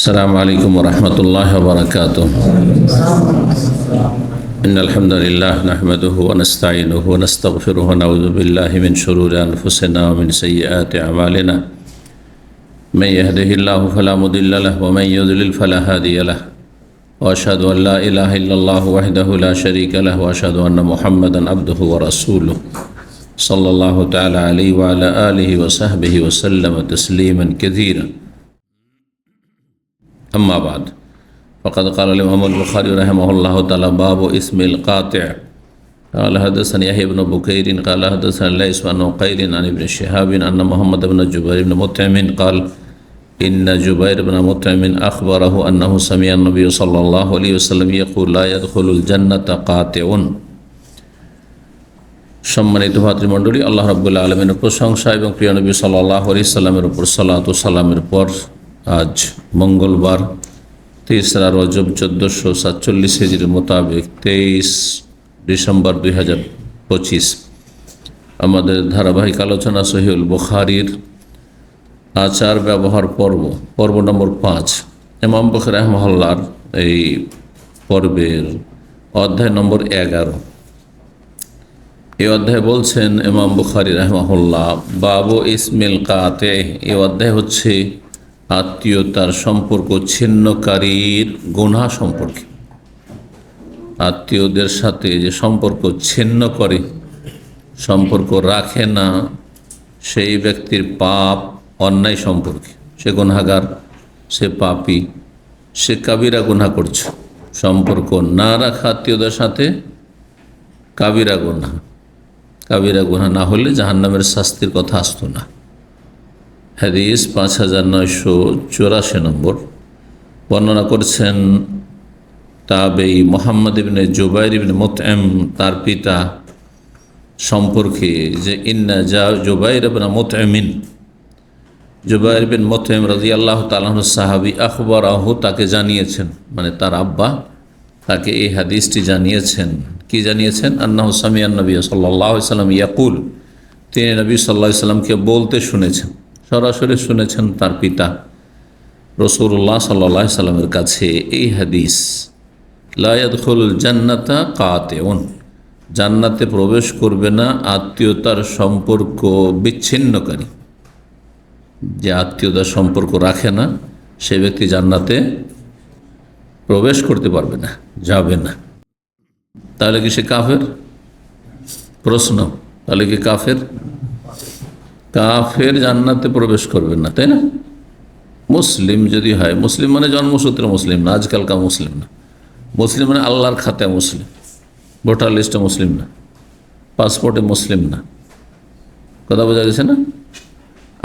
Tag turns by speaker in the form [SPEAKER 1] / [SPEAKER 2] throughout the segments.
[SPEAKER 1] السلام عليكم ورحمة الله وبركاته. إن الحمد لله نحمده ونستعينه ونستغفره ونعوذ بالله من شرور أنفسنا ومن سيئات أعمالنا. من يهده الله فلا مضل له ومن يضلل فلا هادي له. وأشهد أن لا إله إلا الله وحده لا شريك له وأشهد أن محمدا عبده ورسوله صلى الله تعالى عليه وعلى آله وصحبه وسلم تسليما كثيرا. أما بعد فقد قال الإمام البخاري رحمه الله تعالى باب اسم القاطع. قال حدثنا يحيى بن بكير قال حدثنا ليث بن عقيل عن ابن شهاب أن محمد بن جبير بن مطعم قال إن جبير بن مطعم أخبره أنه سمع النبي صلى الله عليه وسلم يقول لا يدخل الجنة قاطع. সম্মানিত ভাতৃমণ্ডলী, আল্লাহ রাব্বুল আলামিনের প্রশংসা এবং প্রিয় নবী সাল্লাল্লাহু আলাইহি সাল্লামের উপর সালাত ও সালামের পর আজ মঙ্গলবার 3রা রজব 1447 হিজরির মোতাবেক 23 ডিসেম্বর 2025 আমাদের ধারাবাহিক আলোচনা সহিহুল বুখারীর আচার ব্যবহার পর্ব নম্বর 5 ইমাম বুখারী রাহিমাহুল্লাহর এই পর্বের অধ্যায় নম্বর 11। এই অধ্যায় বলছেন ইমাম বুখারী রাহিমাহুল্লাহ বাবু ইসমিল কাতে। এই অধ্যায় হচ্ছে আত্মীয়তার সম্পর্ক ছিন্নকারীর গুনাহ সম্পর্কে। আত্মীয়দের সাথে যে সম্পর্ক ছিন্ন করে, সম্পর্ক রাখে না, সেই ব্যক্তির পাপ অন্যায় সম্পর্কে। সে গুনাহগার, সে পাপী, সে কাবিরা গুনাহ করছে। সম্পর্ক না রাখা আত্মীয়দের সাথে কাবিরা গুনাহ। কাবিরা গুনাহ না হলে জাহান্নামের শাস্তির কথা আসতো না। হাদিস 5984 নম্বর। বর্ণনা করছেন তাবেঈ মুহাম্মদ ইবনে জুবাইর ইবনে মুতঈম তার পিতা সম্পর্কে যে ইন্না জুবাইর ইবনে মুতঈমিন, জুবাইর বিন মুতঈম রাদিয়াল্লাহু তাআলা আনহু সাহাবী, আখবরাহু তাকে জানিয়েছেন, মানে তার আব্বা তাকে এই হাদিসটি জানিয়েছেন। কি জানিয়েছেন? আন্নাহু সামিআন নবী সাল্লাল্লাহু আলাইহি ওয়াসাল্লাম ইয়াকুল, তিনি নবী সাল্লাল্লাহু আলাইহি ওয়াসাল্লামকে বলতে শুনেছেন, সরাসরি শুনেছেন তার পিতা রাসূলুল্লাহ সাল্লাল্লাহু আলাইহি ওয়াসাল্লামের কাছে এই হাদিস, লা ইয়াদখুলুল জান্নাতা কাতিউন, জান্নাতে প্রবেশ করবে না আত্মীয়তার সম্পর্ক বিচ্ছিন্নকারী। যে আত্মীয়তার সম্পর্ক রাখে না সে ব্যক্তি জান্নাতে প্রবেশ করতে পারবে না, যাবে না। তাহলে কি সে কাফের? প্রশ্ন, তাহলে কি কাফের? কাফের জান্নাতে প্রবেশ করবে না, তাই না? মুসলিম যদি হয়, মুসলিম মানে জন্মসূত্রে মুসলিম না, আজকালকার মুসলিম না। মুসলিম মানে আল্লাহর খাতায় মুসলিম, ভোটার লিস্টে মুসলিম না, পাসপোর্টে মুসলিম না। কথা বোঝা গেছে না?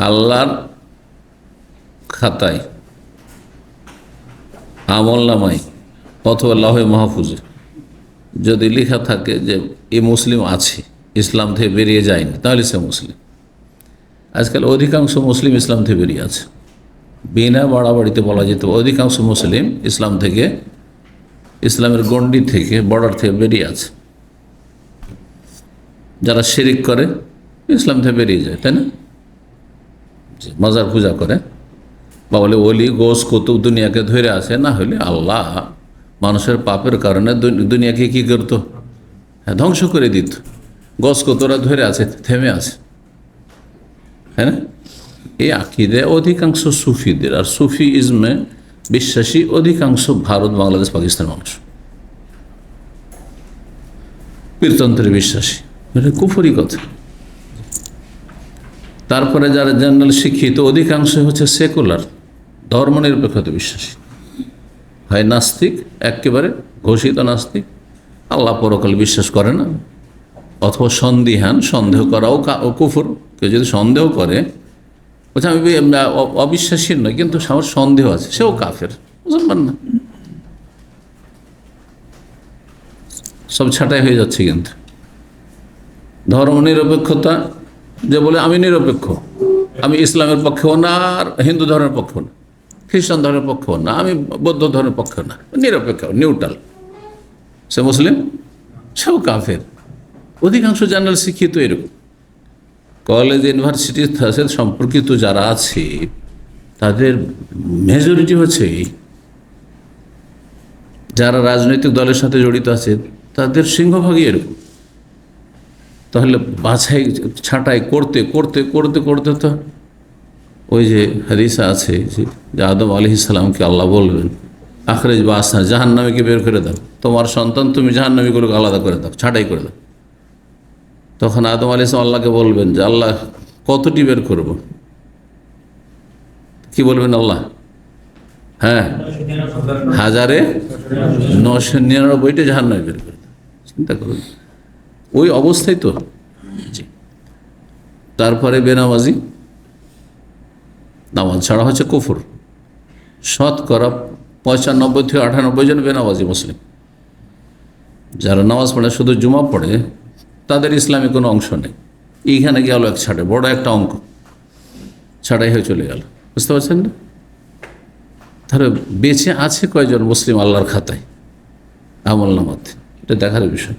[SPEAKER 1] আল্লাহর খাতায়, আমলনামায় অথবা লাহে মাহফুজে যদি লেখা থাকে যে এ মুসলিম আছে, ইসলাম থেকে বেরিয়ে যায়নি, তাহলে সে মুসলিম। আজকাল অধিকাংশ মুসলিম ইসলাম থেকে বেরিয়ে আছে, বিনা বাড়াবাড়িতে বলা যেত অধিকাংশ মুসলিম ইসলাম থেকে, ইসলামের গণ্ডি থেকে, বর্ডার থেকে বেরিয়ে আছে। যারা শিরিক করে ইসলাম থেকে বেরিয়ে যায়, তাই না? মাজার পূজা করে বা বলে ওলি গোস কুতুব দুনিয়াকে ধরে আছে, না হলে আল্লাহ মানুষের পাপের কারণে দুনিয়াকে কী করতো? হ্যাঁ, ধ্বংস করে দিত। গোস কুতুবরা ধরে আছে, থেমে আছে, হ্যাঁ না? এই আকিদে অধিকাংশ সুফিদের, আর সুফি ইজমে বিশ্বাসী অধিকাংশ ভারত, বাংলাদেশ, পাকিস্তান মানুষ পীরতন্ত্রে বিশ্বাসী, এটা কুফরি কথা। তারপরে যারা জেনারেল শিক্ষিত অধিকাংশ হচ্ছে সেকুলার, ধর্মনিরপেক্ষতা বিশ্বাসী, হয় নাস্তিক, একেবারে ঘোষিত নাস্তিক, আল্লাহ পরকাল বিশ্বাস করে না, অথবা সন্দিহান, সন্দেহ করাও কুফর। কেউ যদি সন্দেহ করে, বলছে আমি অবিশ্বাসী নয় কিন্তু আমার সন্দেহ আছে, সেও কাফের, মুসলমান না। সব ছাঁটাই হয়ে যাচ্ছে। কিন্তু ধর্মনিরপেক্ষতা, যে বলে আমি নিরপেক্ষ, আমি ইসলামের পক্ষেও না আর হিন্দু ধর্মের পক্ষেও না, খ্রিস্টান ধর্মের পক্ষেও না, আমি বৌদ্ধ ধর্মের পক্ষেও না, নিরপেক্ষ, নিউট্রাল, সে মুসলিম, সেও কাফের। অধিকাংশ জেনারেল শিক্ষিত এরকম। কলেজ, ইউনিভার্সিটি সম্পর্কিত যারা আছে তাদের মেজরিটি হচ্ছে এই, যারা রাজনৈতিক দলের সাথে জড়িত আছে তাদের সিংহভাগই এরকম। তাহলে বাছাই ছাঁটাই করতে করতে করতে করতে তো ওই যে হাদিসা আছে যে আদম আলাইহিস সালামকে আল্লাহ বলবেন, আখরেজ বা আসনা, জাহান্নামীকে বের করে দাও, তোমার সন্তান তুমি জাহান্নামীগুলোকে আলাদা করে দাও, ছাঁটাই করে দাও। তখন আদম আলাইহিস সালাম আল্লাহকে বলবেন যে আল্লাহ কতটি বের করব? কি বলবেন আল্লাহ? হ্যাঁ, 1999টা জাহান্নামে বের করে দাও। চিন্তা করুন, ওই অবস্থায় তো। তারপরে বেনামাজি, নামাজ ছাড়া হচ্ছে কুফর। শতকরা 95 থেকে 98 জন বেনামাজি মুসলিম। যারা নামাজ পড়ে, শুধু জুমা পড়ে, তাদের ইসলামে কোনো অংশ নেই। এইখানে গেল এক ছাড়ে, বড় একটা অঙ্ক ছাড়াই হয়ে চলে গেল। বুঝতে পারছেন না? তাহলে বেঁচে আছে কয়জন মুসলিম আল্লাহর খাতায়, আমল নামাতে? এটা দেখার বিষয়।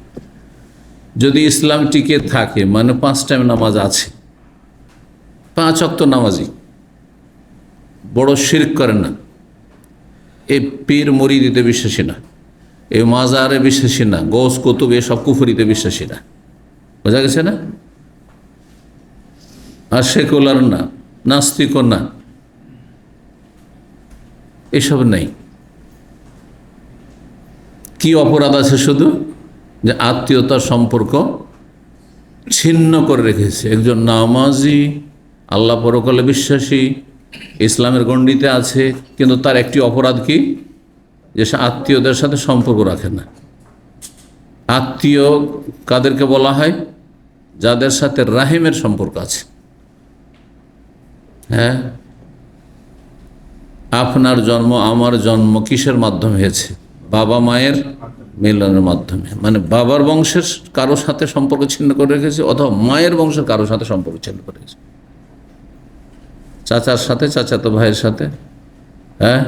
[SPEAKER 1] যদি ইসলাম টিকে থাকে, মানে 5 টাইম নামাজ আছে, 5 ওয়াক্ত নামাজি, বড় শিরক করেন না, এই পীর মুরিদিতে বিশ্বাসী না, এই মাজারে বিশ্বাসী না, গৌস কুতুব এসব কুফরিতে বিশ্বাসী না। বোঝা গেছে না? আর সেকুলার না, নাস্তিকও না, এসব নেই। কি অপরাধ আছে? শুধু যে আত্মীয়তার সম্পর্ক ছিন্ন করে রেখেছে। একজন নামাজি, আল্লাহ পরকালে বিশ্বাসী, ইসলামের গণ্ডিতে আছে, কিন্তু তার একটি অপরাধ কি? যে সে আত্মীয়দের সাথে সম্পর্ক রাখে না। আত্মীয় কাদেরকে বলা হয়? যাদের সাথে রাহিমের সম্পর্ক আছে। হ্যাঁ, আপনার জন্ম আমার জন্ম কিসের মাধ্যমে হয়েছে? বাবা মায়ের মিলনের মাধ্যমে। মানে বাবার বংশের কারোর সাথে সম্পর্ক ছিন্ন করে রেখেছে, অথবা মায়ের বংশের কারোর সাথে সম্পর্ক ছিন্ন করে রেখেছে। চাচার সাথে, চাচাতো ভাইয়ের সাথে, হ্যাঁ,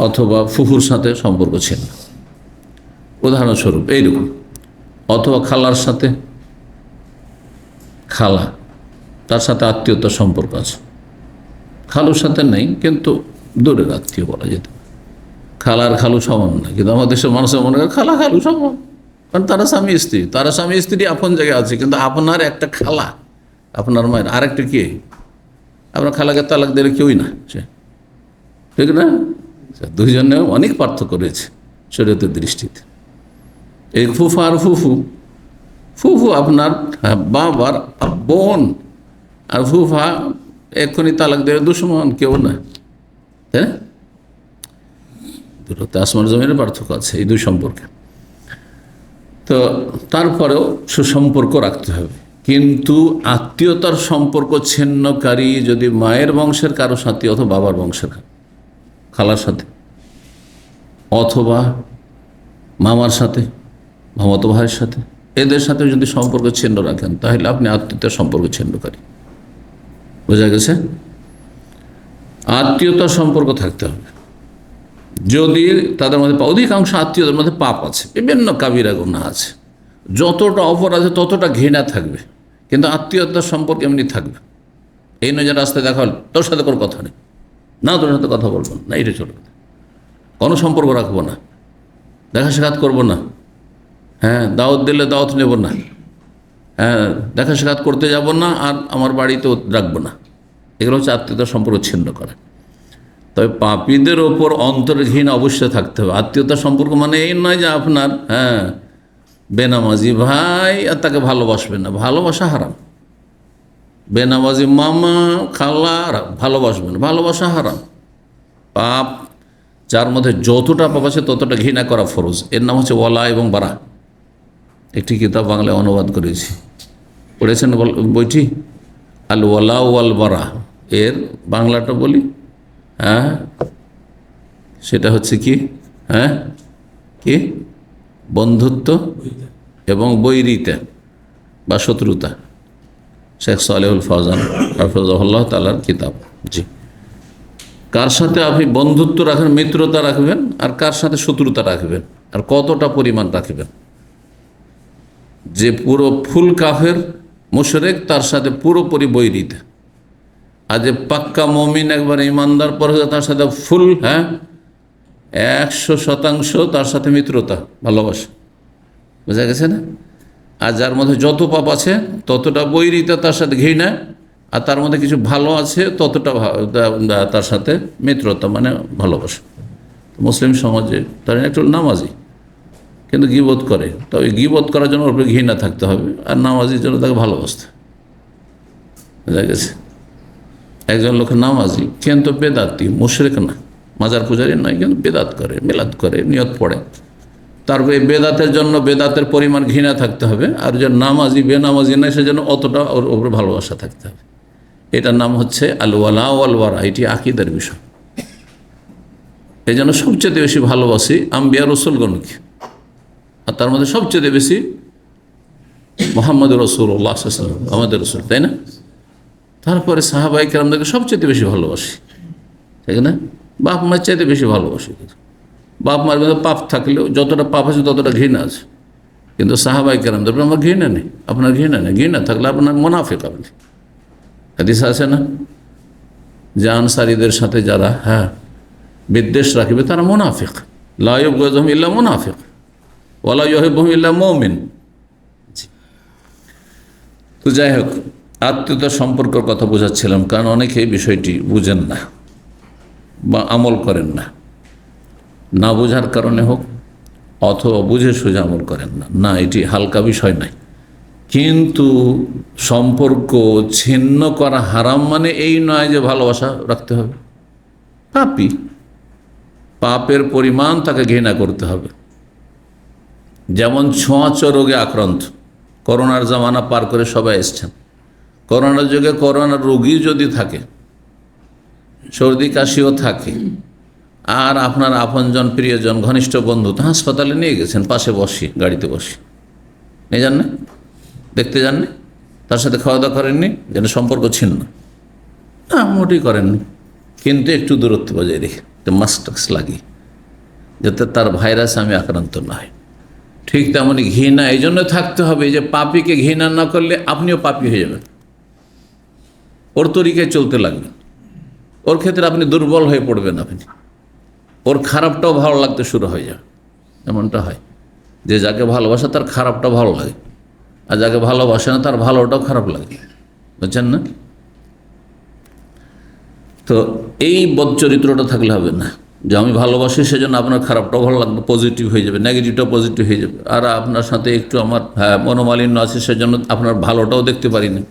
[SPEAKER 1] অথবা ফুফুর সাথে সম্পর্ক ছিন্ন, উদাহরণস্বরূপ এইরকম। অথবা খালার সাথে, খালা, তার সাথে আত্মীয়তার সম্পর্ক আছে। খালুর সাথে নেই, কিন্তু দূরের আত্মীয় বলা যেত। খালার খালু সমান না, কিন্তু আমাদের দেশের মানুষের মনে করে খালা খালু সমান, কারণ তারা স্বামী স্ত্রী। তারা স্বামী স্ত্রী আপন জায়গায় আছে, কিন্তু আপনার একটা খালা, আপনার মায়ের আরেকটা কে? আপনার খালাকে তালাক দিলে কেউই না সে, ঠিক না? দুইজনে অনেক পার্থক্য রয়েছে শরীয়তের দৃষ্টিতে। এই ফুফা আর ফুফু, ফুফু আপনার বাবার বোন, আর ফুফা এক্ষুনি তালাক দিলে দুশ্মন, কেউ না। হ্যাঁ, দুটোতে আসমান জমিনের পার্থক্য আছে এই দুই সম্পর্কে। তো তারপরেও সুসম্পর্ক রাখতে হবে, কিন্তু আত্মীয়তার সম্পর্ক ছিন্নকারী যদি মায়ের বংশের কারো সাথে, অথবা বাবার বংশের খালার সাথে, অথবা মামার সাথে, মামাতো ভাইয়ের সাথে, এদের সাথে যদি সম্পর্ক ছিন্ন রাখেন, তাহলে আপনি আত্মীয়তার সম্পর্ক ছিন্নকারী। বোঝা গেছে? আত্মীয়তার সম্পর্ক থাকতে হবে। যদি তাদের মধ্যে, অধিকাংশ আত্মীয়দের মধ্যে পাপ আছে, বিভিন্ন কাবিরা গুনাহ আছে, যতটা অপরাধে ততটা ঘৃণা থাকবে, কিন্তু আত্মীয়তার সম্পর্ক এমনি থাকবে। এই নয় যে রাস্তায় দেখা হল, তোর সাথে কোনো কথা নেই, না তোর সাথে কথা বলবো না, এটা চলবে না, কোনো সম্পর্ক রাখবো না, দেখা সাক্ষাৎ করবো না, হ্যাঁ, দাওয়াত দিলে দাওয়াত নেব না, হ্যাঁ, দেখা সাক্ষাৎ করতে যাব না, আর আমার বাড়িতেও রাখবো না। এগুলো হচ্ছে আত্মীয়তার সম্পর্ক ছিন্ন করা। তবে পাপীদের ওপর অন্তরের ঘৃণা অবশ্যই থাকতে হবে। আত্মীয়তার সম্পর্ক মানে এই নয় যে আপনার, হ্যাঁ, বেনামাজি ভাই আর তাকে ভালোবাসবেন না, ভালোবাসা হারাম। বেনামাজি মামা খালা ভালোবাসবেন, ভালোবাসা হারাম। পাপ, যার মধ্যে যতটা পাপ আছে ততটা ঘৃণা করা ফরজ। এর নাম হচ্ছে ওয়ালা এবং বারা। একটি কিতাব বাংলায় অনুবাদ করেছি, পড়েছেন বইটি? আল ওয়ালা ওয়াল বারা। এর বাংলাটা বলি, হ্যাঁ, সেটা হচ্ছে কি? হ্যাঁ, কি? বন্ধুত্ব এবং বৈরিতা বা শত্রুতা। শেখ সালেহুল ফৌজান হাফিজাহুল্লাহ তাআলার কিতাব। জি, কার সাথে আপনি বন্ধুত্ব রাখবেন, মিত্রতা রাখবেন, আর কার সাথে শত্রুতা রাখবেন, আর কতটা পরিমাণ রাখবেন। যে পুরো ফুল কাফের মুশরিক, তার সাথে পুরোপুরি বৈরিতা, আর যে পাক্কা মমিন একবার ইমানদার পরহেজগার তার সাথে ফুল 100% তার সাথে মিত্রতা, ভালোবাসা, বোঝা গেছে না? আর যার মধ্যে যত পাপ আছে ততটা বৈরিতা, তার সাথে ঘৃণা, আর তার মধ্যে কিছু ভালো আছে ততটা তার সাথে মিত্রতা, মানে ভালোবাসা। মুসলিম সমাজে তার একটু নামাজি কিন্তু গীবত করে, তবে গীবত করার জন্য ওর উপরে ঘৃণা থাকতে হবে, আর নামাজির জন্য তাকে ভালোবাসতে, বোঝা গেছে? একজন লোক নামাজি কিন্তু বেদাতি, মুশরিক না, মাজার পূজারী নয়, কিন্তু বেদাত করে, মিলাদ করে, নিয়ত পড়ে, তারপরে বেদাতের জন্য বেদাতের পরিমাণ ঘৃণা থাকতে হবে, আর যে নামাজি বেনামাজি নয় সেজন্য অতটা ওর উপরে ভালোবাসা থাকতে হবে। এটার নাম হচ্ছে আল ওয়ালা ওয়াল ওয়ারা, এটি আকীদার বিষয়। এই জন্য সবচেয়ে বেশি ভালোবাসি আম্বিয়া রসুলগণকে, আর তার মধ্যে সবচেয়ে বেশি মুহাম্মদ রাসূলুল্লাহ সাল্লাল্লাহু আলাইহি ওয়াসাল্লাম, আমাদের রসুল, তাই না? তারপরে সাহাবায়ে কেরামদেরকে সবচেয়ে বেশি ভালোবাসি, ঠিক না? বাপ মার চাইতে বেশি ভালোবাসি। বাপ মার মধ্যে পাপ থাকলেও যতটা পাপ আছে ততটা ঘৃণা আছে, কিন্তু সাহাবায়ে কেরামদের আমার ঘৃণা নেই, আপনার ঘৃণা নেই। ঘৃণা থাকলে আপনার মুনাফিক, আপনি। হাদিস আছে না যে আনসারীদের সাথে যারা বিদ্বেষ রাখবে তারা মুনাফিক, লা ইউবগিযুহুম ইল্লা মুনাফিক ওয়া লা ইউহিব্বুহুম ইল্লা মুমিন। তো যাই হোক, আত্মীয়তার সম্পর্কের কথা বোঝাচ্ছিলাম, কারণ অনেকে এই বিষয়টি বুঝেন না বা আমল করেন না, না বোঝার কারণে হোক অথবা বুঝে সুঝে আমল করেন না। না, এটি হালকা বিষয় নয়, কিন্তু সম্পর্ক ছিন্ন করা হারাম মানে এই নয় যে ভালোবাসা রাখতে হবে। পাপী, পাপের পরিমাণ তাকে ঘৃণা করতে হবে। যেমন ছোঁয়াচে রোগে আক্রান্ত, করোনার জামানা পার করে সবাই এসছেন, করোনার যুগে করোনার রোগী যদি থাকে, সর্দি কাশিও থাকে, আর আপনার আপনজন, প্রিয়জন, ঘনিষ্ঠ বন্ধু তো হাসপাতালে নিয়ে গেছেন, পাশে বসি, গাড়িতে বসি, নিয়ে যান না, দেখতে যাননি, তার সাথে খাওয়া দাওয়া করেননি, যেন সম্পর্ক ছিন্ন না, মোটেই করেননি, কিন্তু একটু দূরত্ব বজায় রেখে মাস্ক লাগিয়ে, যাতে তার ভাইরাস আমি আক্রান্ত না হয়। ঠিক তেমনই ঘৃণা এই জন্য থাকতে হবে যে পাপীকে ঘৃণা না করলে আপনিও পাপী হয়ে যাবেন, ওর তরিকায় চলতে লাগবেন, ওর ক্ষেত্রে আপনি দুর্বল হয়ে পড়বেন, আপনি ওর খারাপটাও ভালো লাগতে শুরু হয়ে যাবে। এমনটা হয় যে যাকে ভালোবাসে তার খারাপটা ভালো লাগে, আর যাকে ভালোবাসে না তার ভালোটাও খারাপ লাগে, বুঝছেন না? তো এই বদচরিত্রটা থাকলে হবে না যে আমি ভালোবাসি সেজন্য আপনার খারাপটাও ভালো লাগবে, পজিটিভ হয়ে যাবে, নেগেটিভটাও পজিটিভ হয়ে যাবে, আর আপনার সাথে একটু আমার মনোমালিন্য আছে সেজন্য আপনার ভালোটাও দেখতে পারি না,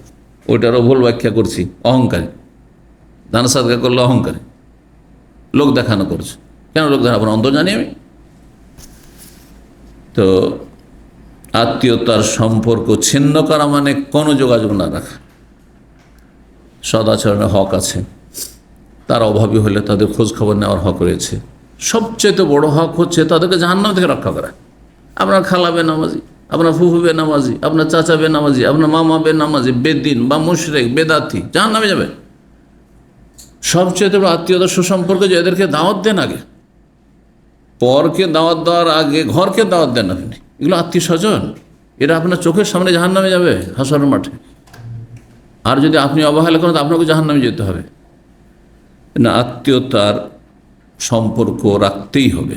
[SPEAKER 1] ওইটারও ভুল ব্যাখ্যা করছি। অহংকারী, দান সাদকা করলে অহংকারী, লোক দেখানো করছে। কেন লোক দেখানো? আপনার অন্তর জানি আমি। তো আত্মীয়তার সম্পর্ক ছিন্ন করা মানে কোনো যোগাযোগ না রাখা। সদাচরণের হক আছে, তার অভাবী হলে তাদের খোঁজ খবর নেওয়ার হক রয়েছে। সবচেয়ে বড় হক হচ্ছে তাদেরকে জাহান্নাম থেকে রক্ষা করা। আপনার খালা বেনামাজি, আপনার ফুফু বেনামাজি, আপনার চাচা বেনামাজি, আপনার মামা বেনামাজি, বেদিন বা মুশরিক, বেদাতি, জাহান্নামে যাবে। সবচেয়ে বড় আত্মীয়তার সুসম্পর্ক যে এদেরকে দাওয়াত দেন আগে, পরকে দাওয়াত দেওয়ার আগে ঘরকে দাওয়াত দেন আপনি। এগুলো আত্মীয় স্বজন, এরা আপনার চোখের সামনে জাহান্নামে যাবে হাসরের মাঠে। আর যদি আপনি অবহেলা করেন তো আপনাকে জাহান্নামে যেতে হবে না। আত্মীয়তার সম্পর্ক রাখতেই হবে,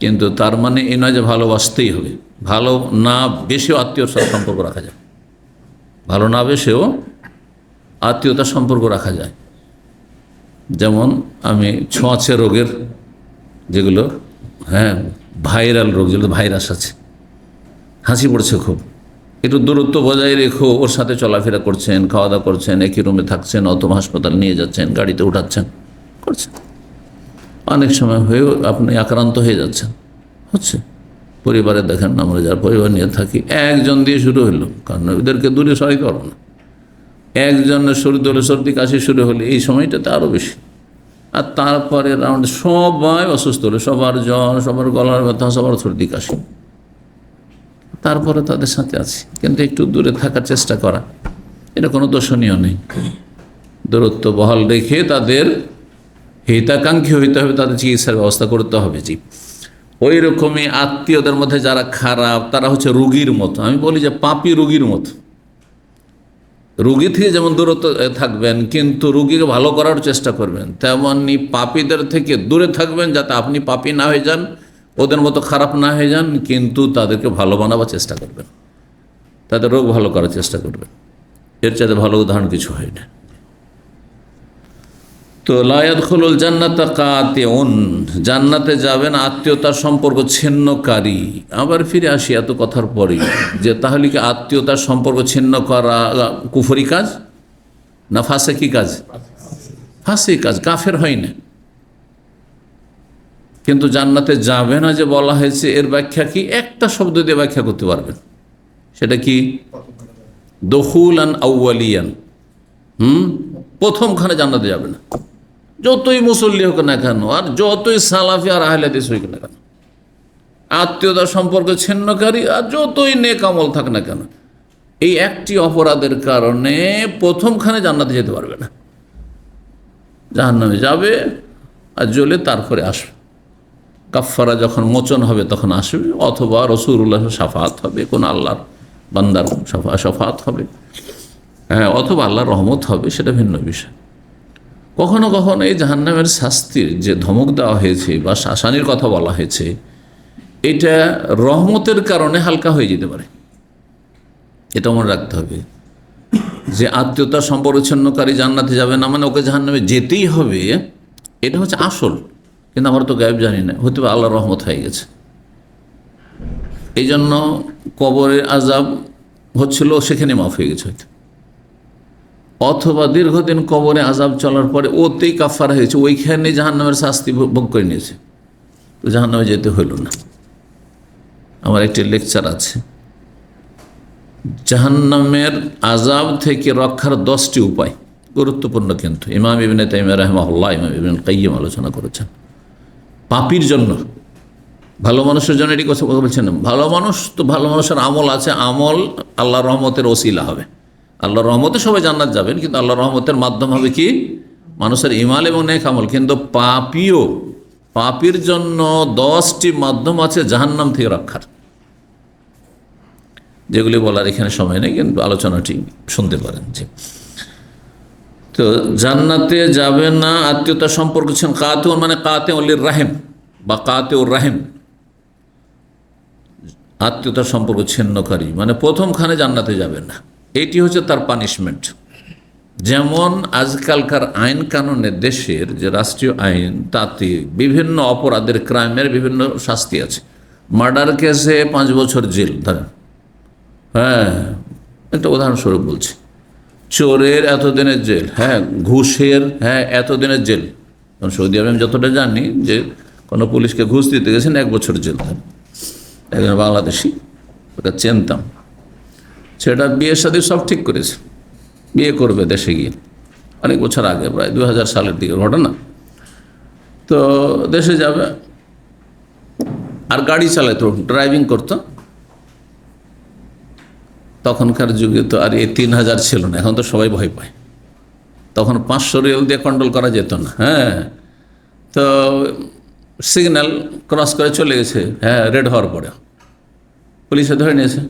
[SPEAKER 1] কিন্তু তার মানে এই নয় যে ভালোবাসতেই হবে। ভালো না বেশেও আত্মীয়র সাথে সম্পর্ক রাখা যায়, ভালো না বেশেও আত্মীয়তার সম্পর্ক রাখা যায়। যেমন আমি ছোঁয়াচে রোগের যেগুলো ভাইরাল রোগ, যেগুলো ভাইরাস আছে, হাসি পড়ছে খুব, একটু দূরত্ব বজায় রেখো, ওর সাথে চলাফেরা করছেন, খাওয়া দাওয়া করছেন, একই রুমে থাকছেন, অথবা হাসপাতাল নিয়ে যাচ্ছেন, গাড়িতে উঠাচ্ছেন, করছেন, অনেক সময় হয়েও আপনি আক্রান্ত হয়ে যাচ্ছেন। হচ্ছে পরিবারে দেখেন, আমরা যার পরিবার নিয়ে থাকি, একজন দিয়ে শুরু হলো, কারণ ওদেরকে দূরে সরাইতে পারবো না। একজনের শরীর হলে, সর্দি কাশি শুরু হলে এই সময়টাতে আরও বেশি, আর তারপরে রাউন্ড সবাই অসুস্থ হলো, সবার জ্বর, সবার গলার ব্যথা, সবার সর্দি কাশি, তারপরে তাদের সাথে আছি, কিন্তু একটু দূরে থাকার চেষ্টা করা, এটা কোনো দোষণীয় নেই। দূরত্ব বহাল রেখে তাদের হিতাকাঙ্ক্ষী হইতে হবে, তাদের চিকিৎসার ব্যবস্থা করতে হবে। জি, ওই রকমই আত্মীয়দের মধ্যে যারা খারাপ, তারা হচ্ছে রোগীর মতো। আমি বলি যে পাপী রোগীর মতো। রুগী থেকে যেমন দূরত্ব থাকবেন কিন্তু রুগীকে ভালো করার চেষ্টা করবেন, তেমনি পাপীদের থেকে দূরে থাকবেন যাতে আপনি পাপী না হয়ে যান, ওদের মতো খারাপ না হয়ে যান, কিন্তু তাদেরকে ভালো বানাবার চেষ্টা করবেন, তাদের রোগ ভালো করার চেষ্টা করবেন। এর চাইতে ভালো উদাহরণ কিছু হয় না। তো লা ইয়াদখুলুল জান্নাতা কাতিউন, জান্নাতে যাবেন আত্মীয়তার সম্পর্ক ছিন্নকারী। আবার ফিরে আসি এত কথার পরে, যে তাহলে কি আত্মীয়তার সম্পর্ক ছিন্ন করা কুফরি কাজ না ফাসিকি কাজ? ফাসিক কাজ, কাফের হয় না। কিন্তু জান্নাতে যাবে না যে বলা হয়েছে, এর ব্যাখ্যা কি? একটা শব্দ দিয়ে ব্যাখ্যা করতে পারবেন, সেটা কি? দখুলান আউয়ালিয়ান। প্রথমখানে জান্নাতে যাবে না, যতই মুসল্লি হোক না কেন, আর যতই সালাফি আর আহলে হাদিস হোক না কেন, আত্মীয়তার সম্পর্ক ছিন্নকারী আর যতই নেক আমল থাক না কেন, এই একটি অপরাধের কারণে প্রথমখানে জান্নাতে যেতে পারবে না, জাহান্নামে যাবে আর জ্বলে তারপরে আসবে। কাফফারা যখন মোচন হবে তখন আসবে, অথবা রাসূলুল্লাহ শাফাত হবে, কোন আল্লাহর বান্দার শাফাত হবে, হ্যাঁ, অথবা আল্লাহর রহমত হবে, সেটা ভিন্ন বিষয়। কখনো কখনো এই জাহান্নামের শাস্তির যে ধমক দেওয়া হয়েছে বা শাসানির কথা বলা হয়েছে, এটা রহমতের কারণে হালকা হয়ে যেতে পারে। এটা মনে রাখতে হবে যে আত্মীয়তার সম্পর্ক ছিন্নকারী জান্নাতে যাবে না মানে ওকে জাহান্নামে যেতেই হবে, এটা হচ্ছে আসল। কিন্তু আমরা তো গায়েব জানি না, হতে পারে আল্লাহর রহমত হয়ে গেছে। এই জন্য কবরের আযাব হচ্ছিল, সেখানে মাফ হয়ে গেছে হয়তো, অথবা দীর্ঘদিন কবরে আযাব চলার পরে ওতেই কাফারা হয়েছে, ওইখানে জাহান্নামের শাস্তি ভোগ করে নিয়েছে, তো জাহান্নামে যেতে হইল না। আমার একটি লেকচার আছে, জাহান্নামের আযাব থেকে রক্ষার 10টি উপায়, গুরুত্বপূর্ণ। কিন্তু ইমাম ইবনে তাইমিয়া রাহিমাহুল্লাহ, ইমাম ইবনে কাইয়্যিম আলোচনা করেছেন। পাপীর জন্য, ভালো মানুষের জন্য এটি কথা বলছেন। ভালো মানুষ তো, ভালো মানুষের আমল আছে, আমল আল্লাহর রহমতের ওসিলা হবে। আল্লাহর রহমতে সবাই জান্নাত যাবেন, কিন্তু আল্লাহর রহমতের মাধ্যম হবে কি? মানুষের ঈমান এবং নেক আমল। কিন্তু পাপীর জন্য 10টি মাধ্যম আছে জাহান্নাম থেকে রক্ষার, যেগুলি বলার এখানে সময় নেই, কিন্তু আলোচনাটি শুনতে পারেন। জি, তো জান্নাতে যাবে না আত্মীয়তার সম্পর্ক ছিলেন কাতেউন, মানে কাতেউল রাহিম বা কাতেউর রাহিম, আত্মীয়তার সম্পর্ক ছিন্নকারী, মানে প্রথমখানে জান্নাতে যাবে না। এটি হচ্ছে তার পানিশমেন্ট। যেমন আজকালকার আইন কানুনে, দেশের যে রাষ্ট্রীয় আইন, তাতে বিভিন্ন অপরাধের, ক্রাইমের বিভিন্ন শাস্তি আছে। মার্ডার কেসে 5 বছর জেল ধরেন, হ্যাঁ, একটা উদাহরণস্বরূপ বলছি। চোরের এতদিনের জেল, হ্যাঁ, ঘুষের, হ্যাঁ, এতদিনের জেল। কারণ সৌদি আরবে আমি যতটা জানি যে কোনো পুলিশকে ঘুষ দিতে গেছেন 1 বছর জেল। একজন বাংলাদেশি, ওটা চিনতাম, সেটা বিয়ের সাথে সব ঠিক করেছে, বিয়ে করবে দেশে গিয়ে, অনেক বছর আগে, প্রায় 2000 সালের দিকে ঘটনা। তো দেশে যাবে আর গাড়ি চালাতো, ড্রাইভিং করতো। তখনকার যুগে তো আর এই 3000 ছিল না, এখন তো সবাই ভয় পায়। তখন 500 রিয়াল দিয়ে কন্ট্রোল করা যেত না। হ্যাঁ, তো সিগন্যাল ক্রস করে চলে গেছে, হ্যাঁ, রেড হওয়ার পরে পুলিশে ধরে নিয়েছে।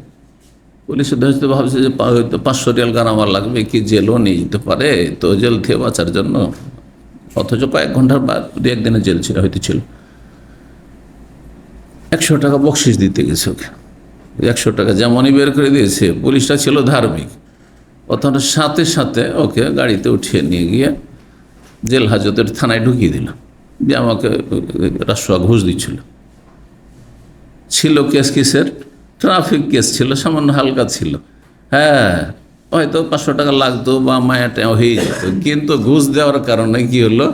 [SPEAKER 1] পুলিশে ধরে ভাবছে যে হয়তো 500 রিয়াল গানামার লাগবে, কি জেলও নিয়ে যেতে পারে, তো জেল থেকে বাঁচার জন্য। অথচ কয়েক ঘন্টার বা 2-1 দিনের জেল ছিল, হয়তো ছিল। 100 টাকা বকশিস দিতে গেছে ওকে। 100 টাকা যেমনই বের করে দিয়েছে, পুলিশটা ছিল ধার্মিক, অথচ সাথে সাথে ওকে গাড়িতে উঠিয়ে নিয়ে গিয়ে জেল হাজতের থানায় ঢুকিয়ে দিল, যে আমাকে রাষ্ট্র ঘুষ দিচ্ছিল। ছিল কেস কিসের? ট্রাফিক কেস ছিল, সামান্য হালকা ছিল। হ্যাঁ, হয়তো 500 টাকা লাগতো বা মায়াটা হয়ে যেত, কিন্তু ঘুষ দেওয়ার কারণে কি হলো,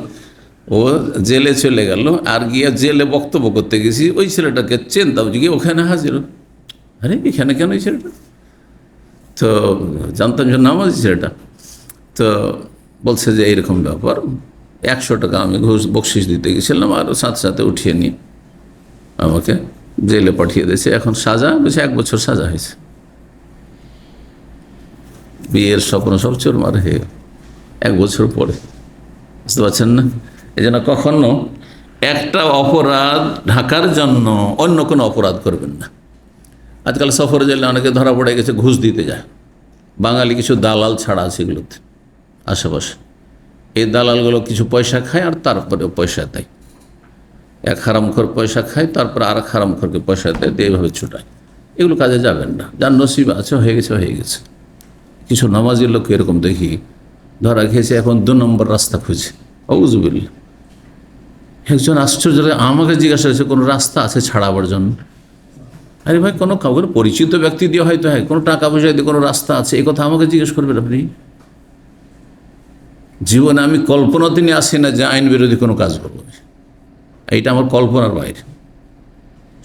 [SPEAKER 1] ও জেলে চলে গেল। আর গিয়ে জেলে বক্তব্য করতে গেছি, ওই ছেলেটাকে চিনতাম, গিয়ে ওখানে হাজির। আরে এখানে কেন এই ছেলেটা? তো জানতাম যে নামাজ ছেলেটা। তো বলছে যে এইরকম ব্যাপার, 100 টাকা আমি ঘুষ বকশিস দিতে গেছিলাম, আর সাথে সাথে উঠিয়ে নিয়ে আমাকে জেলে পাঠিয়ে দিয়েছে। এখন সাজা বেশি 1 বছর সাজা হয়েছে। বিয়ের স্বপ্ন সব চোরমার হয়ে 1 বছর পরে, বুঝতে পারছেন না? এই জন্য কখনো একটা অপরাধ ঢাকার জন্য অন্য কোনো অপরাধ করবেন না। আজকাল সফরে গেলে অনেকে ধরা পড়ে গেছে ঘুষ দিতে যায়, বাঙালি কিছু দালাল ছাড়া আছে এগুলোতে আশেপাশে। এই দালালগুলো কিছু পয়সা খায় আর তারপরে পয়সা দেয়। এক হারামখোর পয়সা খায়, তারপরে আর এক হারামখোরকে পয়সা দেয়, এইভাবে ছুটায়। এগুলো কাজে যাবেন না। যার নসিব আছে হয়ে গেছে হয়ে গেছে। কিছু নামাজির লোক এরকম দেখি ধরা খেয়েছে, এখন 2 নম্বর রাস্তা খুঁজে। আউযুবিল্লাহ। একজন আশ্চর্য আমাকে জিজ্ঞাসা করেছে কোনো রাস্তা আছে ছাড়াবার জন্য। আরে ভাই, কোনো কাউকে পরিচিত ব্যক্তি দিয়ে হয়তো হয়, কোনো টাকা পয়সা দিয়ে কোনো রাস্তা আছে, এই কথা আমাকে জিজ্ঞেস করবেন আপনি? জীবনে আমি কল্পনাতে নিয়ে আসি না যে আইন বিরোধী কোনো কাজ করবো। এইটা আমার কল্পনার বাইরে।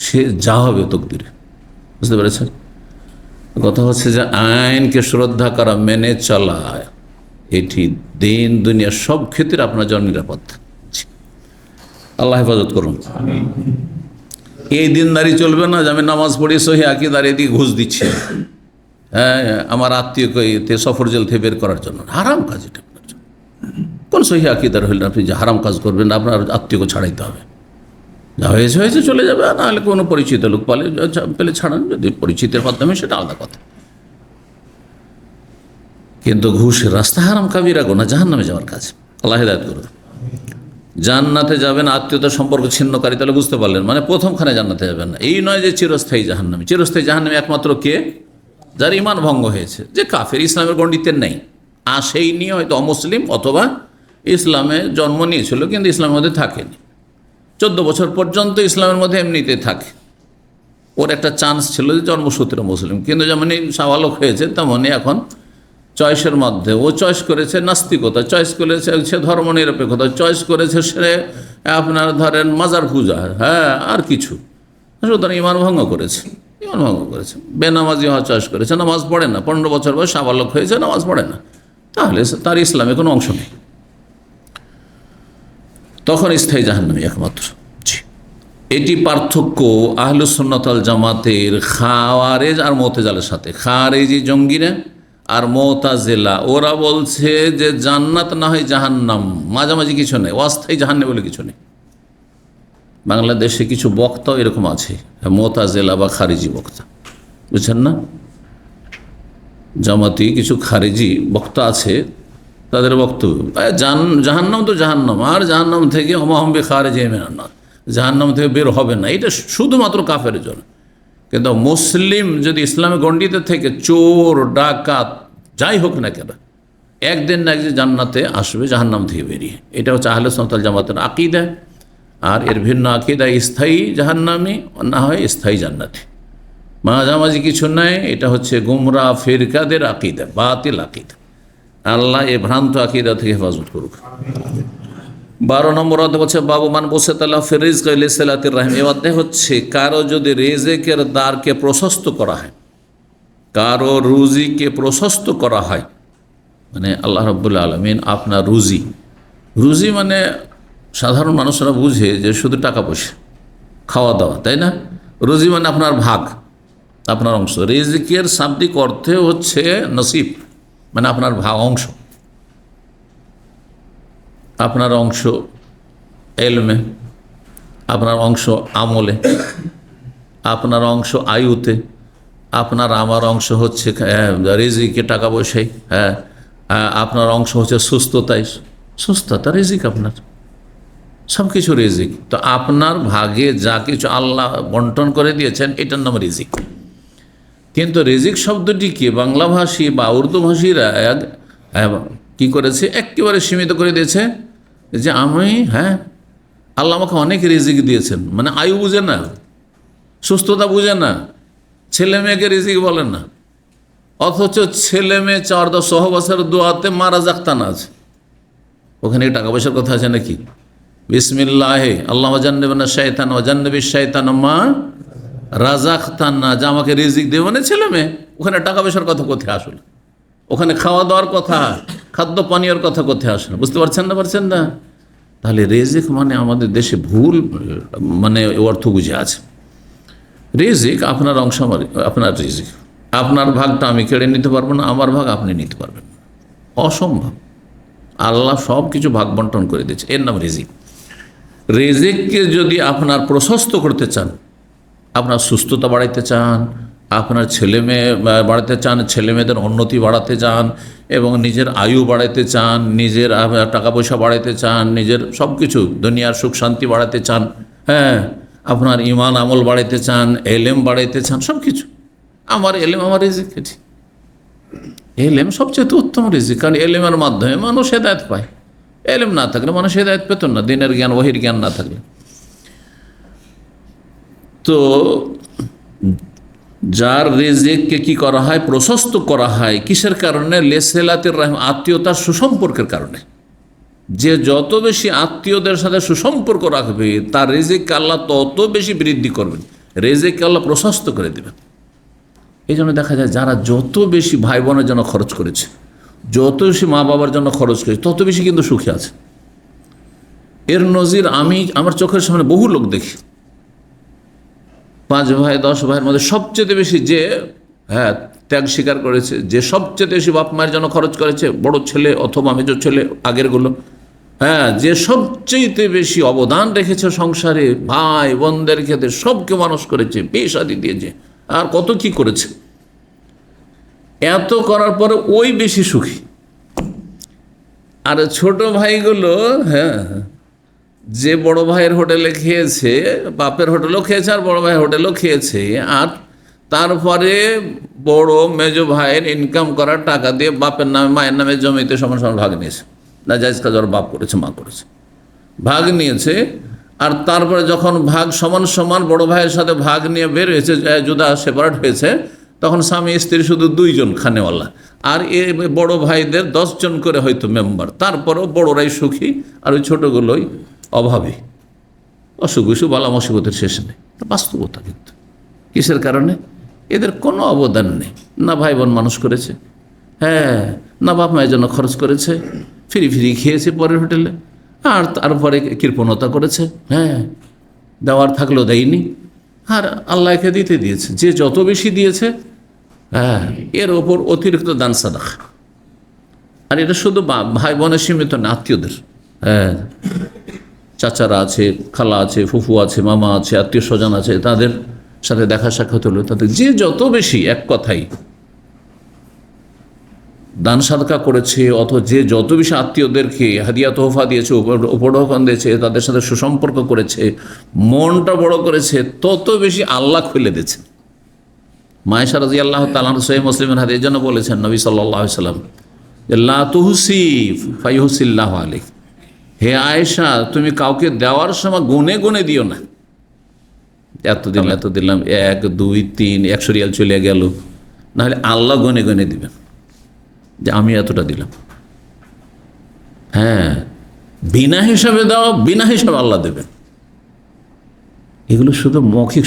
[SPEAKER 1] সে যা হবে তকদিরে, বুঝতে পেরেছেন? কথা হচ্ছে যে আইনকে শ্রদ্ধা করা, মেনে চলা, এটি দিন দুনিয়ার সব ক্ষেত্রে আপনার জন্য নিরাপত্তা। আল্লাহ হেফাজত করুন। এই দিনদারি চলবে না যে আমি নামাজ পড়ি সহি আকীদার এদিকে ঘুষ দিচ্ছি, হ্যাঁ, আমার আত্মীয়কে সফরজেল থেকে বের করার জন্য। হারাম কাজ এটা আপনার জন্য। কোন সহি আকীদার হইলেন আপনি যে হারাম কাজ করবেন? আপনার আত্মীয়কে ছাড়াইতে হবে। যা হয়েছে হয়েছে, চলে যাবে। আর নাহলে কোনো পরিচিত লোক পেলে ছাড়ান, যদি পরিচিতের মাধ্যমে, সেটা আলাদা কথা। কিন্তু ঘুষের রাস্তা হারাম, কাবিরা গুনাহ, জাহান্নামে যাওয়ার কাজ। আল্লাহ হিদায়াত করুন। জান্নাতে যাবেন আত্মীয়তার সম্পর্ক ছিন্নকারী, তাহলে বুঝতে পারলেন, মানে প্রথমখানে জান্নাতে যাবেন না। এই নয় যে চিরস্থায়ী জাহান্নামী। চিরস্থায়ী জাহান্নামী একমাত্র কে? যার ঈমান ভঙ্গ হয়েছে, যে কাফের, ইসলামের গণ্ডিতে নেই, আসেই নিয়ে, হয়তো অমুসলিম অথবা ইসলামে জন্ম নিয়েছিল কিন্তু ইসলামের মধ্যে থাকেনি, 14 বছর পর্যন্ত ইসলামের মধ্যে এমনিতে থাকে। ওর একটা চান্স ছিল যে জন্মসূত্রে মুসলিম, কিন্তু যেমনই সাবালক হয়েছে তেমনই এখন চয়েসের মধ্যে ও চয়েস করেছে নাস্তিকতা, চয়েস করেছে সে ধর্মনিরপেক্ষতা, চয়েস করেছে সে আপনার ধরেন মাজার পূজা, হ্যাঁ, আর কিছু। সুতরাং ঈমান ভঙ্গ করেছে, ঈমান ভঙ্গ করেছে। বেনামাজি হওয়া চয়েস করেছে, নামাজ পড়ে না, 15 বছর বয়স সাবালক হয়েছে, নামাজ পড়ে না, তাহলে তার ইসলামে কোনো অংশ নেই, তখন স্থায়ী জাহান্নামী একমাত্র। এটি পার্থক্য আহলুস সুন্নাত ওয়াল জামাতের খাওয়ারেজ আর মুতাজিলার সাথে। খারেজি জঙ্গিরা আর মুতাজিলা ওরা বলছে যে জান্নাত না হয় জাহান্নাম, মাঝামাঝি কিছু নেই, অস্থায়ী জাহান্নাম বলে কিছু নেই। বাংলাদেশে কিছু বক্তাও এরকম আছে, মুতাজিলা বা খারিজি বক্তা, বুঝছেন না? জামাতি কিছু খারিজি বক্তা আছে, তাদের বক্তব্য জাহান্নাম তো জাহান্নাম, আর জাহান্নাম থেকে হমাহম্বে খারেজি মিনান নার, জাহান্নাম থেকে বের হবে না, এটা শুধুমাত্র কাফের জন্য। কিন্তু মুসলিম যদি ইসলামে গণ্ডিত থেকে চোর ডাকাত যাই হোক না কেন, একদিন না একদিন জান্নাতে আসবে জাহান্নাম থেকে বেরিয়ে। এটা হচ্ছে আহলে সুন্নাত ওয়াল জামাতের আকীদা। আর এর ভিন্ন আকীদা স্থায়ী জাহান্নামী, না হয় স্থায়ী জান্নাতি, মাঝামাঝি কিছু নাই। এটা হচ্ছে গুমরা ফিরকাদের আকীদা, বাতিল আকীদা। আল্লাহ এ ভ্রান্ত আকীদা থেকে হেফাজত করুক। 12 নম্বর অধ্যায় হচ্ছে বাবু মান বসে তাল্লাহ ফিরিজ সালাতির রাহিম। এ অধ্যায় হচ্ছে কারো যদি রিজিকের দ্বারকে প্রশস্ত করা হয়, কারো রুজিকে প্রশস্ত করা হয়, মানে আল্লাহ রাব্বুল আলামিন আপনার রুজি মানে সাধারণ মানুষরা বুঝে যে শুধু টাকা পয়সা, খাওয়া দাওয়া, তাই না? রুজি মানে আপনার ভাগ, আপনার অংশ। রিজিকের শাব্দিক অর্থে হচ্ছে নসিব, মানে আপনার ভাগ, অংশ। আপনার অংশ এলমে, আপনার অংশ আমলে, আপনার অংশ আয়ুতে, আপনার আমার অংশ হচ্ছে রিজিকে, টাকা পয়সায়, হ্যাঁ, আপনার অংশ হচ্ছে সুস্থতায়, সুস্থতা রিজিক, আপনার সব কিছু রিজিক। তো আপনার ভাগে যা কিছু আল্লাহ বন্টন করে দিয়েছেন এটার নাম রিজিক। কিন্তু রিজিক শব্দটিকে বাংলাভাষী বা উর্দু ভাষীরা কি করেছে, একেবারে সীমিত করে দিয়েছে যে আমি, হ্যাঁ, আল্লাহ আমাকে অনেক রিজিক দিয়েছেন, মানে আয়ু বুঝে না, সুস্থতা বুঝে না, ছেলে মেয়েকে রিজিক বলেন না, অথচ ছেলে মেয়ে 4-10 সহবাসের দোয়াতে মারা জাক্তানা আছে, ওখানে টাকা পয়সার কথা আছে নাকি? বিসমিল্লাহে আল্লাহ জান্নাবিনা শাইতান ওয়া জান্নাবিশ শাইতান মা রাযাকতানা, যা আমাকে রিজিক দেবে, মানে ছেলে মেয়ে। ওখানে টাকা পয়সার কথা কোথায় আসলে? ওখানে খাওয়া দাওয়ার কথা, খাদ্য পানীয়র কথা কোথায় আসে? বুঝতে পারছেন না? তাহলে রিজিক মানে আমাদের দেশে ভুল মানে অর্থ বুঝে আছে। রিজিক আপনার অংশ, আপনার রিজিক, আপনার ভাগটা আমি কেড়ে নিতে পারবো না, আমার ভাগ আপনি নিতে পারবেন, অসম্ভব। আল্লাহ সব কিছু ভাগ বন্টন করে দিয়েছে, এর নাম রিজিক। রিজিককে যদি আপনার প্রশস্ত করতে চান, আপনার সুস্থতা বাড়াইতে চান, আপনার ছেলে মেয়ে বাড়াতে চান, ছেলে মেয়েদের উন্নতি বাড়াতে চান এবং নিজের আয়ু বাড়াতে চান, নিজের টাকা পয়সা বাড়াতে চান, নিজের সব কিছু দুনিয়ার সুখ শান্তি বাড়াতে চান, হ্যাঁ, আপনার ইমান আমল বাড়াইতে চান, এলেম বাড়াইতে চান, সব কিছু। আমার এলেম আমার রিজিক, এলেম সবচেয়ে উত্তম রিজিক, কারণ এলেমের মাধ্যমে মানুষ হেদায়েত পায়। এলেম না থাকলে মানুষ হেদায়েত পেত না, দিনের জ্ঞান ওহির জ্ঞান না থাকলে। তো যার রিজিককে কি করা হয়, প্রশস্ত করা হয় কিসের কারণে? লেসেলাতের রহম, আত্মীয়তার সুসম্পর্কের কারণে। যে যত বেশি আত্মীয়দের সাথে সুসম্পর্ক রাখবে তার রিজিককে আল্লাহ তত বেশি বৃদ্ধি করবেন, রিজিককে আল্লাহ প্রশস্ত করে দেবেন। এই জন্য দেখা যায় যারা যত বেশি ভাই বোনের জন্য খরচ করেছে, যত বেশি মা বাবার জন্য খরচ করেছে, তত বেশি কিন্তু সুখী আছে। এর নজির আমি আমার চোখের সামনে বহু লোক দেখি। 5 ভাই 10 ভাইয়ের মধ্যে সবচেয়ে বেশি যে ত্যাগ স্বীকার করেছে, যে সবচেয়ে বেশি বাপ মায়ের জন্য খরচ করেছে, বড় ছেলে অথবা মেজর ছেলে আগেরগুলো, যে সবচেয়ে বেশি অবদান রেখেছে সংসারে, ভাই বোনদের ক্ষেত্রে সবকে মানুষ করেছে, বিয়ে শাদী দিয়েছে, আর কত কি করেছে, এত করার পরে ওই বেশি সুখী। আর ছোট ভাইগুলো যে বড় ভাইয়ের হোটেলে খেয়েছে, বাপের হোটেলেও খেয়েছে আর বড় ভাইয়ের হোটেলেও খেয়েছে, আর তারপরে বড় মেজো ভাইয়ের ইনকাম করার টাকা দিয়ে বাপের নামে মায়ের নামে জমিতে সমান সমান ভাগ নিয়েছে, না জায়েজ কাজ ওর বাপ করেছে, মা করেছে, ভাগ নিয়েছে। আর তারপরে যখন ভাগ সমান সমান বড় ভাইয়ের সাথে ভাগ নিয়ে বের হয়েছে, জুদা সেপারেট হয়েছে, তখন স্বামী স্ত্রী শুধু 2 জন খানেওয়ালা, আর এ বড় ভাইদের 10 জন করে হয়তো মেম্বার। তারপরেও বড়রাই সুখী আর ওই ছোটোগুলোই অভাবী, অসুখ বিসুখ বালা মুসিবতের শেষ নেই। বাস্তবতা কিন্তু কিসের কারণে? এদের কোনো অবদান নেই, না ভাই বোন মানুষ করেছে, না বাপ মায়ের জন্য খরচ করেছে, ফিরি ফিরি খেয়েছে পরের হোটেলে, আর তারপরে কৃপণতা করেছে, দেওয়ার থাকলেও দেয়নি, আর আল্লাহকে দিতে দিয়েছে। যে যত বেশি দিয়েছে এর ওপর অতিরিক্ত দান সাদাকা। আর এটা শুধু ভাই বোনের সীমিত না, আত্মীয়দের, চাচারা আছে, খালা আছে, ফুফু আছে, মামা আছে, আত্মীয় স্বজন আছে, তাদের সাথে দেখা সাক্ষাৎ হলো, তাদের যে যত বেশি, এক কথাই দান সাদকা করেছে, অথবা যে যত বেশি আত্মীয়দেরকে হাদিয়া তোহফা দিয়েছে, উপঢৌকন দিয়েছে, তাদের সাথে সুসম্পর্ক করেছে, মনটা বড় করেছে, তত বেশি আল্লাহ খুলে দিয়েছে। মায়েশা রাদিয়াল্লাহু তাআলা সহিহ মুসলিমের হাদিস জন্য বলেছেন নবী সাল্লাল্লাহু আলাইহি ওয়াসাল্লাম, লা তুহসি ফায়ুহসিল্লাহু আলাইক, হে আয়েশা, তুমি কাউকে দেওয়ার সময় গুনে গুনে দিও না, এত দিলাম এত দিলাম, 1 2 3 100 রিয়াল চলে গেল, নাহলে আল্লাহ গুনে গুনে দিবেন যে আমি এতটা দিলাম। বিনা হিসাবে দাও, বিনা হিসাবে আল্লাহ দেবেন। এগুলো শুধু মৌখিক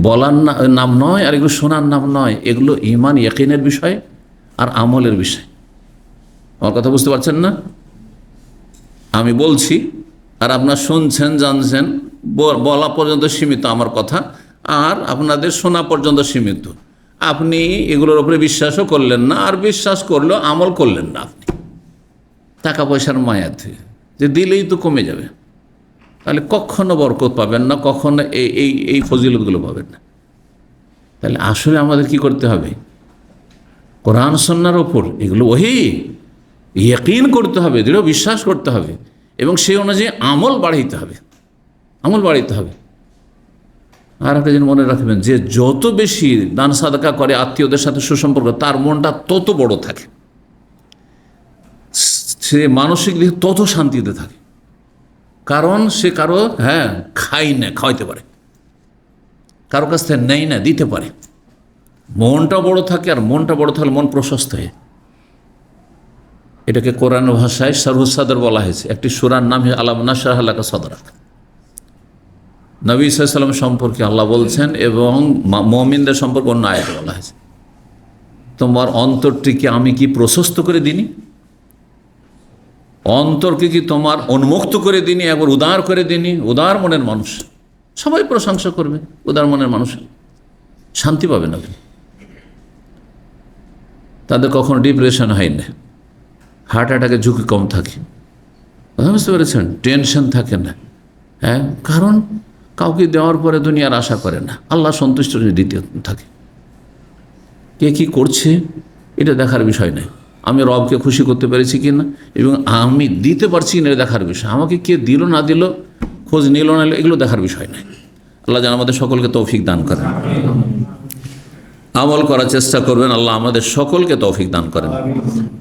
[SPEAKER 1] বলার নাম নয়, আর এগুলো শোনার নাম নয়, এগুলো ঈমান ইয়াকিনের বিষয় আর আমলের বিষয়। আমার কথা বুঝতে পারছেন না? আমি বলছি আর আপনার শুনছেন, জানছেন, বলা পর্যন্ত সীমিত আমার কথা, আর আপনাদের শোনা পর্যন্ত সীমিত। আপনি এগুলোর উপরে বিশ্বাসও করলেন না, আর বিশ্বাস করলেও আমল করলেন না। আপনি টাকা পয়সার মায়াতে যে দিলেই তো কমে যাবে, তাহলে কখনো বরকত পাবেন না, কখনো এই ফজিলতগুলো পাবেন না। তাহলে আসলে আমাদের কি করতে হবে? কোরআন সুন্নাহর ওপর এগুলো ওহি ইয়াকিন করতে হবে, দৃঢ় বিশ্বাস করতে হবে, এবং সেই অনুযায়ী আমল বাড়াইতে হবে, আমল বাড়াইতে হবে। আর একটা জিনিস মনে রাখবেন, যে যত বেশি দান সাদকা করে, আত্মীয়দের সাথে সুসম্পর্ক, তার মনটা তত বড় থাকে, সে মানসিক দিকে তত শান্তিতে থাকে, কারণ সে কারো খাওয়াইতে পারে, কারো কাছ থেকে নেই না, দিতে পারে, মনটা বড় থাকে। আর মনটা বড় থাকলে মন প্রশস্ত হয়। এটাকে কোরআন ভাষায় সরহুস সাদর বলা হয়েছে। একটি সূরার নাম আলাম নাশরাহ লাকা সাদরাক। নবী সাল্লাল্লাহু আলাইহি ওয়াসাল্লাম সম্পর্কে আল্লাহ বলছেন, এবং মুমিনদের সম্পর্কে অন্য আয়াতে বলা হয়েছে, তোমার অন্তরটিকে আমি কি প্রশস্ত করে দিনি, অন্তরকে কি তোমার উন্মুক্ত করে দিনি, একবার উদার করে দিনি। উদার মনের মানুষ সবাই প্রশংসা করবে, উদার মনের মানুষ শান্তি পাবে না, তাদের কখনো ডিপ্রেশন হয় না, হার্ট অ্যাটাকের ঝুঁকি কম থাকে, বুঝতে পেরেছেন? টেনশন থাকে না, কারণ কাউকে দেওয়ার পরে দুনিয়ার আশা করে না, আল্লাহ সন্তুষ্ট দিতে থাকে। কে কী করছে এটা দেখার বিষয় নয়, আমি রবকে খুশি করতে পেরেছি কি না এবং আমি দিতে পারছি না এটা দেখার বিষয়, আমাকে কে দিল না দিল, খোঁজ নিল না নিল, এগুলো দেখার বিষয় নয়। আল্লাহ যেন আমাদের সকলকে তৌফিক দান করেন, আমল করার চেষ্টা করবেন, আল্লাহ আমাদের সকলকে তৌফিক দান করেন।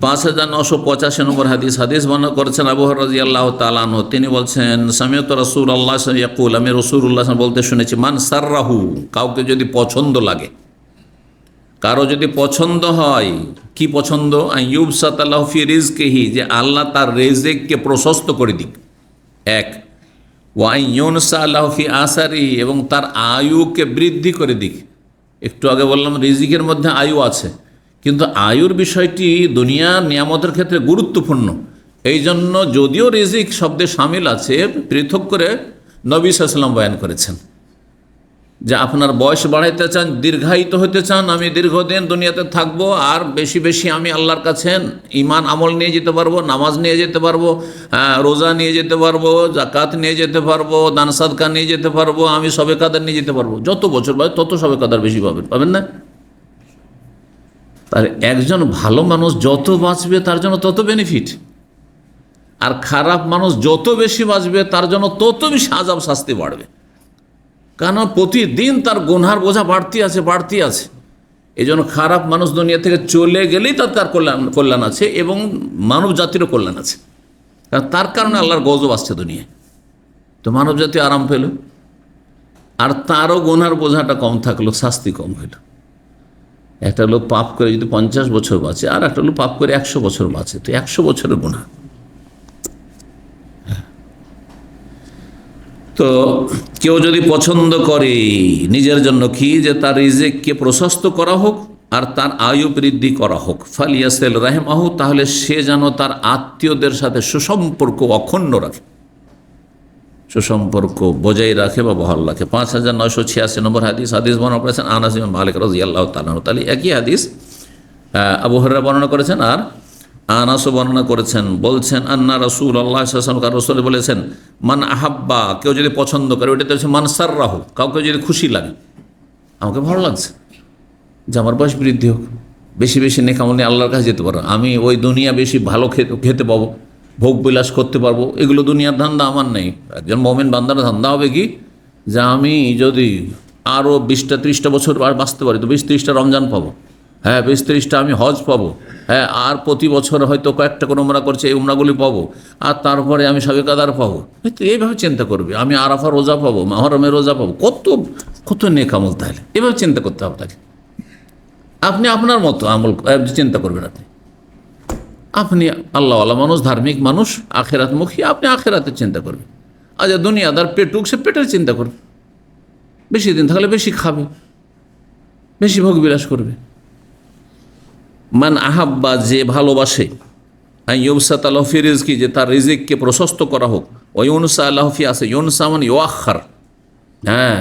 [SPEAKER 1] 5985 নম্বর হাদিস বর্ণনা করেছেন আবু হুরায়রা রাদিয়াল্লাহু তাআলা আনহু, তিনি বলছেন সামিআতু রাসূলুল্লাহ সাল্লাল্লাহু আলাইহি ওয়াসাল্লাম ইয়াকুল, আমি রাসূলুল্লাহ বলতে শুনেছি, মান সাররাহু, কাউকে যদি পছন্দ লাগে, কারো যদি পছন্দ হয়, কি পছন্দ, আইয়ুবসাতা লাহু ফি রিজকিহি, যে আল্লাহ তার রিজিককে প্রশস্ত করে দিক, এক, ওয়া আইয়ুনসা লাহু ফি আসারি, এবং তার আয়ুকে বৃদ্ধি করে দিক। একটু আগে বললাম রিজিকের মধ্যে আয়ু আছে, কিন্তু আয়ুর বিষয়টি দুনিয়ার নিয়ামতের ক্ষেত্রে গুরুত্বপূর্ণ। এই জন্য যদিও রিজিক শব্দে শামিল আছে, পৃথক করে নবী সাল্লাল্লাহু আলাইহি ওয়াসাল্লাম বয়ান করেছেন যে আপনার বয়স বাড়াইতে চান, দীর্ঘায়িত হতে চান, আমি দীর্ঘদিন দুনিয়াতে থাকবো, আর বেশি বেশি আমি আল্লাহর কাছে ঈমান আমল নিয়ে যেতে পারবো, নামাজ নিয়ে যেতে পারবো, রোজা নিয়ে যেতে পারবো, যাকাত নিয়ে যেতে পারবো, দান সাদকা নিয়ে যেতে পারবো, আমি সবে কাদার নিয়ে যেতে পারবো। যত বছর বাড়ে তত সবে কাদার বেশি পাবেন না? তার একজন ভালো মানুষ যত বাঁচবে তার জন্য তত বেনিফিট, আর খারাপ মানুষ যত বেশি বাঁচবে তার জন্য তত বেশি আযাব শাস্তি বাড়বে। কারণ প্রতিদিন তার গুনহার বোঝা বাড়তি আছে। এই জন্য খারাপ মানুষ দুনিয়া থেকে চলে গেলেই তার কল্যাণ আছে এবং মানব জাতিরও কল্যাণ আছে, কারণ তার কারণে আল্লাহর গজব আসছে দুনিয়ায়, তো মানব জাতি আরাম পেল, আর তারও গুনহার বোঝাটা কম থাকলো, শাস্তি কম হইল। একটা লোক পাপ করে যদি 50 বছর বাঁচে, আর একটা লোক পাপ করে 100 বছর বাঁচে, তো 100 বছরের গুনাহ। তো কেউ যদি পছন্দ করে নিজের জন্য কি, যে তার রিজিককে প্রশস্ত করা হোক আর তার আয়ু বৃদ্ধি করা হোক, ফালিয়াসিল রাহিমাহু, তাহলে সে যেন তার আত্মীয়দের সাথে সুসম্পর্ক অক্ষুণ্ণ রাখে, সুসম্পর্ক বজায় রাখে বা বহাল রাখে। 5986 নম্বর হাদিস বর্ণনা করেছেন আনাস ইবনে মালিক রাদিয়াল্লাহু তাআলা আনহু। তাহলে একই হাদিস আবু হুরায়রা বর্ণনা করেছেন আর আনাসও বর্ণনা করেছেন, বলছেন আন্না রাসূলুল্লাহ সাল্লাল্লাহু আলাইহি ওয়াসাল্লাম, রাসূল বলেছেন, মান আহাব্বা, কেউ যদি পছন্দ করে, ওইটাতে হচ্ছে মান সাররাহু, কাউকে যদি খুশি লাগে, আমাকে ভালো লাগছে যে আমার বয়স বৃদ্ধি হোক, বেশি বেশি নেক আমল নিয়ে আল্লাহর কাছে যেতে পারবো, আমি ওই দুনিয়া বেশি ভালো খেতে পাবো, ভোগ বিলাস করতে পারবো, এগুলো দুনিয়ার ধান্দা আমার নেই। একজন মুমিন বান্দার ধান্দা হবে কি, যে আমি যদি আরও 20-30 বছর বাঁচতে পারি তো 20-30টা রমজান পাবো, হ্যাঁ 20-30টা আমি হজ পাবো, হ্যাঁ আর প্রতি বছর হয়তো কয়েকটা করে উমরা করছে, এই উমরাগুলি পাবো, আর তারপরে আমি সবে কাদার পাবো। তো এইভাবে চিন্তা করবে, আমি আরাফা রোজা পাবো, মুহররমের রোজা পাবো, কত নেক আমল। তাহলে এভাবে চিন্তা করতে হবে তাকে। আপনি আপনার মতো আমল চিন্তা করবেন, আপনি আল্লাহওয়ালা মানুষ, ধার্মিক মানুষ, আখেরাতমুখী, আপনি আখেরাতের চিন্তা করবেন। আচ্ছা দুনিয়াদার পেটুক, সে পেটের চিন্তা করবে, বেশি দিন থাকলে বেশি খাবে, বেশি ভোগ বিলাস করবে। মান আহাব্বা, যে ভালোবাসে, ইউবসাতা লাহু ফি রিজকি, যে তার রিজিককে প্রশস্ত করা হোক, ওয়া ইউনসা লাহু ফি আসি, ইউনসা মানে ইউআখার, হ্যাঁ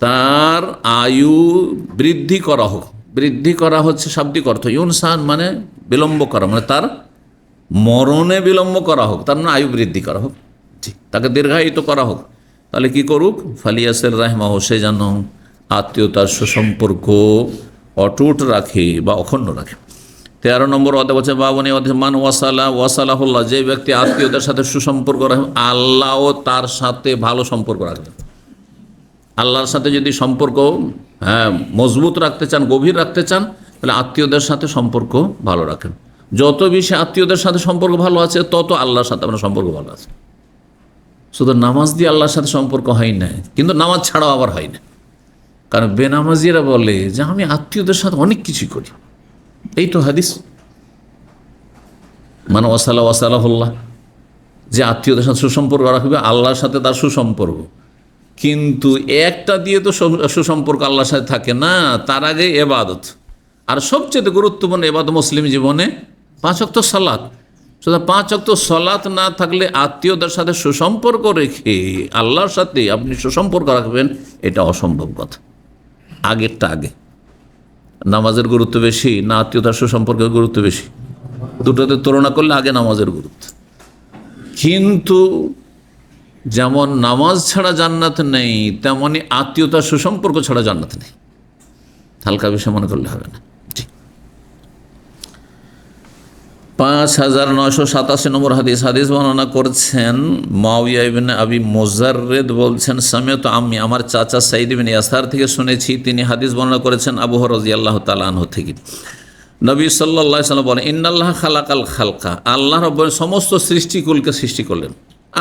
[SPEAKER 1] তার আয়ু বৃদ্ধি করা হোক। বৃদ্ধি করা হচ্ছে শাব্দিক অর্থ, ইউনসান মানে বিলম্ব করা, মানে তার মরণে বিলম্ব করা হোক, তার মানে আয়ু বৃদ্ধি করা হোক, তাকে দীর্ঘায়িত করা হোক। তাহলে কি করুক, ফালিয়াসিল রাহিমাহু, সে যেন আত্মীয়তার সুসম্পর্ক অটুট রাখে বা অখণ্ড রাখে। 13 নম্বর অধ্যায় বলছে বাবনে মান ওয়াসালাহুল্লাহ, যে ব্যক্তি আত্মীয়দের সাথে সুসম্পর্ক রাখবে, আল্লাহও তার সাথে ভালো সম্পর্ক রাখবে। আল্লাহর সাথে যদি সম্পর্ক মজবুত রাখতে চান, গভীর রাখতে চান, তাহলে আত্মীয়দের সাথে সম্পর্ক ভালো রাখেন। যত বেশি আত্মীয়দের সাথে সম্পর্ক ভালো আছে, তত আল্লাহর সাথে আপনার সম্পর্ক ভালো আছে। শুধু নামাজ দিয়ে আল্লাহর সাথে সম্পর্ক হয় না, কিন্তু নামাজ ছাড়াও আবার হয় না। কারণ বেনামাজিরা বলে যে আমি আত্মীয়দের সাথে অনেক কিছুই করি, এই তো হাদিস, মানে ওয়াসালাহুল্লাহ, যে আত্মীয়দের সাথে সুসম্পর্ক রাখবে, আল্লাহর সাথে তার সুসম্পর্ক। কিন্তু একটা দিয়ে তো সুসম্পর্ক আল্লাহর সাথে থাকে না, তার আগে এবাদত, আর সবচেয়ে গুরুত্বপূর্ণ এবাদত মুসলিম জীবনে 5 ওয়াক্ত সালাত। শুধু 5 ওয়াক্ত সালাত না থাকলে আত্মীয়দের সাথে সুসম্পর্ক রেখে আল্লাহর সাথে আপনি সুসম্পর্ক রাখবেন, এটা অসম্ভব কথা। আগেরটা আগে, নামাজের গুরুত্ব বেশি না আত্মীয়তার সুসম্পর্কের গুরুত্ব বেশি? দুটোতে তুলনা করলে আগে নামাজের গুরুত্ব। কিন্তু যেমন নামাজ ছাড়া জান্নাত নেই, তেমনি আত্মীয়তার সুসম্পর্ক ছাড়া জান্নাত নেই। হালকা বিষয় মনে করলে হবে না। 5987 নম্বর হাদিস বর্ণনা করছেন মুআবিয়া ইবনে আবি মুজাররিদ বলছেন, সামিআতু আম্মি, আমার চাচা সাঈদ ইবনে ইয়াসার থেকে শুনেছি, তিনি হাদিস বর্ণনা করেছেন আবু হুরায়রা রাদিয়াল্লাহু তাআলা আনহু থেকে। নবী সাল্লাল্লাহু আলাইহি ওয়াসাল্লাম বলেন, ইন্নাল্লাহা খালাকাল খালকা, আল্লাহ রাব্বুল সমস্ত সৃষ্টিকুলকে সৃষ্টি করলেন,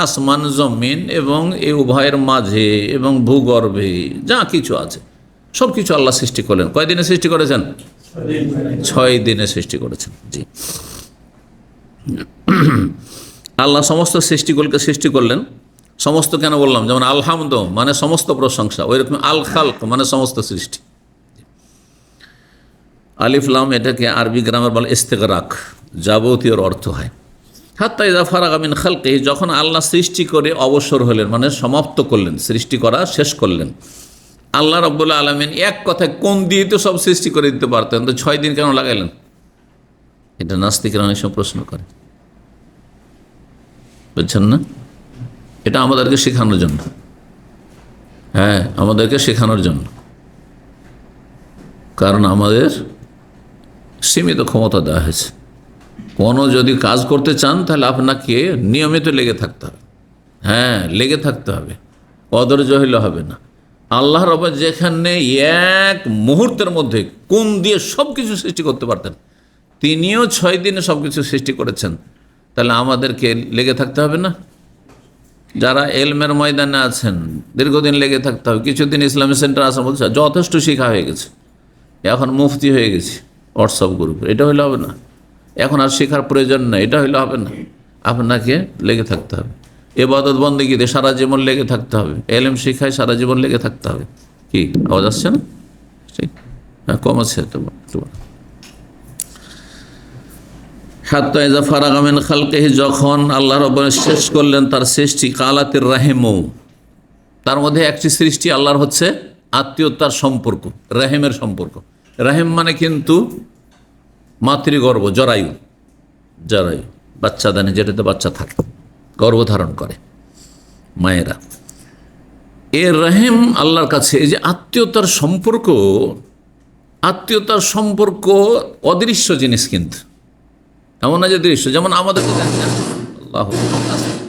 [SPEAKER 1] আসমান জমিন এবং এই উভয়ের মাঝে এবং ভূগর্ভে যা কিছু আছে সব কিছু আল্লাহ সৃষ্টি করলেন। কয় দিনে সৃষ্টি করেছেন? 6 দিনে সৃষ্টি করেছেন। জি, আল্লাহ সমস্ত সৃষ্টিকুলকে সৃষ্টি করলেন। সমস্ত কেন বললাম? যেমন আলহামদ মানে সমস্ত প্রশংসা, ওই রকম আল খালক মানে সমস্ত সৃষ্টি। আলিফ লাম এটাকে আরবি গ্রামার বলে ইস্তেগরাক, যাবতীয় অর্থ হয়। হাত্তা ইযা ফারাগা মিন খালকিহি, যখন আল্লাহ সৃষ্টি করে অবসর হলেন মানে সমাপ্ত করলেন, সৃষ্টি করা শেষ করলেন। আল্লাহ রাব্বুল আলামিন এক কথায় কোন দিয়ে তো সব সৃষ্টি করে দিতে পারতেন, তো 6 দিন কেন লাগাইলেন? এটা নাস্তিকরা অনেক সময় প্রশ্ন করে, বুঝছেন না? এটা আমাদেরকে শেখানোর জন্য, হ্যাঁ আমাদেরকে শেখানোর জন্য, কারণ আমাদের সীমিত ক্ষমতা দেওয়া হয়েছে। কোনো যদি কাজ করতে চান তাহলে আপনাকে নিয়মিত লেগে থাকতে হবে, হ্যাঁ লেগে থাকতে হবে, অধৈর্য হইলে হবে না। আল্লাহ রাব্বুল যেখানে এক মুহূর্তের মধ্যে কোন দিয়ে সব কিছু সৃষ্টি করতে পারতেন, তিনিও 6 দিনে সব কিছু সৃষ্টি করেছেন, তাহলে আমাদেরকে লেগে থাকতে হবে না? যারা এলমের ময়দানে আছেন দীর্ঘদিন লেগে থাকতে হবে। কিছুদিন ইসলামী সেন্টার আসা বলছে যথেষ্ট শিক্ষা হয়ে গেছে, এখন মুফতি হয়ে গেছি হোয়াটসঅ্যাপ গ্রুপে, এটা হইলে হবে না। এখন আর শেখার প্রয়োজন নেই, এটা হইলে হবে না। আপনাকে লেগে থাকতে হবে, ইবাদত বন্দেগীতে সারা জীবন লেগে থাকতে হবে, এলম শিখায় সারা জীবন লেগে থাকতে হবে। কি আওয়াজ আসছে না? ঠিক, হ্যাঁ কম আছে তোমার। হাত্তা ইযা ফারাগা মিন খালকিহি, যখন আল্লাহ রাব্বুল শেষ করলেন তার সৃষ্টি, কালাতির রাহিমু, তার মধ্যে একটি সৃষ্টি আল্লাহর হচ্ছে আত্মীয়তার সম্পর্ক, রাহিমের সম্পর্ক। রাহিম মানে কিন্তু মাতৃগর্ভ, জরায়ু, বাচ্চাদানে যেটাতে বাচ্চা থাকে, গর্ভধারণ করে মায়েরা। এ রাহিম আল্লাহর কাছে এই যে আত্মীয়তার সম্পর্ক অদৃশ্য জিনিস, কিন্তু এমন না যে দৃশ্য। যেমন আমাদের আল্লাহ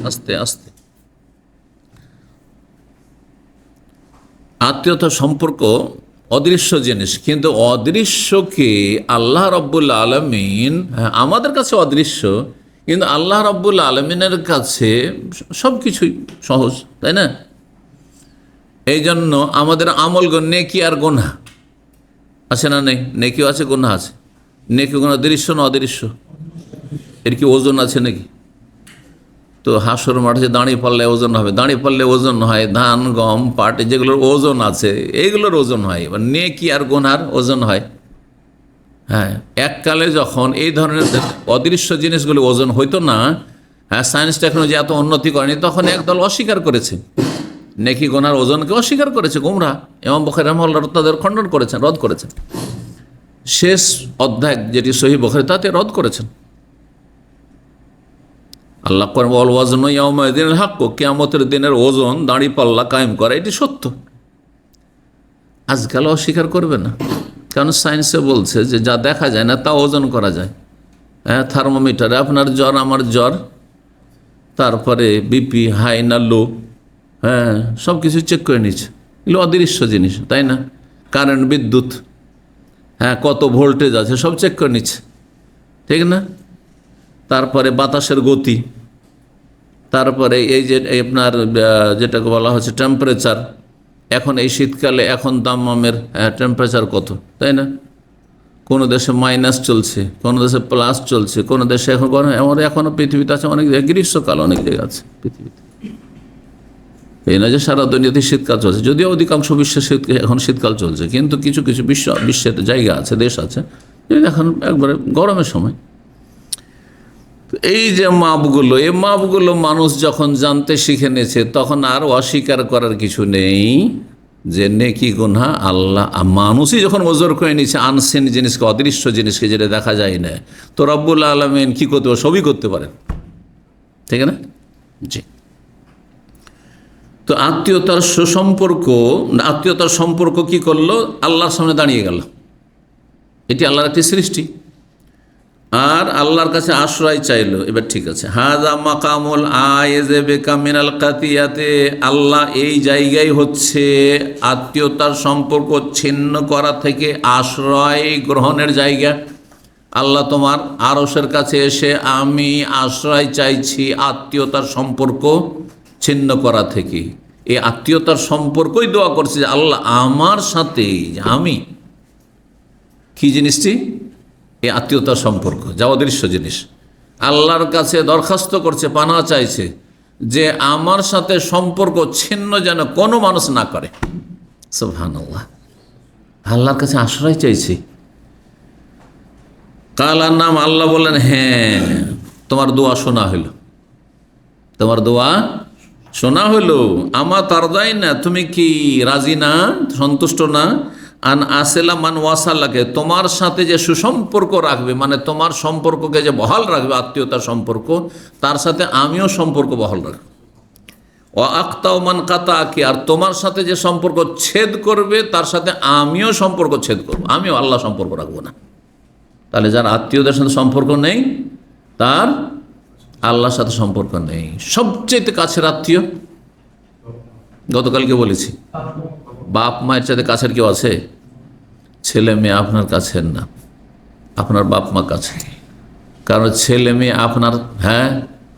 [SPEAKER 1] আস্তে আস্তে আত্মীয়তার সম্পর্ক অদৃশ্য জিনিস, কিন্তু অদৃশ্যকে আল্লাহ রাব্বুল আলামিন, আমাদের কাছে অদৃশ্য কিন্তু আল্লাহ রাব্বুল আলামিনের কাছে সব কিছুই সহজ, তাই না? এই জন্য আমাদের আমলগণ নেকি আর গুনাহ আছে না? নেই, নেকিও আছে গুনাহ আছে। নেকি গুনাহ দৃশ্য না অদৃশ্য? এর কি ওজন আছে নাকি? তো হাসর মাঠে দাঁড়িয়ে পারলে ওজন হবে, দাঁড়িয়ে পারলে ওজন হয়, ধান গম পাট যেগুলোর ওজন আছে এইগুলোর ওজন হয়। এবার নেকি আর গুনার ওজন হয়। হ্যাঁ, এককালে যখন এই ধরনের অদৃশ্য জিনিসগুলো ওজন হইতো না, হ্যাঁ সায়েন্স টেকনোলজি এত উন্নতি করেনি, তখন একদল অস্বীকার করেছে, নেকি গুনার ওজনকে অস্বীকার করেছে। গুমরা ইমাম বুখারী রাহিমাহুল্লাহ তাদের খণ্ডন করেছেন, রদ করেছেন। শেষ অধ্যায় যেটি সহিহ বুখারী তাতে রদ করেছেন। আল্লাহ ওয়াল ওয়াজনু ইয়াউমাইযিনিল হাক্ক, কিয়ামতের দিনের ওজন দাঁড়িপাল্লা কায়েম করা এটি সত্য। আজকাল অস্বীকার করবে না, কারণ সায়েন্সে বলছে যে যা দেখা যায় না তা ওজন করা যায়। হ্যাঁ, থার্মোমিটারে আপনার জ্বর আমার জ্বর, তারপরে বিপি হাই না লো, হ্যাঁ সব কিছু চেক করে নিচ্ছে। এগুলো অদৃশ্য জিনিস, তাই না? কারেন্ট, বিদ্যুৎ, হ্যাঁ কত ভোল্টেজ আছে সব চেক করে নিচ্ছে, ঠিক না? তারপরে বাতাসের গতি, তারপরে এই যে আপনার যেটাকে বলা হচ্ছে টেম্পারেচার, এখন এই শীতকালে এখন দামামের টেম্পারেচার কত, তাই না? কোনো দেশে মাইনাস চলছে, কোনো দেশে প্লাস চলছে, কোনো দেশে এখন এখনও পৃথিবীতে আছে অনেক জায়গায় গ্রীষ্মকাল, অনেক জায়গায় আছে পৃথিবীতে। এই না যে সারা দুনিয়াতে শীতকাল চলছে, যদিও অধিকাংশ বিশ্বে এখন শীতকাল চলছে, কিন্তু কিছু কিছু বিশ্বের জায়গা আছে, দেশ আছে এখন একবারে গরমের সময়। এই যে মাপগুলো, এই মাপগুলো মানুষ যখন জানতে শিখে নিয়েছে, তখন আর অস্বীকার করার কিছু নেই যে নেকি গুনাহ আল্লাহ। মানুষই যখন ওজোর করে নিয়েছে আনসিন জিনিসকে, অদৃশ্য জিনিসকে, যেটা দেখা যায় না, তো রব্বুল আলামিন কি করতে পারে? সবই করতে পারেন, ঠিক না? জি। তো আত্মীয়তার সম্পর্ক কি করলো? আল্লাহর সামনে দাঁড়িয়ে গেল। এটি আল্লাহর একটি সৃষ্টি। আর আল্লাহর কাছে আশ্রয় চাইলো। এবার ঠিক আছে, হাযা মাকামুল আয়েযে বিকা মিনাল কাতিয়াতে, আল্লাহ এই জায়গায় হচ্ছে আত্মীয়তার সম্পর্ক ছিন্ন করা থেকে আশ্রয় গ্রহণের জায়গা। আল্লাহ তোমার আরশের কাছে এসে আমি আশ্রয় চাইছি আত্মীয়তার সম্পর্ক ছিন্ন করা থেকে। এই আত্মীয়তার সম্পর্কই দোয়া করছে যে আল্লাহ আমার সাথে, আমি কি জিনিসটি, এই আত্মীয়তার সম্পর্ক যা অদৃশ্য জিনিস, আল্লাহর কাছে দরখাস্ত করছে, পানা চাইছে যে আমার সাথে সম্পর্ক ছিন্ন যেন কোনো মানুষ না করে। সুবহানাল্লাহ, আল্লাহর কাছে আশ্রয় চাইছি। কালার নাম, আল্লাহ বলেন হ্যাঁ তোমার দোয়া শোনা হইল, তোমার দোয়া শোনা হইল। আমার তারদাই না, তুমি কি রাজি না, সন্তুষ্ট না? আন আসেলা মান ওয়াসাল্লাকে, তোমার সাথে যে সুসম্পর্ক রাখবে, মানে তোমার সম্পর্ককে যে বহাল রাখবে, আত্মীয়তার সম্পর্ক, তার সাথে আমিও সম্পর্ক বহাল রাখবো। ও আক্তাও মান কাতাকি, আর তোমার সাথে যে সম্পর্ক ছেদ করবে তার সাথে আমিও সম্পর্ক ছেদ করবো, আমিও আল্লাহ সম্পর্ক রাখবো না। তাহলে যার আত্মীয়দের সাথে সম্পর্ক নেই তার আল্লাহর সাথে সম্পর্ক নেই। সবচেয়ে কাছের আত্মীয়, গতকালকে বলেছি, বাপ মায়ের সাথে কাছের কেউ আছে? ছেলে মেয়ে আপনার কাছের না, আপনার বাপ মা কাছে। কারণ ছেলে মেয়ে আপনার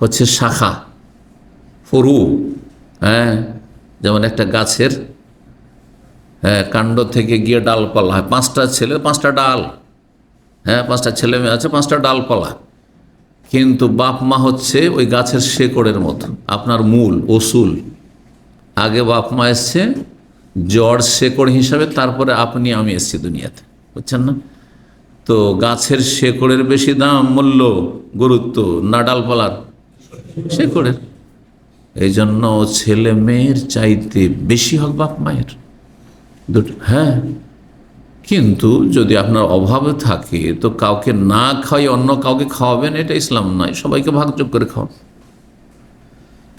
[SPEAKER 1] হচ্ছে শাখা, ফরু। যেমন একটা গাছের কাণ্ড থেকে গিয়ে ডালপালা হয়, 5টা ছেলে 5টা ডাল, 5টা ছেলে মেয়ে আছে, 5টা ডালপালা। কিন্তু বাপ মা হচ্ছে ওই গাছের শেকড়ের মতো, আপনার মূল অসুল। আগে বাপ মা এসছে জড় শেকড় হিসাবে, তারপরে আপনি আমি এসছি দুনিয়াতে, বুঝছেন না? তো গাছের শেকড়ের বেশি দাম, মূল্য, গুরুত্ব না ডালপালার শেকড়ের? এই জন্য ছেলে মেয়ের চাইতে বেশি হক বাপ মায়ের দুটো। কিন্তু যদি আপনার অভাবে থাকে তো কাউকে না খাওয়াই অন্য কাউকে খাওয়াবেন, এটা ইসলাম নয়। সবাইকে ভাগযোগ করে খাওয়ান,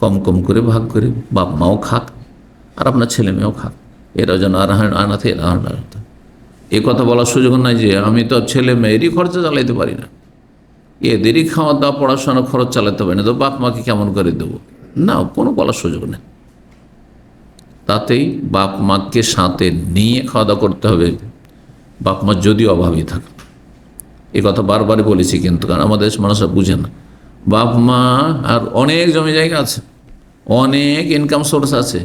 [SPEAKER 1] কম কম করে ভাগ করে, বাপ মাও খাক আর আপনার ছেলে মেয়েও খাক। এরা যেন আনাথে এ কথা বলার সুযোগ নাই যে আমি তো ছেলে মেয়েরই খরচা চালাইতে পারি না, এদেরই খাওয়া দাওয়া পড়াশোনা খরচ চালাতে পারি না, তো বাপ মাকে কেমন করে দেবো? না, কোনো বলার সুযোগ নেই। তাতেই বাপ মাকে সাথে নিয়ে খাওয়া দাওয়া করতে হবে, বাপ মা যদি অভাবী থাকে। এ কথা বারবারই বলেছি, কিন্তু কারণ আমাদের মানুষরা বুঝে না। বাপ মা আর অনেক জমি জায়গা আছে, অনেক ইনকাম সোর্স আছে,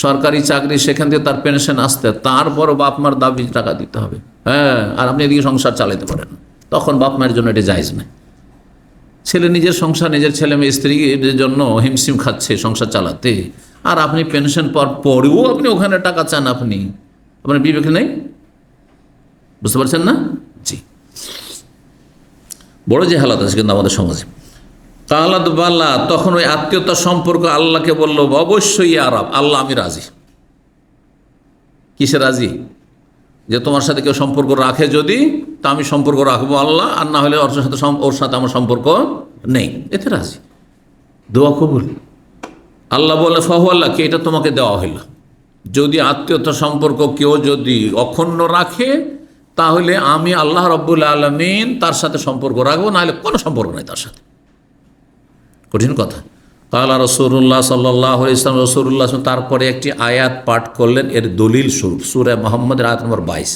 [SPEAKER 1] সরকারি চাকরি, সেখান থেকে তার পেনশন আসতে, তারপরও বাপ মার দাবি টাকা দিতে হবে। আর আপনি এদিকে সংসার চালাতে পারেন, তখন বাপ মায়ের জন্য এটা জায়েজ নয়। ছেলে নিজের সংসার, নিজের ছেলে মেয়ে স্ত্রীর জন্য হিমশিম খাচ্ছে সংসার চালাতে, আর আপনি পেনশন পাওয়ার পরেও আপনি ওখানে টাকা চান, আপনার বিবেক নেই, বুঝতে পারছেন না? জি, বড় যে হালাত আছে কিন্তু আমাদের সমাজে। কালাত বাল্লা, তখন ওই আত্মীয়তার সম্পর্ক আল্লাহকে বলল, অবশ্যই আরব, আল্লাহ আমি রাজি। কিসে রাজি? যে তোমার সাথে কেউ সম্পর্ক রাখে যদি, তা আমি সম্পর্ক রাখবো আল্লাহ, আর না হলে ওর সাথে আমার সম্পর্ক নেই, এতে রাজি। দোয়া কবুল। আল্লাহ বলে ফাহু আল্লাহকে, এটা তোমাকে দেওয়া হইল। যদি আত্মীয়তার সম্পর্ক কেউ যদি অক্ষুণ্ণ রাখে, তাহলে আমি আল্লাহ রাব্বুল আলামিন তার সাথে সম্পর্ক রাখবো, নাহলে কোনো সম্পর্ক নেই তার সাথে। কঠিন কথা। কালা রাসূলুল্লাহ সাল্লাল্লাহু আলাইহি ওয়াসাল্লাম, রাসূলুল্লাহ তারপরে একটি আয়াত পাঠ করলেন, এর দলিল স্বরূপ, সূরা মুহাম্মদের আয়াত নম্বর 22।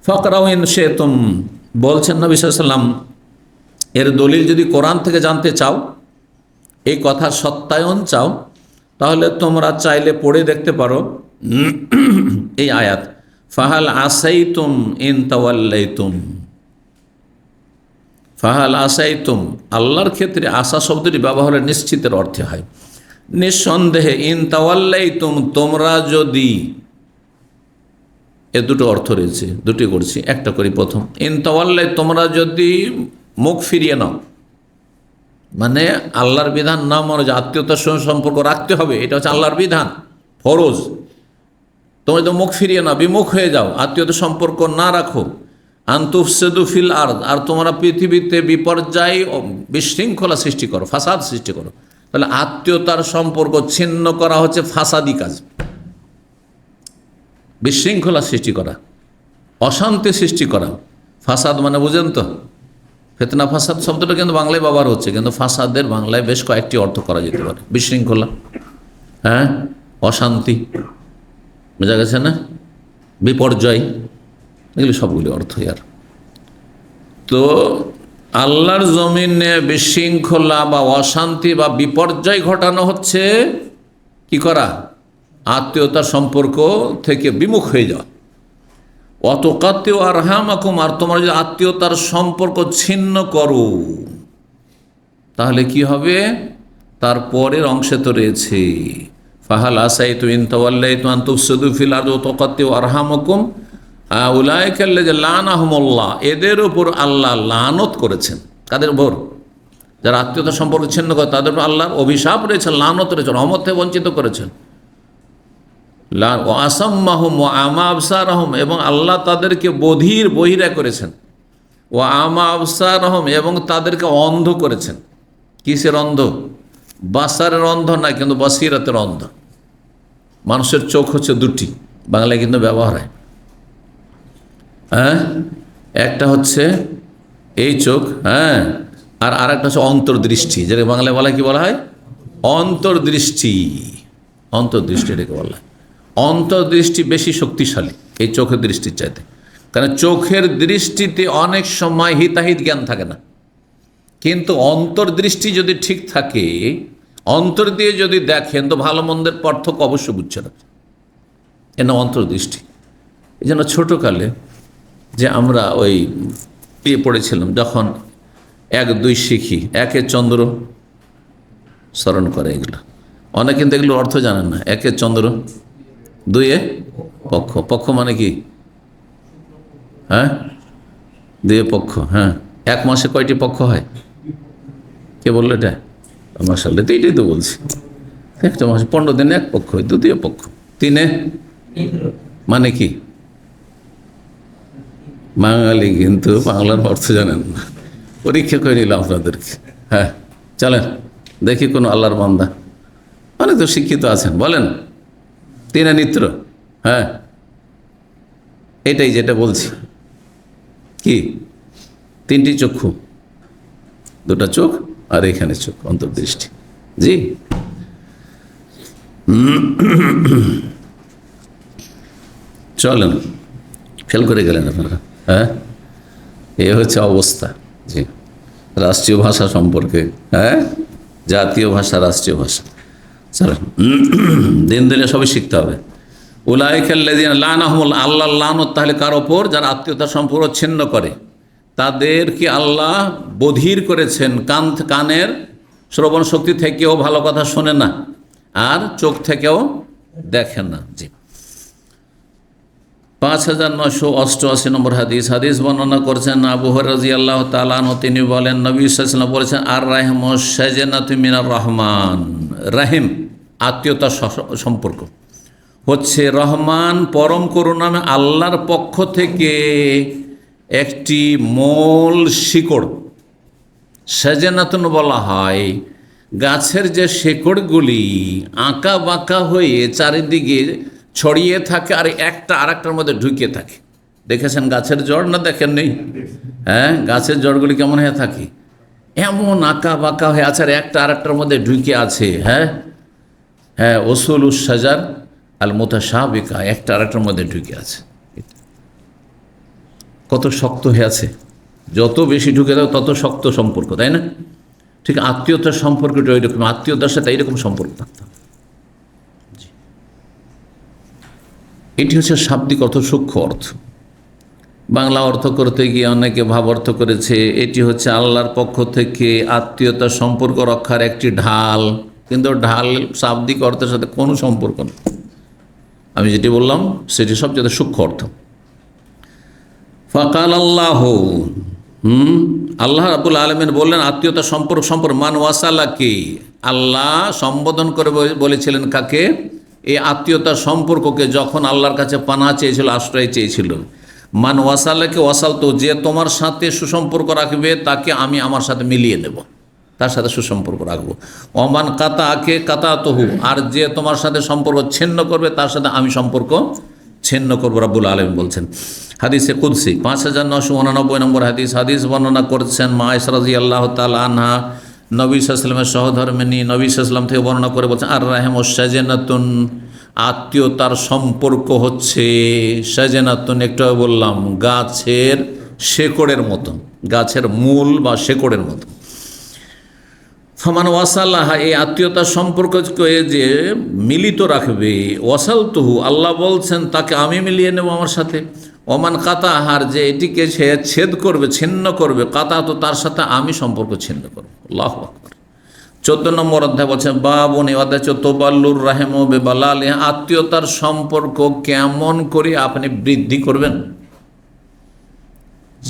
[SPEAKER 1] ফাকরাউ ইন শি'তুম, বলছেন নবী সাল্লাল্লাহু আলাইহি ওয়াসাল্লাম, এর দলিল যদি কোরআন থেকে জানতে চাও, এই কথার সত্যায়ন চাও, তাহলে তোমরা চাইলে পড়ে দেখতে পারো এই আয়াত, ফাহাল আসাইতুম ইন তাওয়াল্লাইতুম। ফাহাল আসাইতুম, আল্লাহর ক্ষেত্রে আশা শব্দটি ব্যবহারের নিশ্চিতের অর্থে হয়। নিঃসন্দেহে, ইন তাওয়াল্লাইতুম, তোমরা যদি, এ দুটো অর্থ রয়েছে, দুটি করছি, একটা করি। প্রথম, ইন তাওয়াল্লাই, তোমরা যদি মুখ ফিরিয়ে নাও, মানে আল্লাহর বিধান না মানে যে আত্মীয়তার সঙ্গে সম্পর্ক রাখতে হবে, এটা হচ্ছে আল্লাহর বিধান, ফরজ। তোমরা তো মুখ ফিরিয়ে নাও, বিমুখ হয়ে যাও, আত্মীয়তার সম্পর্ক না রাখো, আনতুফসিদু ফিল আরদ, আর তোমরা পৃথিবীতে বিপর্যয় ও বিশৃঙ্খলা সৃষ্টি করো, ফাসাদ সৃষ্টি করো। তাহলে আত্মীয়তার সম্পর্ক ছিন্ন করা হচ্ছে ফাসাদি কাজ, বিশৃঙ্খলা সৃষ্টি করা, অশান্তি সৃষ্টি করা, ফাসাদ মানে বুঝেন তো, ফিতনা ফাসাদ শব্দটা কিন্তু বাংলায় ব্যবহার হচ্ছে, কিন্তু ফাসাদের বাংলায় বেশ কয়েকটি অর্থ করা যেতে পারে। বিশৃঙ্খলা, হ্যাঁ, অশান্তি, বোঝা গেছে না, বিপর্যয়, এগুলি সবগুলি অর্থ। আর তো আল্লাহর জমিনে বিশৃঙ্খলা বা অশান্তি বা বিপর্যয় ঘটানো হচ্ছে কি করা? আত্মীয়তার সম্পর্ক থেকে বিমুখ হয়ে যাওয়া। অতকাত্তীয় আরহামাকুম, আর তোমরা যদি আত্মীয়তার সম্পর্ক ছিন্ন করো তাহলে কি হবে? তারপরের অংশে তো রয়েছে ফাহাল আসাইতু ইন তাওয়াল্লাইতু আন তুফসিদু ফিল আরদি ওয়া তুকাত্তিউ আরহামাকুম উলাইকা আল্লাযিনা লানাহুমুল্লাহ, এদের উপর আল্লাহ লানত করেছেন। কাদের উপর? যারা আত্মীয়তার সম্পর্ক ছিন্ন করে তাদের উপর আল্লাহর অভিশাপ রয়েছে, লানত রয়েছে, রহমত থেকে বঞ্চিত করেছেন। আসাম্মাহুম ওয়া আমা আবসারহুম, এবং আল্লাহ তাদেরকে বহিরা করেছেন। ওয়া আমা আবসারহুম, এবং তাদেরকে অন্ধ করেছেন। কিসের অন্ধ? বাসারের অন্ধ না, কিন্তু বসিরাতের অন্ধ। মানুষের চোখ হচ্ছে দুটি, বাংলায় কিন্তু ব্যবহার হয়। হ্যাঁ, একটা হচ্ছে এই চোখ, হ্যাঁ, আর আরেকটা হচ্ছে অন্তর্দৃষ্টি, যেটা বাংলায় বলা কি বলা হয়? অন্তর্দৃষ্টি। অন্তর্দৃষ্টি এটাকে বলা হয়। অন্তর্দৃষ্টি বেশি শক্তিশালী এই চোখের দৃষ্টির চাইতে, কারণ চোখের দৃষ্টিতে অনেক সময় হিতাহিত জ্ঞান থাকে না, কিন্তু অন্তর্দৃষ্টি যদি ঠিক থাকে, অন্তর দিয়ে যদি দেখেন তো ভালো মন্দের পার্থক্য অবশ্যই বুঝছে না। এ না অন্তর্দৃষ্টি। এই জন্য ছোটোকালে যে আমরা ওই পড়েছিলাম, যখন 1, 2 শিখি, 1 চন্দ্র স্মরণ করে, এগুলো অনেক কিন্তু এগুলো অর্থ জানেন না। 1 চন্দ্র, 2 পক্ষ। পক্ষ মানে কি? হ্যাঁ, 2 পক্ষ। হ্যাঁ, 1 মাসে কয়টি পক্ষ হয়? কে বললো এটা? মাশাআল্লাহ, তো এইটাই তো বলছি। একটা মাসে 15 দিনে 1 পক্ষ হয়, 2 পক্ষ। 3 মানে কি? বাঙালি কিন্তু বাংলার অর্থ জানেন না। পরীক্ষা করে নিলাম আপনাদেরকে। হ্যাঁ, চলেন দেখি কোনো আল্লাহর বান্দা, অনেক তো শিক্ষিত আছেন, বলেন 3 নিত্র। হ্যাঁ, এটাই যেটা বলছি। কি? 3টি চক্ষু, 2টা চোখ, আর এখানে চোখ, অন্তর্দৃষ্টি। জি, চলেন, ফেল করে গেলেন আপনারা। হ্যাঁ, এ হচ্ছে অবস্থা। জি, রাষ্ট্রীয় ভাষা সম্পর্কে। হ্যাঁ, জাতীয় ভাষা, রাষ্ট্রীয় ভাষা। চলেন, দিন দিনে সবই শিখতে হবে। উলাইকা আল্লাযিনা লানাহুমুল্লাহ, আল্লাহর লানত তাহলে কার ওপর? যারা আত্মীয়তার সম্পর্ক ছিন্ন করে, তাদেরকে আল্লাহ বধির করেছেন। কানের শ্রবণ শক্তি থেকেও ভালো কথা শোনে না, আর চোখ থেকেও দেখেন না। জি, 5988 নম্বর হাদিস। হাদিস বর্ণনা করছেন আবু হুরায়রা রাদিয়াল্লাহু তাআলা আনহু, তিনি বলেন নবী সাল্লাল্লাহু আলাইহি ওয়াসাল্লাম বলেছেন, আর রাহিমু শাজানাতু মিনার রহমান। রাহিম আত্মীয়তার সম্পর্ক হচ্ছে রহমান পরম করুণাময় আল্লাহর পক্ষ থেকে একটি মূল শিকড়। শাজানাতুন বলা হয় গাছের যে শিকড়গুলি আঁকা বাঁকা হয়ে চারিদিকে ছড়িয়ে থাকে, আর একটা আরেকটার মধ্যে ঢুকে থাকে। দেখেছেন গাছের জড়? না দেখেন নেই? হ্যাঁ, গাছের জড়গুলি কেমন হয়ে থাকে? এমন আঁকা বাঁকা হয়ে আছে, আর একটা আরেকটার মধ্যে ঢুকে আছে। হ্যাঁ হ্যাঁ, উসুলুস শাজার আল মুতাশাবিকা, একটা আরেকটার মধ্যে ঢুকে আছে। কত শক্ত হয়ে আছে, যত বেশি ঢুকে দাও তত শক্ত সম্পর্ক, তাই না? ঠিক আত্মীয়তার সম্পর্কটা ওই রকম, আত্মীয়তার সাথে এইরকম সম্পর্ক থাকতে হবে। এটি হচ্ছে শাব্দিক অর্থ, সূক্ষ্ম অর্থ। বাংলা অর্থ করতে গিয়ে অনেকে ভাব অর্থ করেছে এটি হচ্ছে আল্লাহর পক্ষ থেকে আত্মীয়তার সম্পর্ক রক্ষার একটি ঢাল, কিন্তু ঢাল শাব্দিক অর্থের সাথে কোনো সম্পর্ক নেই। আমি যেটি বললাম সেটি সবচেয়ে সূক্ষ্ম অর্থ। ফাকাল আল্লাহ, আল্লাহ রাব্বুল আলামিন বললেন আত্মীয়তা সম্পর্ক মান ওয়াসালাকে, আল্লাহ সম্বোধন করে বলেছিলেন কাকে? এই আত্মীয়তার সম্পর্ককে, যখন আল্লাহর কাছে পানা চেয়েছিল, আশ্রয় চেয়েছিল। মান ওয়াসালাকে, ওয়াসাল তো, যে তোমার সাথে সুসম্পর্ক রাখবে তাকে আমি আমার সাথে মিলিয়ে নেব, তার সাথে সুসম্পর্ক রাখবো। অমান কাতা আকে কাতা তহু, আর যে তোমার সাথে সম্পর্ক ছিন্ন করবে তার সাথে আমি সম্পর্ক ছিন্ন করবো, রব্বুল আলামিন বলছেন। হাদিসে কুদসি 5989 নম্বর হাদিস বর্ণনা করছেন মা আয়েশা রাদিয়াল্লাহু তাআলা আনহা, নবী সাল্লাল্লাহু আলাইহি ওয়াসাল্লামের সহধর্মিণী, নবী সাল্লাল্লাহু আলাইহি ওয়াসাল্লাম থেকে বর্ণনা করে বলছেন, আর রাহিমু সাজানাতুন, আত্মীয়তার সম্পর্ক হচ্ছে সাজানাতুন, একটু বললাম গাছের শেকড়ের মতো, গাছের মূল বা শেকড়ের মতো। ফমান ওয়াসাল্লাহা, এই আত্মীয়তার সম্পর্ককে যে মিলিত রাখবে, ওয়াসালতুহু, আল্লাহ বলছেন তাকে আমি মিলিয়ে নেব আমার সাথে। ওমান কাতা আহার, যে এটিকে সে ছেদ করবে, ছিন্ন করবে, কাতা, তো তার সাথে আমি সম্পর্ক ছিন্ন করবো। আল্লাহু আকবার। 14 নম্বর অধ্যায় বলছেন বাবুন, এই অধ্যায় তোবাল্লুর রাহেম বেবালাল, আত্মীয়তার সম্পর্ক কেমন করে আপনি বৃদ্ধি করবেন।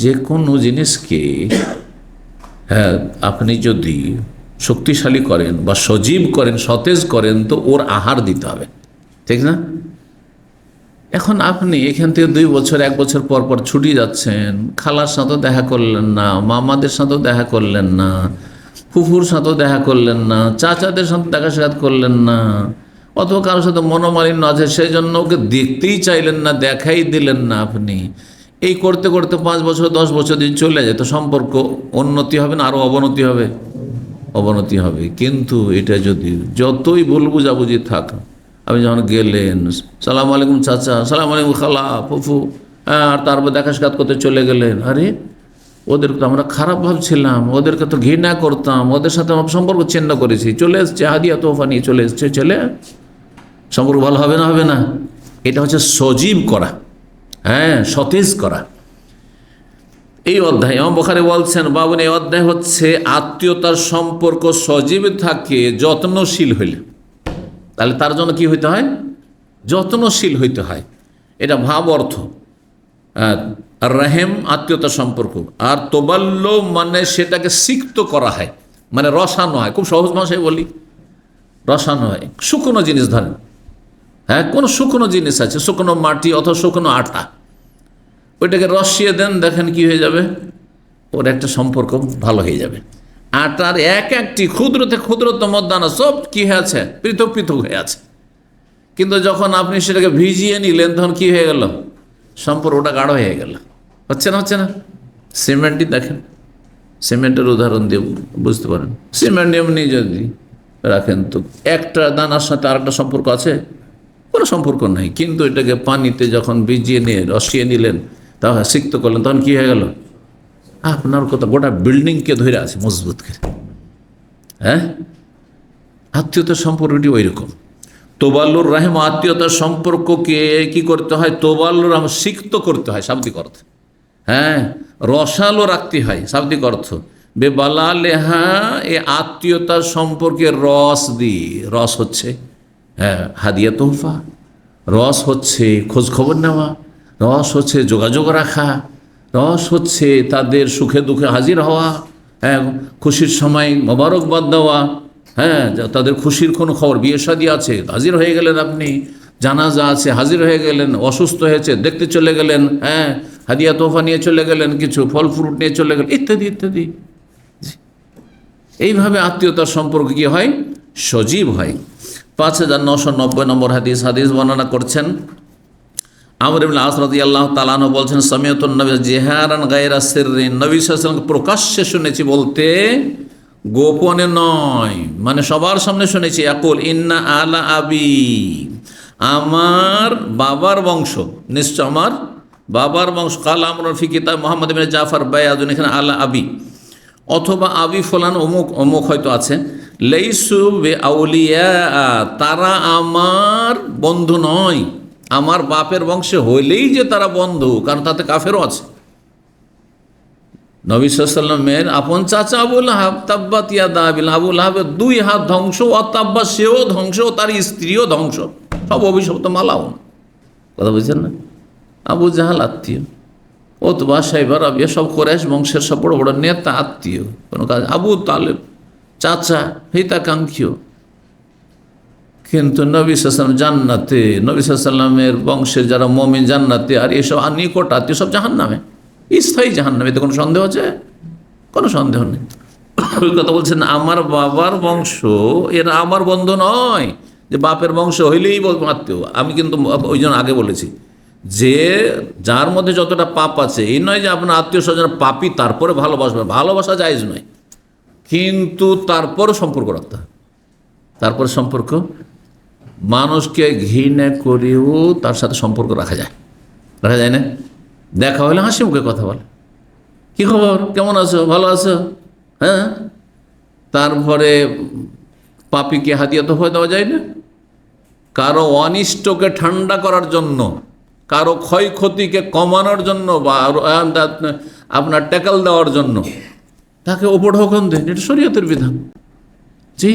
[SPEAKER 1] যে কোনো জিনিসকে হ্যাঁ আপনি যদি শক্তিশালী করেন বা সজীব করেন, সতেজ করেন, তো ওর আহার দিতে হবে, ঠিক না? এখন আপনি এখান থেকে 2 বছর 1 বছর পর পর ছুটি যাচ্ছেন, খালার সাথেও দেখা করলেন না, মামাদের সাথেও দেখা করলেন না, ফুফুর সাথেও দেখা করলেন না, চাচাদের সাথে দেখা সাক্ষাৎ করলেন না, অথবা কারোর সাথে মনোমালিন্য আছে সেই জন্য ওকে দেখতেই চাইলেন না, দেখাই দিলেন না আপনি। এই করতে করতে 5 বছর 10 বছর দিন চলে যায়, তো সম্পর্ক উন্নতি হবে না, আরও অবনতি হবে? অবনতি হবে। কিন্তু এটা যদি যতই ভুল বুঝাবুঝি থাক, আপনি যখন গেলেন, সালাম আলাইকুম চাচা, সালাম আলাইকুম খালা, ফুফু, আর তারপর দেখা সাক্ষাৎ করতে চলে গেলেন, আরে ওদেরকে তো আমরা খারাপ ভাবছিলাম, ওদেরকে তো ঘৃণা করতাম, ওদের সাথে আমার সম্পর্ক ছিন্ন করেছি, চলে এসছে হাদিয়া তোহফা নিয়ে চলে এসছে, ছেলে সম্পর্ক ভালো হবে না? হবে না। এটা হচ্ছে সজীব করা, হ্যাঁ, সতেজ করা। এই অধ্যায় ইমাম বুখারী বলছেন বাবুন, এই অধ্যায় হচ্ছে আত্মীয়তার সম্পর্ক সজীব থাকে যত্নশীল হইলে। তাহলে তার জন্য কি হইতে হয়? যত্নশীল হইতে হয়। এটা ভাব অর্থ। আর রাহেম আত্মীয়তার সম্পর্ক, আর তোবাল্য মানে সেটাকে সিক্ত করা হয়, মানে রসানো হয়। খুব সহজ ভাষায় বলি, রসানো হয়। শুকনো জিনিস ধরেন, হ্যাঁ, কোনো শুকনো জিনিস আছে, শুকনো মাটি অথবা শুকনো আটা, ওইটাকে রসিয়ে দেন, দেখেন কি হয়ে যাবে, ওর একটা সম্পর্ক ভালো হয়ে যাবে। আটার এক একটি ক্ষুদ্রতে ক্ষুদ্রতম দানা সব কি হয়ে আছে, পৃথক পৃথক হয়ে আছে। কিন্তু যখন আপনি সেটাকে ভিজিয়ে নিলেন, তখন কি হয়ে গেল, সম্পর্কটা গাঢ় হয়ে গেল। হচ্ছে না? হচ্ছে না? সিমেন্টই দেখেন, সিমেন্টের উদাহরণ দিয়ে বুঝতে পারেন। সিমেন্ট এমনি যদি রাখেন, তো একটা দানার সাথে আরেকটা সম্পর্ক আছে? কোনো সম্পর্ক নাই। কিন্তু এটাকে পানিতে যখন ভিজিয়ে নিয়ে রসিয়ে নিলেন, তখন সিক্ত করলেন, তখন কি হয়ে গেল, আপনার কথা গোটা বিল্ডিংকে ধরে আছে মজবুত করে। হ্যাঁ, আত্মীয়তার সম্পর্কটি ওই রকম। তোবাল্লুর রাহেম, আত্মীয়তার সম্পর্ককে কি করতে হয়, তোবাল্লুর রাহেম সিক্ত করতে হয়, শাব্দিক অর্থ। হ্যাঁ, রসালো রাখতে হয়, শাব্দিক অর্থ। বেবালা লেহা, এ আত্মীয়তার সম্পর্কে রস দিয়ে, রস হচ্ছে হ্যাঁ হাদিয়া তোহফা, রস হচ্ছে খোঁজ খবর নেওয়া, রস হচ্ছে যোগাযোগ রাখা, রস হচ্ছে তাদের সুখে দুঃখে হাজির হওয়া, হ্যাঁ, খুশির সময় মোবারকবাদ দেওয়া, হ্যাঁ, তাদের খুশির কোনো খবর, বিয়ে শাদী আছে হাজির হয়ে গেলেন আপনি, জানাজা আছে হাজির হয়ে গেলেন, অসুস্থ হয়েছে দেখতে চলে গেলেন, হ্যাঁ, হাদিয়া তোহফা নিয়ে চলে গেলেন, কিছু ফল ফ্রুট নিয়ে চলে গেলেন, ইত্যাদি ইত্যাদি। এইভাবে আত্মীয়তার সম্পর্ক কি হয়, সজীব হয়। 5990 নম্বর হাদিস বর্ণনা করছেন আমর ইবনে আস রাদিয়াল্লাহু তাআলা আনহু বলছেন, সামিআতুন নবী জিহারান গায়রা সিররিন, নবী সাল্লাল্লাহু আলাইহি ওয়াসাল্লাম প্রকাশ্যে শুনেছি বলতে গোপনে নয়, মানে সবার সামনে শুনেছি। ইয়াকুল ইন্না আলা আবি, আমার বাবার বংশ, নিশ্চয় আমার বাবার বংশ। কাল আমরুন ফি কিতাব মুহাম্মদ ইবনে জাফর বায়াদুন, এখানে আলা আবি অথবা আবি ফলান অমুক অমুক হয়তো আছে। লাইসু বে আউলিয়া, তারা আমার বন্ধু নয়। আমার বাপের বংশে হইলেই যে তারা বন্ধু, কারণ তাতে কাফেরও আছে। নবী সাল্লাল্লাহু আলাইহি ওয়াসাল্লামের আপন চাচা আবুল লাহাব, তাব্বাত ইয়াদা আবি লাহাব, আবুল লাহাবের 2 হাত ধ্বংস, অতাব্বা সেও ধ্বংস, তার স্ত্রীও ধ্বংস, সব অভিশপ্ত মালাও। কথা বুঝছেন না? আবু জাহাল আত্মীয়, ওতবা সাইবা রাবিয়া সব কুরাইশ বংশের সব বড় বড় নেতা আত্মীয়, কোনো কাজ। আবু তালেব চাচা, হিতাকাঙ্ক্ষীয়। কিন্তু নবী সাল্লাল্লাহু আলাইহি ওয়াসাল্লাম জান্নাতে, নবী সাল্লাল্লাহু আলাইহি ওয়াসাল্লামের বংশের যারা মুমিন জান্নাতে, আর এসব নিকট আত্মীয় সব জাহান্নামে, স্থায়ী জাহান্নামে। এতে কোনো সন্দেহ আছে? কোনো সন্দেহ নেই। ওই কথা বলছেন, আমার বাবার বংশ, এরা আমার বন্ধু নয় যে বাপের বংশ হইলেই বলবো আত্মীয়। আমি কিন্তু ওই জন্য আগে বলেছি যে যার মধ্যে যতটা পাপ আছে, এই নয় যে আপনার আত্মীয় স্বজন পাপী তারপরে ভালোবাসবে, ভালোবাসা জায়েজ নয়, কিন্তু তারপরও সম্পর্ক রাখতে হবে। তারপর সম্পর্ক, মানুষকে ঘৃণা করেও তার সাথে সম্পর্ক রাখা যায় না? দেখা হলে হাসি মুখে কথা বলে, কী খবর, কেমন আছো, ভালো আছো, হ্যাঁ। তারপরে পাপীকে হাদিয়া তো হয়ে দেওয়া যায় না? কারো অনিষ্টকে ঠান্ডা করার জন্য, কারো ক্ষয়ক্ষতিকে কমানোর জন্য, বা আপনার ট্যাকল দেওয়ার জন্য তাকে ওপর হুকুম দেন, এটা শরীয়তের বিধান। জি।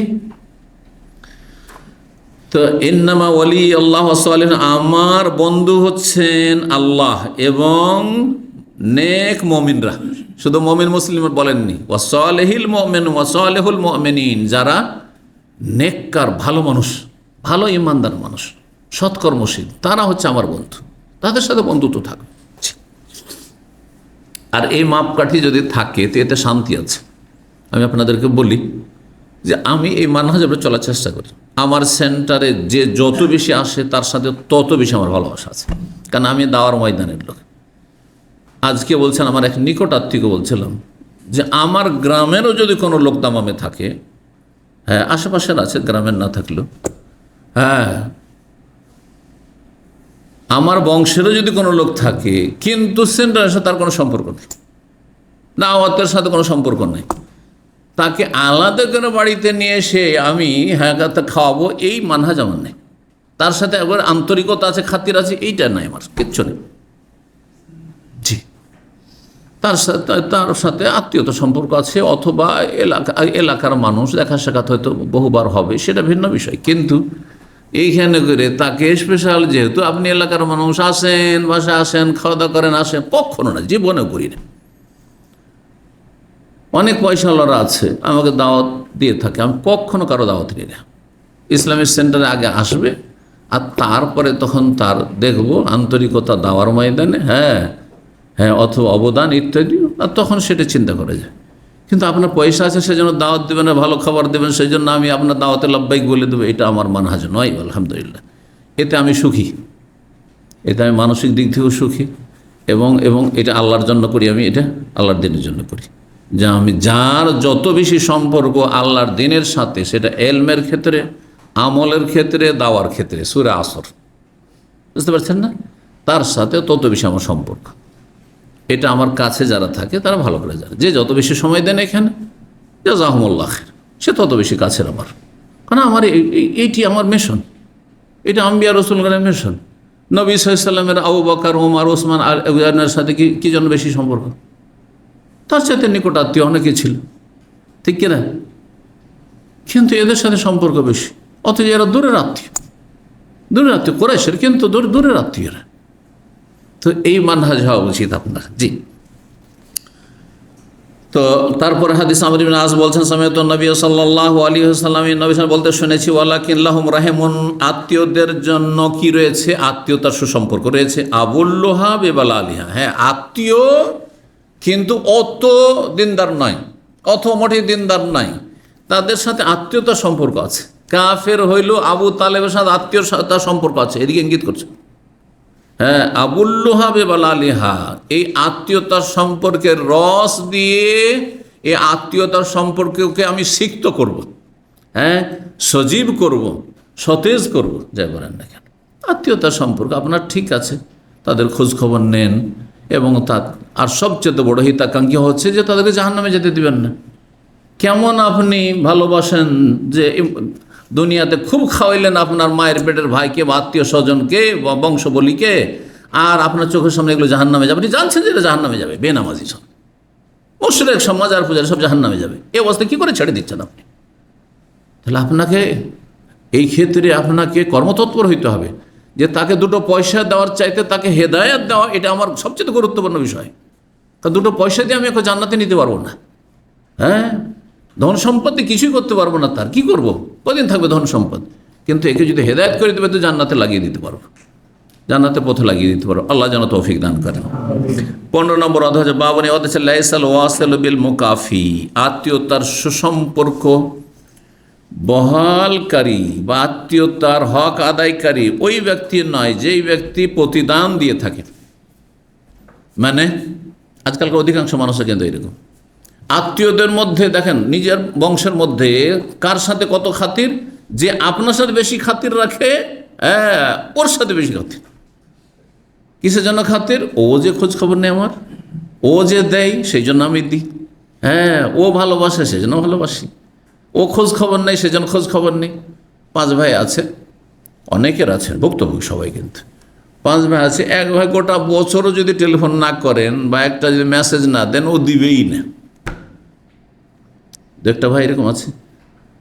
[SPEAKER 1] তো ইন্নামা ওয়ালি আল্লাহ সালিহ, আমার বন্ধু হচ্ছেন আল্লাহ এবং নেক মুমিনরা। শুধু মুমিন মুসলিম বলেননি, ওয়াসালিহিল মুমিন ওয়াসালিহুল মুমিনিন, যারা নেককার ভালো মানুষ, ভালো ইমানদার মানুষ, সৎকর্মশীল, তারা হচ্ছে আমার বন্ধু, তাদের সাথে বন্ধুত্ব থাকবে। আর এই মাপকাঠি যদি থাকে তো এতে শান্তি আছে। আমি আপনাদেরকে বলি যে আমি এই মানহাজে চলার চেষ্টা করি। আমার সেন্টারে যে যত বেশি আসে তার সাথে তত বেশি আমার ভালোবাসা আছে, কারণ আমি দাওয়ার ময়দানের লোক। আজকে বলছেন আমার এক নিকট আত্মীয়কে বলছিলাম যে আমার গ্রামেরও যদি কোনো লোক দামামে থাকে, হ্যাঁ আশেপাশের আছে, গ্রামের না থাকলেও, হ্যাঁ আমার বংশেরও যদি কোনো লোক থাকে, কিন্তু সেন্টারের সাথে তার কোনো সম্পর্ক নেই, দাওয়াতের সাথে কোনো সম্পর্ক নেই, তাকে আলাদা করে বাড়িতে নিয়ে এসে আমি হ্যাঁ খাওয়াবো, এই মানহাজ আমার নেই। তার সাথে একবার আন্তরিকতা আছে, খাতির আছে, এইটা নাই আমার, কিচ্ছু নেই। জি। তার সাথে আত্মীয়তা সম্পর্ক আছে, অথবা এলাকার মানুষ দেখা সাক্ষাৎ হয়তো বহুবার হবে, সেটা ভিন্ন বিষয়। কিন্তু এইখানে করে তাকে স্পেশাল, যেহেতু আপনি এলাকার মানুষ, আসেন, বাসায় আসেন, খাওয়া দাওয়া করেন, আসেন, কখনো না, জীবনে করি না। অনেক পয়সাওয়ালারা আছে আমাকে দাওয়াত দিয়ে থাকে, আমি কখনো কারো দাওয়াত নিই না। ইসলামিক সেন্টারে আগে আসবে, আর তারপরে তখন তার দেখব আন্তরিকতা দেওয়ার ময়দানে, হ্যাঁ হ্যাঁ, অথবা অবদান ইত্যাদি, আর তখন সেটা চিন্তা করা যায়। কিন্তু আপনার পয়সা আছে সেজন্য দাওয়াত দেবেন না, ভালো খাবার দেবেন সেই জন্য আমি আপনার দাওয়াতে লাব্বাইক বলে দেবো, এটা আমার মানহাজ নয়। আলহামদুলিল্লাহ, এতে আমি সুখী, এতে আমি মানসিক দিক থেকেও সুখী, এবং এটা আল্লাহর জন্য করি, আমি এটা আল্লাহর দিনের জন্য করি। যে আমি যার যত বেশি সম্পর্ক আল্লাহর দিনের সাথে, সেটা এলমের ক্ষেত্রে, আমলের ক্ষেত্রে, দাওয়ার ক্ষেত্রে, সূরা আসর, বুঝতে পারছেন না, তার সাথে তত বেশি আমার সম্পর্ক। এটা আমার কাছে যারা থাকে তারা ভালো করে জানে, যে যত বেশি সময় দেন এখানে, জাযাকুমুল্লাহ খায়র, সে তত বেশি কাছের আমার। কারণ আমার এইটি আমার মিশন, এটা আম্বিয়া রাসূলগণের মিশন। নবী সাল্লাল্লাহু আলাইহি ওয়াসাল্লামের আবু বকর, ওমর, ওসমান আর সাথে কি জন্য বেশি সম্পর্ক? তার সাথে নিকট আত্মীয় অনেকে ছিল, ঠিক কিনা? কিন্তু এদের সাথে সম্পর্ক বেশি, অথচ এরা দূরের আত্মীয়, কুরাইশের, কিন্তু দূরের আত্মীয়রা। তো এই মানহাজ হওয়া উচিত আপনার। জি। তো তারপরে হাদিস আমর ইবনে আস বলছেন, সামিআতু নবী সাল্লাল্লাহু আলাইহি ওয়াসাল্লাম, নবী সাল্লাল্লাহু বলতে শুনেছি, ওয়ালাকিন লাহুম রাহিমুন, আত্মীয়দের জন্য কি রয়েছে? আত্মীয়তার সুসম্পর্ক রয়েছে। আবুল লুহাব ওয়াল আলিহা, হ্যাঁ আত্মীয়, কিন্তু অত দিনদার নয়, অত মোটে দিনদার নাই, তাদের সাথে আত্মীয়তার সম্পর্ক আছে। কাফের হইল আবু তালেবের সাথে আত্মীয়তার সম্পর্ক আছে, এদিকে ইঙ্গিত করছে। হ্যাঁ, আবুল লুহাব ওয়াল আলিহা, এই আত্মীয়তার সম্পর্কের রস দিয়ে এই আত্মীয়তার সম্পর্ককে আমি সিক্ত করব, হ্যাঁ সজীব করব, সতেজ করব, যাই বলেন না কেন। আত্মীয়তার সম্পর্ক আপনার ঠিক আছে, তাদের খোঁজ খবর নেন, এবং আর সবচেয়ে বড় হিতাকাঙ্ক্ষী হচ্ছে যে তাদেরকে জাহান্নামে যেতে দিবেন না। কেমন আপনি ভালোবাসেন যে দুনিয়াতে খুব খাওয়াইলেন আপনার মায়ের পেটের ভাইকে বা আত্মীয় স্বজনকে বা বংশবলীকে, আর আপনার চোখের সামনে এগুলো জাহান্নামে যাবে, আপনি জানছেন যে এটা জাহান্নামে যাবে, বেনামাজি সব, মুশরিক সব, মাজার পূজারী সব জাহান্নামে যাবে, এই অবস্থায় কী করে ছেড়ে দিচ্ছেন আপনি? তাহলে আপনাকে এই ক্ষেত্রে আপনাকে কর্মতৎপর হইতে হবে, যে তাকে দুটো পয়সা দেওয়ার চাইতে তাকে হেদায়েত দেওয়া, এটা আমার সবচেয়ে গুরুত্বপূর্ণ বিষয়। কারণ দুটো পয়সা দিয়ে আমি এখন জান্নাতে নিতে পারবো না, হ্যাঁ ধন সম্পত্তি কিছুই করতে পারবো না, তার কি করব, কদিন থাকবে ধন সম্পদ, কিন্তু একে যদি হেদায়েত করে দেবে তো জান্নাতে লাগিয়ে দিতে পারবো, জান্নাতে পথে লাগিয়ে দিতে পারবো। আল্লাহ যেন তৌফিক দান করেন। 15 নম্বর অধ্যায় বাবনে অধ্যায় লাইসাল ওয়াসিল বিল মুকাফি, আত্মীয়তার সুসম্পর্ক বহালকারী বা আত্মীয়তার হক আদায়কারী ওই ব্যক্তি নয় যেই ব্যক্তি প্রতিদান দিয়ে থাকে। মানে আজকালকার অধিকাংশ মানুষের কিন্তু এরকম, আত্মীয়দের মধ্যে দেখেন নিজের বংশের মধ্যে কার সাথে কত খাতির, যে আপনার সাথে বেশি খাতির রাখে ওর সাথে বেশি খাতির। কিসের জন্য খাতির? ও যে খোঁজ খবর নেই আমার, ও যে দেয় সেই জন্য আমি দিই, ও ভালোবাসে সেই জন্য ভালোবাসি, ও খোঁজ খবর নেই সেই জন্য খোঁজ খবর নেই। 5 ভাই আছে, অনেকের আছে, ভুক্তভোগী সবাই, কিন্তু 5 ভাই আছে, এক ভাই গোটা বছরও যদি টেলিফোন না করেন বা একটা যদি মেসেজ না দেন ও দিবেই না। একটা ভাই এরকম আছে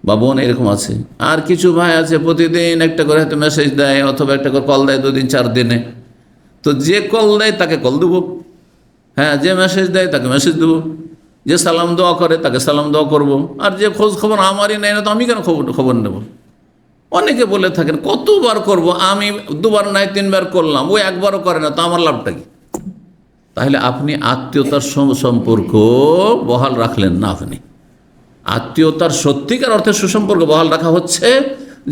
[SPEAKER 1] বা বোন এরকম আছে। আর কিছু ভাই আছে প্রতিদিন একটা করে হয়তো মেসেজ দেয় অথবা একটা করে কল দেয় 2 দিন 4 দিনে। তো যে কল দেয় তাকে কল দেবো, যে মেসেজ দেয় তাকে মেসেজ দেবো, যে সালাম দোয়া করে তাকে সালাম দোয়া করবো, আর যে খোঁজ খবর আমারই নেয় না তো আমি কেন খবর নেব? অনেকে বলে থাকেন কতবার করব, আমি 2 বার নাই 3 বার করলাম, ও একবারও করে না, তো আমার লাভটা কি? তাহলে আপনি আত্মীয়তার সম্পর্ক বহাল রাখলেন না। আপনি আত্মীয়তার সত্যিকার অর্থে সুসম্পর্ক বহাল রাখা হচ্ছে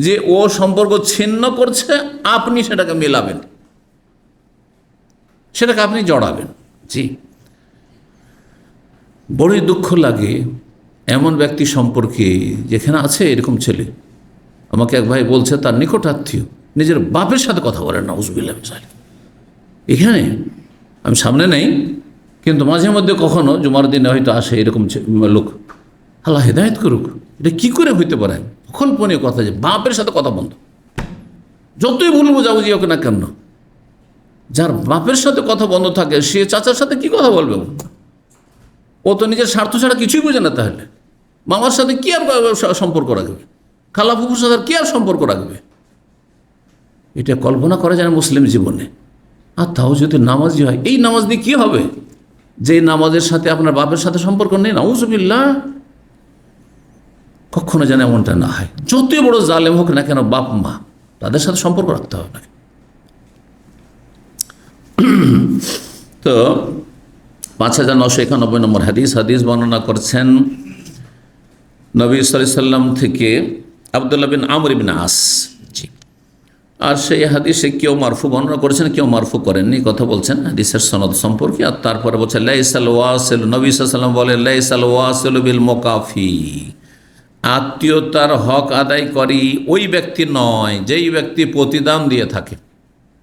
[SPEAKER 1] যে ও সম্পর্ক ছিন্ন করছে, আপনি সেটাকে মেলাবেন, সেটাকে আপনি জড়াবেন। জি, বড়ই দুঃখ লাগে এমন ব্যক্তি সম্পর্কে যেখানে আছে এরকম ছেলে। আমাকে এক ভাই বলছে তার নিকট আত্মীয় নিজের বাপের সাথে কথা বলেন না, উজবিল্লাহ মিনাল। এখানে আমি সামনে নেই, কিন্তু মাঝে মধ্যে কখনো জুমার দিনে হয়তো আসে এরকম লোক। আল্লাহ হেদায়েত করুক, এটা কি করে হইতে পারে? কল্পনীয় কথা যে বাপের সাথে কথা বন্ধ, যতই ভুল বোঝাবুঝি হোক না কেন, যার বাপের সাথে কথা বন্ধ থাকে সে চাচার সাথে কি কথা বলবে? ও তো নিজের স্বার্থ ছাড়া কিছুই বোঝে না। তাহলে মামার সাথে কি আর সম্পর্ক রাখবে? খালা ফুফুর সাথে কি আর সম্পর্ক রাখবে? এটা কল্পনা করা যায় না মুসলিম জীবনে। আর তাও যদি নামাজি হয়, এই নামাজ দিয়ে কী হবে? যে নামাজের সাথে আপনার বাপের সাথে সম্পর্ক নেই, নাউজুবিল্লাহ, কখনো যেন এমনটা না হয়। যতই বড় জালেম হোক না কেন, বাপ মা তাদের সাথে সম্পর্ক রাখতে হবে। তো 5991 নম্বর হাদিস বর্ণনা করছেন নবী সাল্লাল্লাহু আলাইহি সাল্লাম থেকে আব্দুল্লাহ বিন আমর ইবনে আস। জি, আর সেই হাদিসে কেউ মারফু বর্ণনা করেছেন, কেউ মারফু করেননি, কথা বলছেন হাদিসের সনদ সম্পর্কে। আর তারপরে বলছেন লাইসাল ওয়াসিল, নবী সাল্লাল্লাহু আলাইহি সাল্লাম বলেন লাইসাল ওয়াসিল বিল মুকাফি, আত্মীয়তার হক আদায় করি ওই ব্যক্তি নয় যেই ব্যক্তি প্রতিদান দিয়ে থাকে,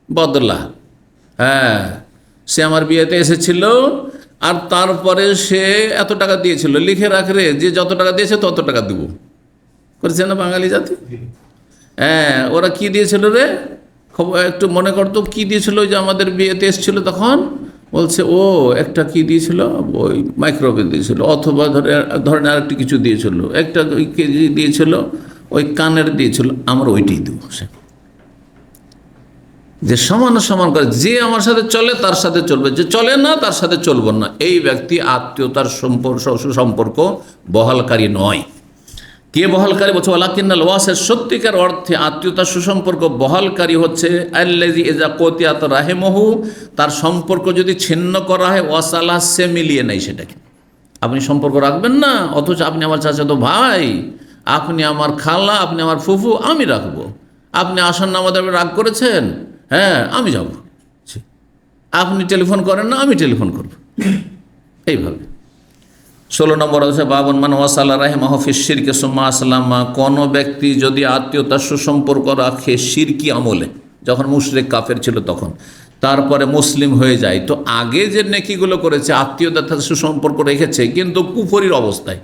[SPEAKER 1] বদলা। সে আমার বিয়েতে এসেছিল আর তারপরে সে এত টাকা দিয়েছিল, লিখে রাখরে যে যত টাকা দিয়েছে তত টাকা দেবো, করেছে না বাঙালি জাতি? ওরা কি দিয়েছিল রে, একটু মনে করতো কি দিয়েছিল? যে আমাদের বিয়েতে এসেছিল তখন বলছে ও একটা কি দিয়েছিল, ওই মাইক্রোওয়েভ দিয়েছিল, অথবা ধরেন আরেকটি কিছু দিয়েছিল, একটা কেজি দিয়েছিল, ওই কানের দিয়েছিল, আমরা ওইটাই দেবো। সে যে সমান সমান করে, যে আমার সাথে চলে তার সাথে চলবে, যে চলে না তার সাথে চলবো না, এই ব্যক্তি আত্মীয়তার সুসম্পর্ক বহালকারী নয়। কে বহালকারী? বলছে ওয়ালাকিন্নাল ওয়াসিল, সত্যিকার অর্থে আত্মীয়তার সুসম্পর্ক বহালকারী হচ্ছে আল্লাযী ইযা কুতিয়াত রাহিমহু, তার সম্পর্ক যদি ছিন্ন করা হয়, ওয়াসালা, সে মিলিয়ে নেই সেটাকে। আপনি সম্পর্ক রাখবেন না, অথচ আপনি আমার চাচাতো ভাই, আপনি আমার খালা, আপনি আমার ফুফু, আমি রাখবো। আপনি আসন্ন আমাদের রাগ করেছেন, আমি যাব। আপনি টেলিফোন করেন না, আমি টেলিফোন করব, এইভাবে। 16 নম্বর হচ্ছে বাবন মান ওয়াসালা রাহিমাহু ফি শিরকি সুম্মা আসলামা, কোনো ব্যক্তি যদি আত্মীয়তার সুসম্পর্ক রাখে শিরকি আমলে, যখন মুশরিক কাফের ছিল তখন, তারপরে মুসলিম হয়ে যায়, তো আগে যে নেকিগুলো করেছে আত্মীয়তার সুসম্পর্ক রেখেছে, কিন্তু কুফরির অবস্থায়,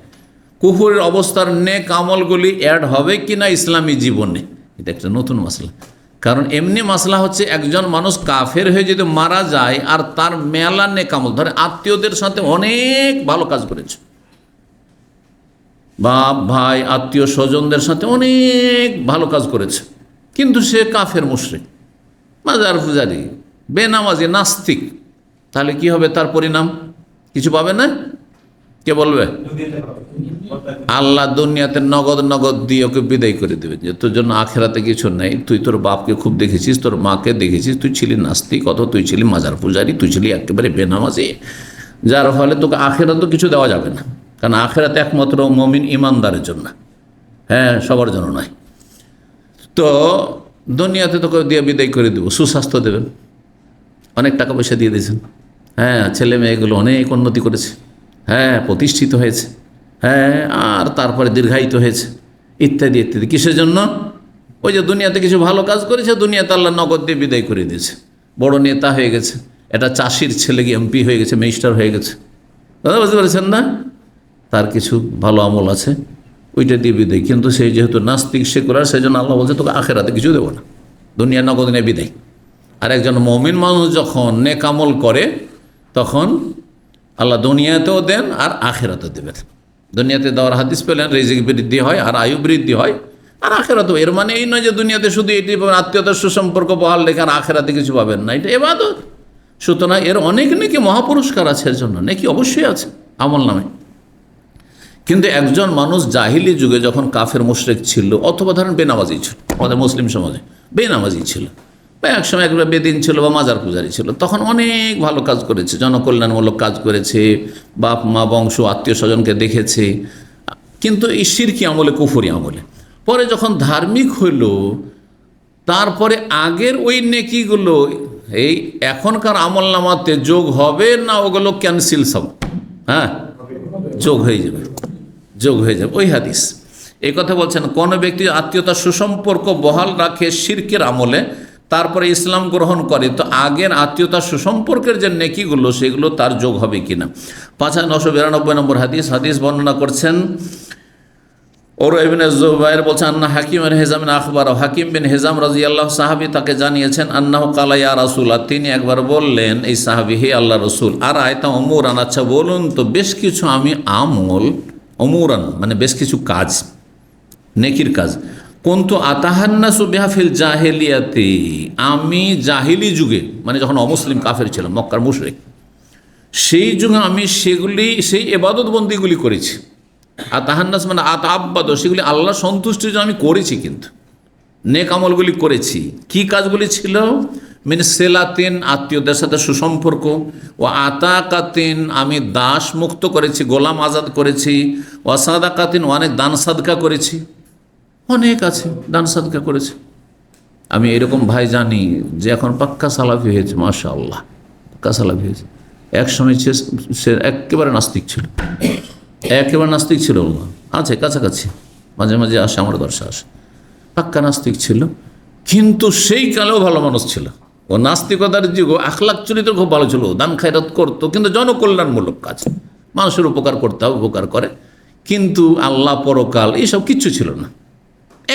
[SPEAKER 1] কুফরির অবস্থার নেক আমলগুলি অ্যাড হবে কিনা ইসলামী জীবনে, এটা একটা নতুন মাসলা। কারণ এমনি মাসলা হচ্ছে একজন মানুষ কাফের হয়ে যদি মারা যায় আর তার মেলা নেক আমল, ধরে আত্মীয়দের সাথে অনেক ভালো কাজ করেছে, বাপ ভাই আত্মীয় স্বজনদের সাথে অনেক ভালো কাজ করেছে, কিন্তু সে কাফের মুশরিক, মাজার পূজারি, বেনামাজি, নাস্তিক, তাহলে কি হবে? তার পরিণাম কিছু পাবে না? কে বলবে? আল্লাহ দুনিয়াতে নগদ নগদ দিয়ে ওকে বিদায় করে দেবে, যে তোর জন্য আখেরাতে কিছু নেই। তুই তোর বাপকে খুব দেখেছিস, তোর মাকে দেখেছিস, তুই ছিলি নাস্তিক, অত তুই ছিলি মাজার পূজারি, তুই ছিলি একেবারে বেনামাজি, যার ফলে তোকে আখেরাতে কিছু দেওয়া যাবে না। কারণ আখেরাতে একমাত্র মুমিন ইমানদারের জন্য, হ্যাঁ, সবার জন্য নয়। তো দুনিয়াতে তোকে দিয়ে বিদায় করে দেবো, সুস্বাস্থ্য দেবেন, অনেক টাকা পয়সা দিয়ে দিয়েছেন, হ্যাঁ, ছেলে মেয়েগুলো অনেক উন্নতি করেছে, হ্যাঁ, প্রতিষ্ঠিত হয়েছে, হ্যাঁ, আর তারপরে দীর্ঘায়িত হয়েছে, ইত্যাদি ইত্যাদি। কিসের জন্য? ওই যে দুনিয়াতে কিছু ভালো কাজ করেছে, দুনিয়াতে আল্লাহ নগদ দিয়ে বিদায় করে দিয়েছে। বড় নেতা হয়ে গেছে, এটা চাষির ছেলে গিয়ে এমপি হয়ে গেছে, মিনিস্টার হয়ে গেছে, কথা বুঝতে পারছেন না? তার কিছু ভালো আমল আছে, ওইটা দিয়ে বিদায়। কিন্তু সেই যেহেতু নাস্তিক সেকুলার, সেই জন্য আল্লাহ বলছে তোকে আখেরাতে কিছু দেবো না, দুনিয়া নগদ নিয়ে বিদায়। আর একজন মুমিন মানুষ যখন নেক আমল করে তখন আল্লাহ দুনিয়াতেও দেন আর আখেরাতেও দেবেন। দুনিয়াতে দেওয়ার হাদিস পেলেন, রিজিক বৃদ্ধি হয় আর আয়ু বৃদ্ধি হয়, আর আখেরাতেও। এর মানে এই নয় যে দুনিয়াতে শুধু এটি পাবেন, আত্মীয়তার সুসম্পর্ক বহাল রেখে আর আখেরাতে কিছু পাবেন না, এটা ইবাদত। সুতরাং এর অনেক নাকি মহাপুরস্কার আছে, এর জন্য নাকি অবশ্যই আছে আমল নামে। কিন্তু একজন মানুষ জাহিলি যুগে যখন কাফের মুশরিক ছিল, অথবা ধরেন বেনামাজি ছিল, আমাদের মুসলিম সমাজে বেনামাজি ছিল, বা একসময় একবার বেদিন ছিল বা মাজার পূজারী ছিল, তখন অনেক ভালো কাজ করেছে, জনকল্যাণমূলক কাজ করেছে, বাপ মা বংশ আত্মীয় স্বজনকে দেখেছে, কিন্তু এই শিরকি আমলে, কুফরি আমলে। পরে যখন ধার্মিক হইল, তারপরে আগের ওই নেকিগুলো এই এখনকার আমল নামাতে যোগ হবে না, ওগুলো ক্যান্সেল সব, হ্যাঁ, যোগ হয়ে যাবে, যোগ হয়ে যাবে। ওই হাদিস এই কথা বলছেন, কোন ব্যক্তি আত্মীয়তার সুসম্পর্ক বহাল রাখে শিরকের আমলে, তারপরে ইসলাম গ্রহণ করে, তো আগের আত্মীয়তার সুসম্পর্কের যে নেকিগুলো সেগুলো তার যোগ হবে কিনা। 5992 নম্বর হাদিস। হাদিস বর্ণনা করছেন ওরওয়া ইবনে যুবাইর, বলছেন আন্না হাকিম বিন হিজাম আখবর, হাকিম বিন হিজাম রাদিয়াল্লাহু সাহাবী তাকে জানিয়েছেন, আন্নাহু কালা ইয়া রাসূলুল্লাহ, তিনি একবার বললেন এই সাহাবী, হে আল্লাহ রসুল, আর আয়তা উমুরান, আচ্ছা বলুন তো বেশ কিছু আমি আমল, উমুরান মানে বেশ কিছু কাজ, নেকির কাজ, কুনতু আতাহান্নাসু বিহা ফিল জাহিলিয়াতি, আমি জাহিলি যুগে মানে যখন অমুসলিম কাফের ছিলাম, মক্কার মুশরিক, সেই যুগে আমি সেগুলি, সেই ইবাদত বন্দিগুলি করেছি। আর তাহান্নাস মানে আতাব্বাদ, সেগুলি আল্লাহ সন্তুষ্টির জন্য আমি করেছি, কিন্তু নেক আমলগুলি করেছি। কি কাজগুলি ছিল? মিন সেলাতিন, আত্মীয়দের সাথে সুসম্পর্ক, ও আতাকাতিন, আমি দাস মুক্ত করেছি, গোলাম আজাদ করেছি, ও সাদাকাতিন, অনেক দান সাদকা করেছি, অনেক আছে দান সাদকা করেছি। আমি এরকম ভাই জানি যে এখন পাক্কা সালাফি হয়েছে, মাশাআল্লাহ, পাক্কা সালাফি হয়েছে। এক সময় সে একেবারে নাস্তিক ছিল, একেবারে নাস্তিক ছিল না, আছে কাছাকাছি, মাঝে মাঝে আসে, আমার দর্শা আসে, পাক্কা নাস্তিক ছিল, কিন্তু সেই কালেও ভালো মানুষ ছিল। ও নাস্তিকতার যুগ, আখলাক চরিত্র খুব ভালো ছিল, দান খায়রাত করতো, কিন্তু জনকল্যাণমূলক কাজ, মানুষের উপকার করতে হবে, উপকার করে, কিন্তু আল্লাহ পরকাল এইসব কিচ্ছু ছিল না।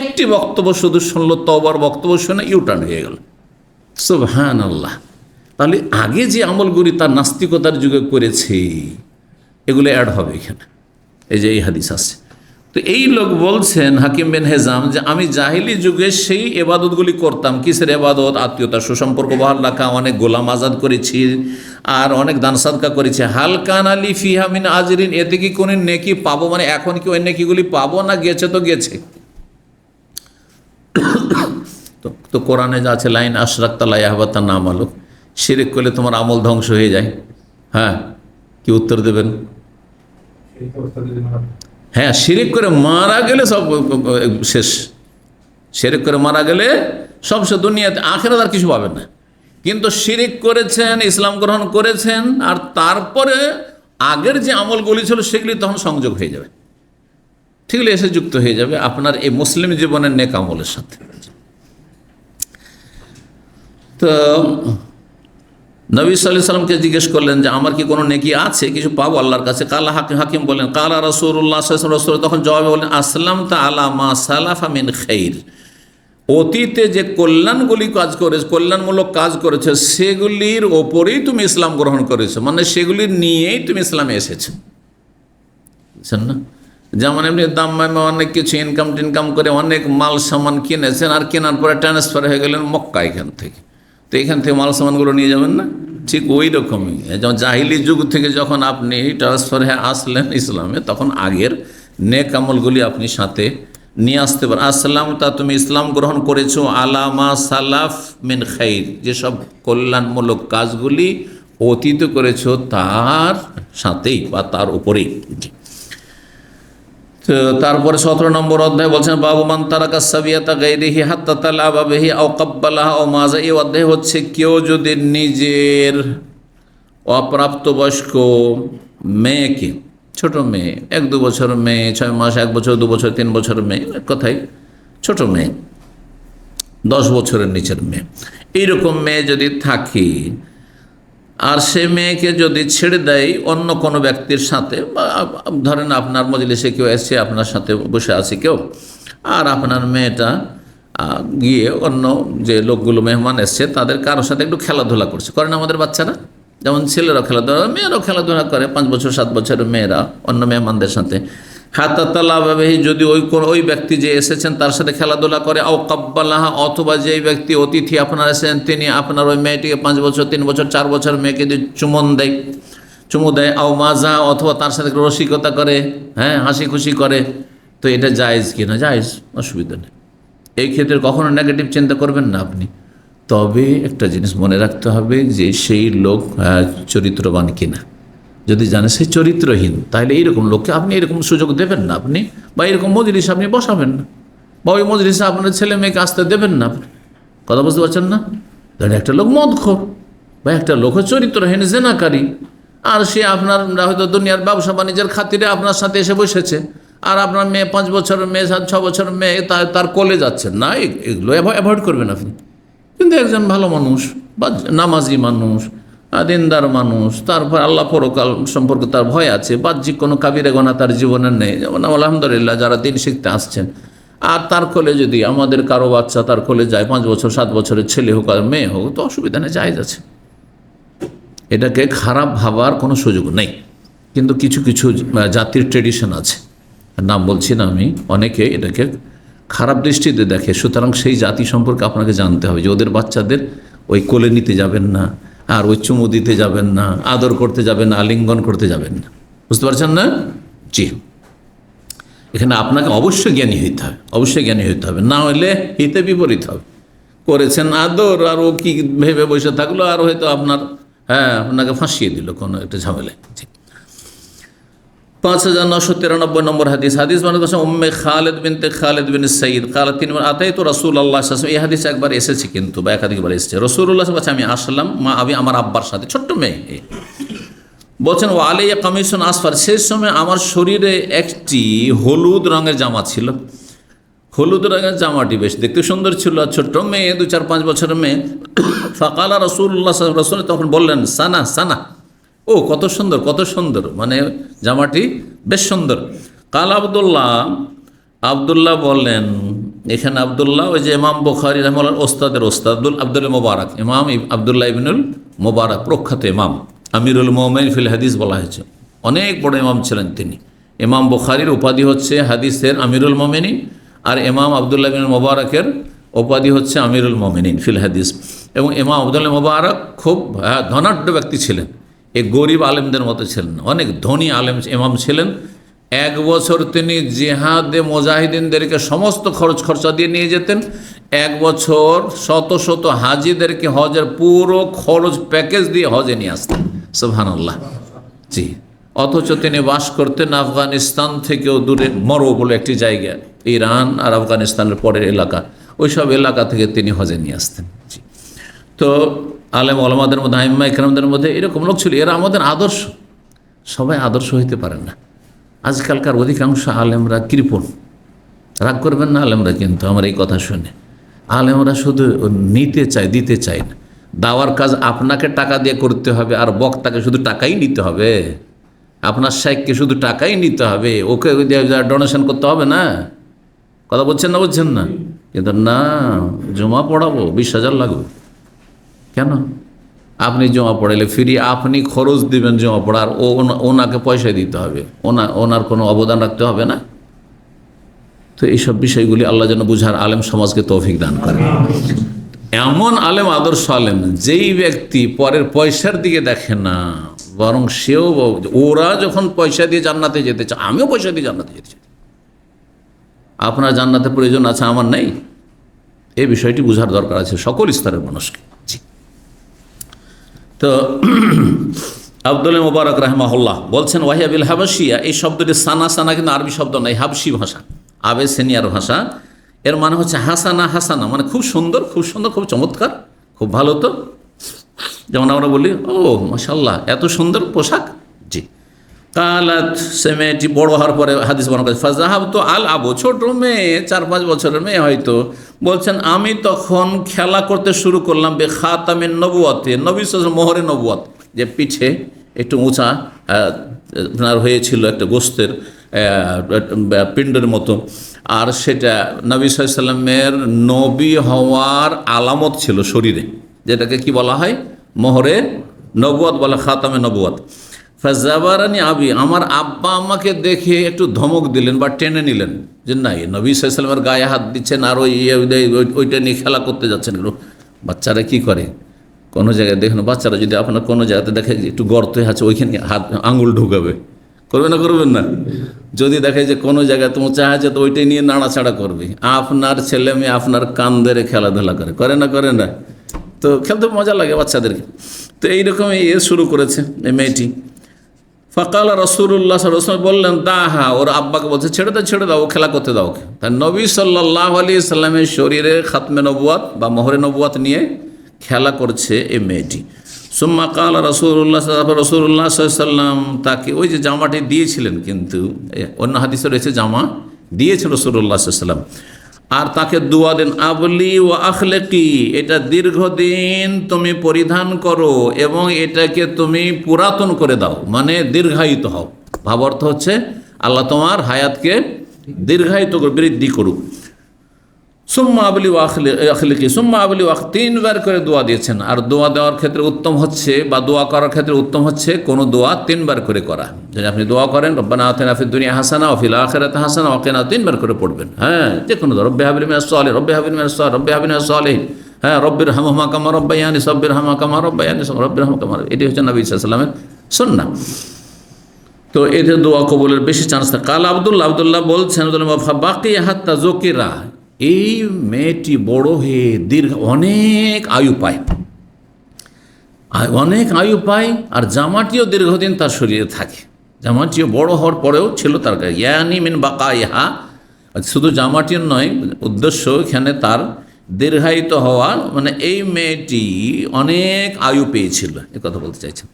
[SPEAKER 1] একটি বক্তব্য শুধু শুনলো, তওবার বক্তব্য শুনে ইউটার্ন হয়ে গেল। সুবহানাল্লাহ। তাহলে আগে যে আমলগুলি তার নাস্তিকতার যুগে করেছে, এগুলো অ্যাড হবে এখানে, এই যে এই হাদিস আছে। তো এই লোক বলছেন হাকিম বিন হিজাম যে আমি জাহিলি যুগে সেই এবাদতগুলি করতাম। কিসের এবাদত? আত্মীয়তার সুসম্পর্ক বহাল রাখা, অনেক গোলাম আজাদ করেছি, আর অনেক দান সাদকা করেছি। হালকান আলী ফিহা মিন আজরিন, এতে কি কোনো নেকি পাবো? মানে এখন কি ওই নেকিগুলি পাবো না গেছে তো গেছে? তো কোরআনে যা আছে, লাইন আশরাকতা লা ইয়াহবাতা আমালুক, শিরক করলে তোমার আমল ধ্বংস হয়ে যায়। হ্যাঁ, কি উত্তর দেবেন? হ্যাঁ, শিরিক করে মারা গেলে সব শেষ, শিরিক করে মারা গেলে সব শেষ, দুনিয়াতে আখেরাত আর কিছু পাবেন না। কিন্তু শিরিক করেছেন, ইসলাম গ্রহণ করেছেন, আর তারপরে আগের যে আমলগুলি ছিল সেগুলি তখন সংযোগ হয়ে যাবে, ঠিকই এসে যুক্ত হয়ে যাবে আপনার এই মুসলিম জীবনের নেক আমলের সাথে। তো নবী সাল্লাল্লাহু আলাইহি ওয়াসাল্লামকে জিজ্ঞেস করলেন যে আমার কি কোনো নেকি আছে, কিছু পাবো আল্লাহর কাছে? কালা হাকিম বলেন, কালা রাসূলুল্লাহ সাল্লাল্লাহু আলাইহি ওয়াসাল্লাম, তখন জবাবে বলেন, আসলামতা আলা মা সালাফা মিন খাইর, অতীতে যে কল্যাণগুলি কাজ করেছে, কল্যাণমূলক কাজ করেছে, সেগুলির ওপরেই তুমি ইসলাম গ্রহণ করেছো, মানে সেগুলি নিয়েই তুমি ইসলামে এসেছো, বুঝছেন না? যেমন এমনি দাম অনেক কিছু ইনকাম করে অনেক মাল সামান কিনেছেন, আর কেনার পরে ট্রান্সফার হয়ে গেলেন মক্কা এখান থেকে, তো এখান থেকে মাল সামানগুলো নিয়ে যাবেন না? ঠিক ওই রকমই যেমন জাহিলি যুগ থেকে যখন আপনি ট্রান্সফার হয়ে আসলেন ইসলামে, তখন আগের নেক আমলগুলি আপনি সাথে নিয়ে আসতে পারেন। আসলাম, তা তুমি ইসলাম গ্রহণ করেছো, আলামা সালাফ মিন খাইর, যেসব কল্যাণমূলক কাজগুলি অতীত করেছো তার সাথেই বা তার উপরেই। তো তারপরে 17 নম্বর অধ্যায় বলছেন বাবু মান তারাকা সাবিয়াতা গায়রিহি হাত্তা তালাবা বিহি আও কাব্বালাহা আও মাজা। এই অধ্যায় হচ্ছে কেউ যদি নিজের অপ্রাপ্তবয়স্ক মেয়েকে, ছোট মেয়ে, 1-2 বছর মেয়ে, 6 মাস, 1 বছর, 2 বছর, 3 বছর মেয়ে, কথাই ছোট মেয়ে, 10 বছরের নিচের মেয়ে, এইরকম মেয়ে যদি থাকে আর সে মেয়েকে যদি ছেড়ে দেয় অন্য কোনো ব্যক্তির সাথে, ধরেন আপনার মজলিসে কেউ এসছে, আপনার সাথে বসে আছে কেউ, আর আপনার মেয়েটা গিয়ে অন্য যে লোকগুলো মেহমান এসছে তাদের কারোর সাথে একটু খেলাধুলা করছে, করেন আমাদের বাচ্চারা, যেমন ছেলেরাও খেলাধুলা, মেয়েরাও খেলাধুলা করে, 5 বছর 7 বছরের মেয়েরা অন্য মেহমানদের সাথে। হাতাতালাহি, যদি ওই ব্যক্তি যে এসেছেন তার সাথে খেলাধুলা করে, আও কাব্বালাহা, অথবা যেই ব্যক্তি অতিথি আপনার এসেছেন তিনি আপনার ওই মেয়েটিকে 5 বছর 3 বছর 4 বছর মেয়েকে যদি চুমু দেয়, আও মাজা, অথবা তার সাথে রসিকতা করে, হ্যাঁ, হাসি খুশি করে, তো এটা জায়েজ কিনা? জায়েজ, অসুবিধা নেই। এই ক্ষেত্রে কখনো নেগেটিভ চিন্তা করবেন না আপনি। তবে একটা জিনিস মনে রাখতে হবে যে সেই লোক চরিত্রবান কিনা। যদি জানে সে চরিত্রহীন, তাহলে এইরকম লোককে আপনি এরকম সুযোগ দেবেন না আপনি, বা এরকম মজলিস আপনি বসাবেন না, বা ওই মজলিসে আপনার ছেলে মেয়েকে আসতে দেবেন না আপনি। কথা বুঝতে পারছেন না? ধরেন একটা লোক মদখোর, বা একটা লোক চরিত্রহীন জেনাকারী, আর সে আপনার হয়তো দুনিয়ার ব্যবসা বাণিজ্যের খাতিরে আপনার সাথে এসে বসেছে, আর আপনার মেয়ে 5 বছরের মেয়ে, 6 বছরের মেয়ে তার কোলে যাচ্ছেন না, এগুলো অ্যাভয়েড করবেন আপনি। কিন্তু একজন ভালো মানুষ বা নামাজি মানুষ, দিনদার মানুষ, তারপর আল্লাহ পরকাল সম্পর্কে তার ভয় আছে, বাহ্যিক কোনো কাবিরে গোনা তার জীবনে নেই, যেমন আলহামদুলিল্লাহ যারা দিন শিখতে আসছেন, আর তার কোলে যদি আমাদের কারো বাচ্চা তার কোলে যায়, 5 বছর 7 বছরের ছেলে হোক আর মেয়ে হোক, তো অসুবিধা নেই, জায়েজ আছে। এটাকে খারাপ ভাবার কোনো সুযোগ নেই। কিন্তু কিছু কিছু জাতির ট্রেডিশন আছে, নাম বলছি না আমি, অনেকে এটাকে খারাপ দৃষ্টিতে দেখে। সুতরাং সেই জাতি সম্পর্কে আপনাকে জানতে হবে যে ওদের বাচ্চাদের ওই কোলে নিতে যাবেন না, আর ওই চুমু দিতে যাবেন না, আদর করতে যাবেন না, আলিঙ্গন করতে যাবেন না। বুঝতে পারছেন না? জি, এখানে আপনাকে অবশ্যই জ্ঞানী হইতে হবে, অবশ্যই জ্ঞানী হইতে হবে, না হলে হিতে বিপরীত হবে। করেছেন আদর, আর ও কি ভেবে বসে থাকলো, আর হয়তো আপনাকে ফাঁসিয়ে দিল কোনো একটা ঝামেলায়। জি, 5993 নম্বর হাদিস মানে উম্মে খালেদ বিনতে খালেদ বিন সঈদ কালা, তিনি আতাই তো রাসূলুল্লাহ সাল্লাল্লাহু আলাইহি ওয়াসাল্লাম। এই হাদিস একবার এসেছে কিন্তু, বা একাধিকবার এসেছে। রাসূলুল্লাহ সাল্লাল্লাহু আলাইহি ওয়াসাল্লাম, আমি আসলাম আমার আব্বার সাথে, ছোট্ট মেয়ে, বলছেন ও আলাইয়া কামিসুন আসফার, সেই সময় আমার শরীরে একটি হলুদ রঙের জামা ছিল। হলুদ রঙের জামাটি বেশ দেখতে সুন্দর ছিল, ছোট্ট মেয়ে, 2-4-5 বছরের মেয়ে। ফাকালা রাসূলুল্লাহ সাল্লাল্লাহু আলাইহি ওয়াসাল্লাম, তখন বললেন সানা সানা, ও কত সুন্দর, কত সুন্দর, মানে জামাটি বেশ সুন্দর। কাল আবদুল্লাহ বললেন, এখানে আবদুল্লাহ ওই যে ইমাম বুখারী রাহিমাহুল্লাহ ওস্তাদের ওস্তাদ আব্দুল মোবারক, ইমাম আবদুল্লাহ ইবনুল মোবারক, প্রখ্যাত ইমাম, আমিরুল মুমিনিন ফিল হাদিস বলা হয়েছে, অনেক বড় ইমাম ছিলেন তিনি। ইমাম বুখারীর উপাধি হচ্ছে হাদিসের আমিরুল মুমিনিন, আর ইমাম আবদুল্লাহ ইবনুল মোবারকের উপাধি হচ্ছে আমিরুল মুমিনিন ফিল হাদিস। এবং ইমাম আবদুল্লাহ মোবারক খুব ধনাঢ্য ব্যক্তি ছিলেন, এই গরিব আলেমদের মতো ছিলেন, অনেক ধনী আলেম ইমাম ছিলেন। 1 বছর তিনি জিহাদে মুজাহিদিনদেরকে সমস্ত খরচা দিয়ে নিয়ে যেতেন। 1 বছর শত শত হাজিদেরকে হজের পুরো খরচ প্যাকেজ দিয়ে হজে নিয়ে আসতেন। সুবহানাল্লাহ। জি, অথচ তিনি বাস করতেন আফগানিস্তান থেকেও দূরে, মরো বলে একটি জায়গা, ইরান আর আফগানিস্তানের পরের এলাকা, ওইসব এলাকা থেকে তিনি হজে নিয়ে আসতেন। জি, তো আলেম ওলামাদের মধ্যে, আইম্মা ইকরামদের মধ্যে এরকম লোক ছিল, এরা আমাদের আদর্শ। সবাই আদর্শ হইতে পারে না। আজকালকার অধিকাংশ আলেমরা কৃপণ, রাগ করবেন না আলেমরা কিন্তু আমার এই কথা শুনে। আলেমরা শুধু নিতে চায়, দিতে চায় না। দাওয়ার কাজ আপনাকে টাকা দিয়ে করতে হবে, আর বক্তাকে শুধু টাকাই নিতে হবে, আপনার শাইখকে শুধু টাকাই নিতে হবে, ওকে ডোনেশন করতে হবে না। কথা বলছেন না? বলছেন না? কিন্তু না, জমা পড়াবো 20,000 লাগবে। কেন? আপনি জমা পড়াইলে ফ্রি, আপনি খরচ দিবেন জমা পড়ার, ওনাকে পয়সা দিতে হবে, ওনার কোনো অবদান রাখতে হবে না। তো এইসব বিষয়গুলি আল্লাহ যেন বুঝার আলেম সমাজকে তৌফিক দান করে। এমন আলেম, আদর্শ আলেম, যেই ব্যক্তি পরের পয়সার দিকে দেখে না, বরং সেও, ওরা যখন পয়সা দিয়ে জান্নাতে যেতে চায়, আমিও পয়সা দিয়ে জান্নাতে যেতে চাই। আপনার জান্নাতের প্রয়োজন আছে, আমার নেই, এই বিষয়টি বুঝার দরকার আছে সকল স্তরের মানুষকে। জি, তো আব্দুল্লাহ মুবারক রাহমাহুল্লাহ বলছেন ওয়াহিয়া বিল হাবাসিয়া, এই শব্দটি সানা সানা কিন্তু আরবি শব্দ নয়, হাবশি ভাষা, আবেসিনিয়ার ভাষা। এর মানে হচ্ছে হাসানা হাসানা, মানে খুব সুন্দর, খুব সুন্দর, খুব চমৎকার, খুব ভালো। তো যেমন আমরা বলি ও মাশাআল্লাহ এত সুন্দর পোশাক। জি। কালাত, সে মেয়েটি বড় হওয়ার পরে হাদিস বর্ণনা করেছে ফাজাহাব তো আল আবু, ছোট মেয়ে 4-5 বছরের মেয়ে হয়তো, বলছেন আমি তখন খেলা করতে শুরু করলাম বে খাতামের নবুয়াতে, নবী সাল্লাল্লাহু মোহরে নবুয়াত, যে পিঠে একটু উঁচা আপনার হয়েছিল একটা গোস্তের পিণ্ডের মতো, আর সেটা নবী সাল্লাল্লাহু আলাইহি সাল্লামের নবী হওয়ার আলামত ছিল শরীরে, যেটাকে কি বলা হয় মোহরে নবুয়াত বলে, খাতামে নবুয়াত। ফাজাবারানি আবি, আমার আব্বা আমাকে দেখে একটু ধমক দিলেন বা টেনে নিলেন, যে নাই নবী সাল্লাল্লাহু আলাইহি সাল্লামের গায়ে হাত দিচ্ছেন আর ওইটা নিয়ে খেলা করতে যাচ্ছেন। বাচ্চারা কি করে, কোনো জায়গায় দেখুন বাচ্চারা যদি আপনার কোনো জায়গাতে দেখে একটু গর্ত আছে ওইখানে হাত আঙুল ঢুকাবে, করবে না করবেন না? যদি দেখে যে কোনো জায়গায় তোমার চাহা আছে তো ওইটাই নিয়ে নাড়াচাড়া করবে। আপনার ছেলে মেয়ে আপনার কান ধরে খেলাধুলা করে না করে না? তো খেলতে মজা লাগে বাচ্চাদেরকে। তো এইরকমই শুরু করেছে এই মেয়েটি। ফাকাল রাসূলুল্লাহ সাল্লাল্লাহু আলাইহি ওয়াসাল্লাম বললেন দাহা, ওর আব্বাকে বলছে ছেড়ে দাও, ও খেলা করতে দাও। তাই নবী সাল্লাল্লাহু আলাইহি সাল্লামের শরীরে খাতমে নবুয়াত বা মোহরে নবুয়াত নিয়ে খেলা করছে এই মেয়েটি। সুম্মা কাল রাসূলুল্লাহ সাল্লাল্লাহু আলাইহি ওয়াসাল্লাম তাকে ওই যে জামাটি দিয়েছিলেন, কিন্তু অন্য হাদিসে রয়েছে জামা দিয়েছেন রাসূলুল্লাহ সাল্লাল্লাহু আলাইহি ওয়াসাল্লাম, আর তাকে দুয়া দেন আবলি ও আখলেকি, এটা দীর্ঘদিন তুমি পরিধান করো এবং এটাকে তুমি পুরাতন করে দাও, মানে দীর্ঘায়িত হও। ভাবার্থ হচ্ছে আল্লাহ তোমার হায়াতকে দীর্ঘায়িত করে বৃদ্ধি করুক। সুম্মা আবলি ও আখলেকি, সুম্মা আবলি ও 3বার করে দোয়া দিয়েছেন। আর দোয়া দেওয়ার ক্ষেত্রে উত্তম হচ্ছে, বা দোয়া করার ক্ষেত্রে উত্তম হচ্ছে কোনো দোয়া 3বার করে করা। যদি আপনি দোয়া করেন রব্বানা আতিনা ফিদ দুনিয়া হাসানা ওয়া ফিল আখিরাতি হাসানা ওয়া কিনা, 3বার করে পড়বেন। হ্যাঁ, যে কোনো দোয়া, রব্বি হাবলি মিনাস সালিহিন, রব্বি হাবলি মিনাস সালিহিন, রব্বি হাবলি মিনাস সালিহিন, হ্যাঁ, রব্বির হামহুমা কামা রব্বায়ানি সাব্বির হামা কামা রব্বায়ানি রব্বির হামা কামা, এটি হচ্ছে নবী সাল্লাল্লাহু আলাইহি ওয়াসাল্লামের সুন্নাহ। তো এদের দোয়া কবুলের বেশি চান্স থাকে। কাল আব্দুল্লাহ বলছেন বাকি হাত্তা জোকিরা, এই মেয়েটি বড় হয়ে অনেক আয়ু পায়, আর জামাটিও দীর্ঘদিন তার শরীরে থাকে। জামাটিও বড় হওয়ার পরেও ছিল তার কাছে, ইয়ানি মিন বাকা ইহা, শুধু জামাটির নয়, উদ্দেশ্য এখানে তার দীর্ঘায়িত হওয়া, মানে এই মেয়েটি অনেক আয়ু পেয়েছিল, এ কথা বলতে চাইছেন।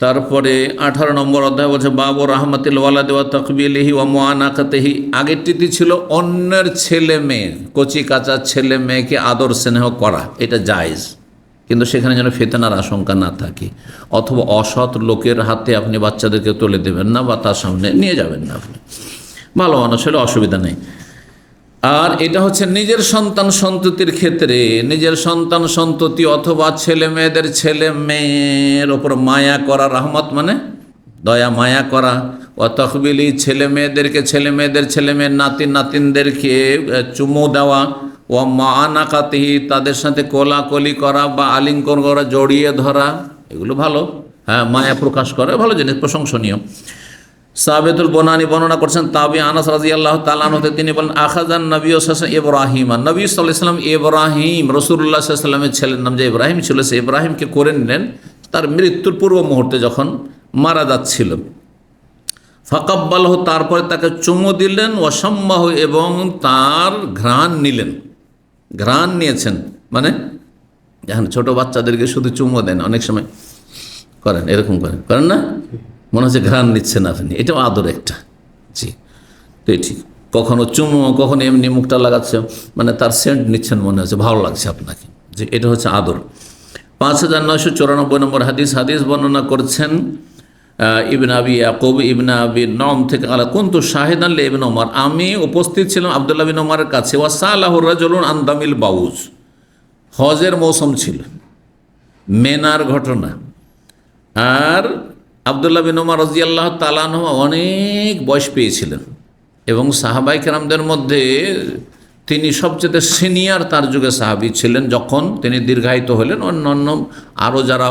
[SPEAKER 1] তারপরে 18 নম্বর অধ্যায় বলছে বাবু রাহমাতিল ওয়ালাদি ওয়া তাকবিলিহি ওয়া মুআনাকাতিহি, আগেরটিতে ছিল অন্যের ছেলে মেয়ে, কচি কাঁচা ছেলে মেয়েকে আদর স্নেহ করা, এটা জায়েজ, কিন্তু সেখানে যেন ফিতনার আশঙ্কা না থাকে, অথবা অসৎ লোকের হাতে আপনি বাচ্চাদেরকে তুলে দেবেন না বা তার সামনে নিয়ে যাবেন না। আপনি ভালো মানুষ হলে অসুবিধা নেই। আর এটা হচ্ছে নিজের সন্তান সন্ততির ক্ষেত্রে, নিজের সন্তান সন্ততি অথবা ছেলে মেয়ের ওপর মায়া করা, রহমত মানে দয়া মায়া করা, ও তকবিলি ছেলে মেয়েদের নাতিনদেরকে চুমু দেওয়া, ও মানাকাতিহি তাদের সাথে কোলাকলি করা বা আলিঙ্গন করা, জড়িয়ে ধরা, এগুলো ভালো। হ্যাঁ, মায়া প্রকাশ করা ভালো জিনিস, প্রশংসনীয়। সাবেতুল বনানী বর্ণনা করছেন তাবি আনাস রাদিয়াল্লাহু তাআলা আনহু, তিনি বলেন আখাযান নবী সাল্লাল্লাহু আলাইহি ইব্রাহিম, নবী সাল্লাল্লাহু আলাইহি ওয়াসাল্লাম ইব্রাহিম, রাসূলুল্লাহ সাল্লাল্লাহু আলাইহি ওয়াসাল্লামের ছেলের নাম যে ইব্রাহিম ছিল, সে ইব্রাহিমকে করে নিলেন তার মৃত্যুর পূর্ব মুহূর্তে যখন মারা যাচ্ছিল। ফাকাব্বালহু, তারপরে তাকে চুমু দিলেন, ওয়াসাম্মাহু, এবং তার ঘ্রাণ নিয়েছেন, মানে যখন ছোট বাচ্চাদেরকে শুধু চুমু দেন, অনেক সময় করেন, এরকম করেন না, মনে হচ্ছে ঘ্রাণ নিচ্ছেন আপনি, এটাও আদর একটা। জি, তো ঠিক, কখনো চুমু, কখনো এমনি মুখটা লাগাচ্ছে, মানে তার সেন্ট নিচ্ছেন, মনে হচ্ছে ভালো লাগছে আপনাকে, যে এটা হচ্ছে আদর। 5994 নম্বর হাদিস বর্ণনা করছেন ইবনে আবি ইয়াকুব ইবনে আবি নম থেকে, আলা কুনতু শাহিদান লি ইবনে ওমর, আমি উপস্থিত ছিলাম আব্দুল্লাহ বিন ওমরের কাছে, ওয়া সালাহু রাজুলুন আন দামিল বাউজ, হজের মৌসুম ছিল, মেনার ঘটনা। আর আব্দুল্লাহ বিন ওমর রাদিয়াল্লাহু তাআলা আনহু অনেক বয়স পেয়েছিলেন, এবং সাহাবায়ে কেরামদের মধ্যে তিনি সবচেয়ে সিনিয়র তার যুগে সাহাবী ছিলেন। যখন তিনি দীর্ঘায়িত হলেন, অন্যান্য আরও যারা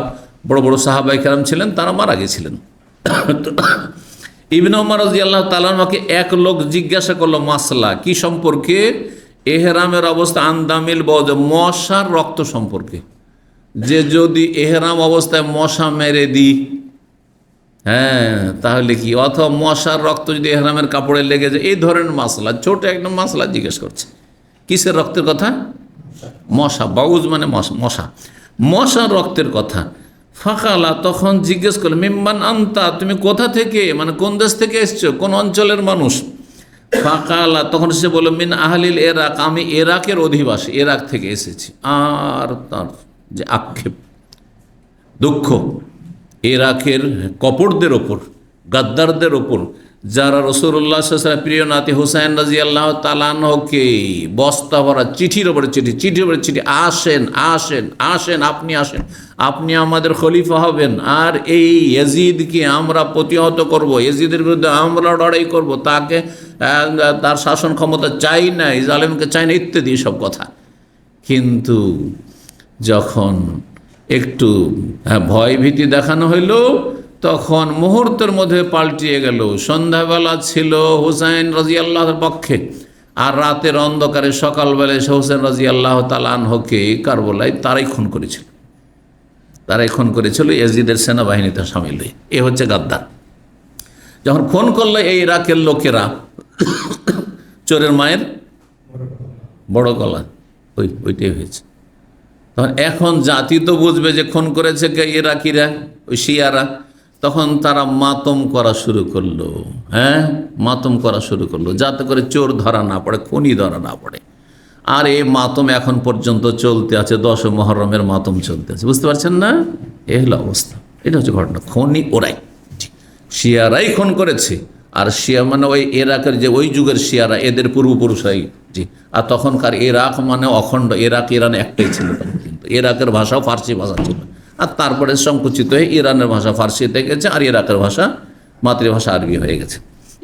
[SPEAKER 1] বড় বড় সাহাবায়ে কেরাম ছিলেন তারা মারা গেছিলেন। ইবনে ওমর রাদিয়াল্লাহু তাআলা আনহুকে এক লোক জিজ্ঞাসা করলো মাসলা, কি সম্পর্কে? এহরামের অবস্থা, আন্দামিল বজ, মশার রক্ত সম্পর্কে, যে যদি এহরাম অবস্থায় মশা মেরে দিই হ্যাঁ, তাহলে কি? অথবা মশার রক্ত যদি এহরামের কাপড়ে লেগে যায়, এই ধরনের মাসলা, ছোট একদম মাসলা জিজ্ঞেস করছে। কিসের রক্তের কথা? মশা, বাউজ মানে মশা, মশার রক্তের কথা। ফাকালা, তখন জিজ্ঞেস করল, মিম্মান আনতা, তুমি কোথা থেকে, মানে কোন দেশ থেকে এসছো, কোন অঞ্চলের মানুষ? ফাকালা, তখন সে বলল, মিন আহলিল এরাক, আমি এরাকের অধিবাসী, এরাক থেকে এসেছি। আর তার যে আক্ষেপ, দুঃখ ইরাকের কপটদের ওপর, গাদ্দারদের ওপর, যারা রাসূলুল্লাহ সাল্লাল্লাহু আলাইহি ওয়াসাল্লাম প্রিয় নাতি হুসাইন রাদিয়াল্লাহু তাআলা আনহুকে বস্তা ভরা চিঠির ওপরে চিঠি, চিঠির ওপরে চিঠি, আসেন আসেন আসেন, আপনি আসেন, আপনি আমাদের খলিফা হবেন, আর এই ইয়াজিদকে আমরা প্রতিহত করব, ইয়াজিদের বিরুদ্ধে আমরা লড়াই করব, তাকে তার শাসন ক্ষমতা চাই না, এই জালেমকে চাই না, ইত্যাদি সব কথা। কিন্তু যখন একটু ভয় ভীতি দেখানো হইল, তখন মুহূর্তের মধ্যে পাল্টিয়ে গেল। সন্ধ্যাবেলা ছিল হুসাইন রাদিয়াল্লাহর পক্ষে, আর রাতের অন্ধকারে সকালবেলায় হুসাইন রাদিয়াল্লাহু তাআলা আনহুকে কারবালায় তারাই খুন করেছিল, তারাই খুন করেছিল ইয়াজিদের সেনাবাহিনীতে সামিল হয়ে। এ হচ্ছে গাদ্দার। যখন খুন করলো এই ইরাকের লোকেরা, চোরের মায়ের বড় গলা, ওইটাই হয়েছে। তখন এখন জাতি তো বুঝবে যে খুন করেছে কে, ইরাকিরা, ওই শিয়ারা। তখন তারা মাতম করা শুরু করলো, হ্যাঁ, মাতম করা শুরু করলো, যাতে করে চোর ধরা না পড়ে, খুনি ধরা না পড়ে। আর এই মাতম এখন পর্যন্ত চলতে আছে, 10 মুহররমের মাতম চলতে আছে, বুঝতে পারছেন না? এই হলো অবস্থা, এটা হচ্ছে ঘটনা। খনি ওরাই, শিয়ারাই খুন করেছে। আর শিয়া মানে ওই ইরাকের যে ওই যুগের শিয়ারা, এদের পূর্বপুরুষরাই। জি। আর তখনকার ইরাক মানে অখণ্ড, ইরাক ইরান একটাই ছিল তখন, কিন্তু ইরাকের ভাষাও ফার্সি ভাষা ছিল। আর তারপরে সংকুচিত হয়ে ইরানের ভাষা ফার্সিতে গেছে, আর ইরাকের ভাষা মাতৃভাষা আরবি হয়ে গেছে,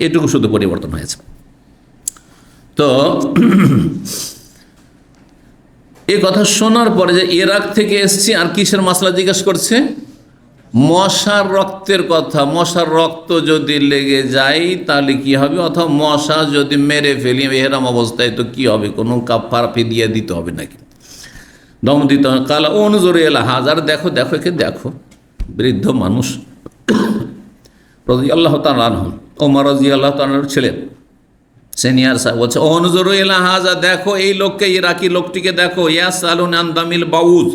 [SPEAKER 1] এটুকু শুধু পরিবর্তন হয়েছে। তো এই কথা শোনার পরে যে ইরাক থেকে এসছি, আর কিসের মাসলা জিজ্ঞেস করছে? মশার রক্তের কথা। মশার রক্ত যদি লেগে যায় তাহলে কি হবে, অথবা মশা যদি মেরে ফেলি এরম অবস্থায় তো কি হবে, কোনো কাফারা ফিদিয়া দিতে হবে নাকি, দম দিতে হবে? কালা অনুজোর এলা হাজার, দেখো দেখো একে দেখো, বৃদ্ধ মানুষ রাদিয়াল্লাহু তাআলা আনহু, ওমর রাদিয়াল্লাহু তাআলার ছেলে, সিনিয়র সাহেব বলছে, অনুজোর এলা হাজা, দেখো এই লোককে, ইরাকি লোকটিকে দেখো, ইয়াসালুন আন দামিল বাউজ,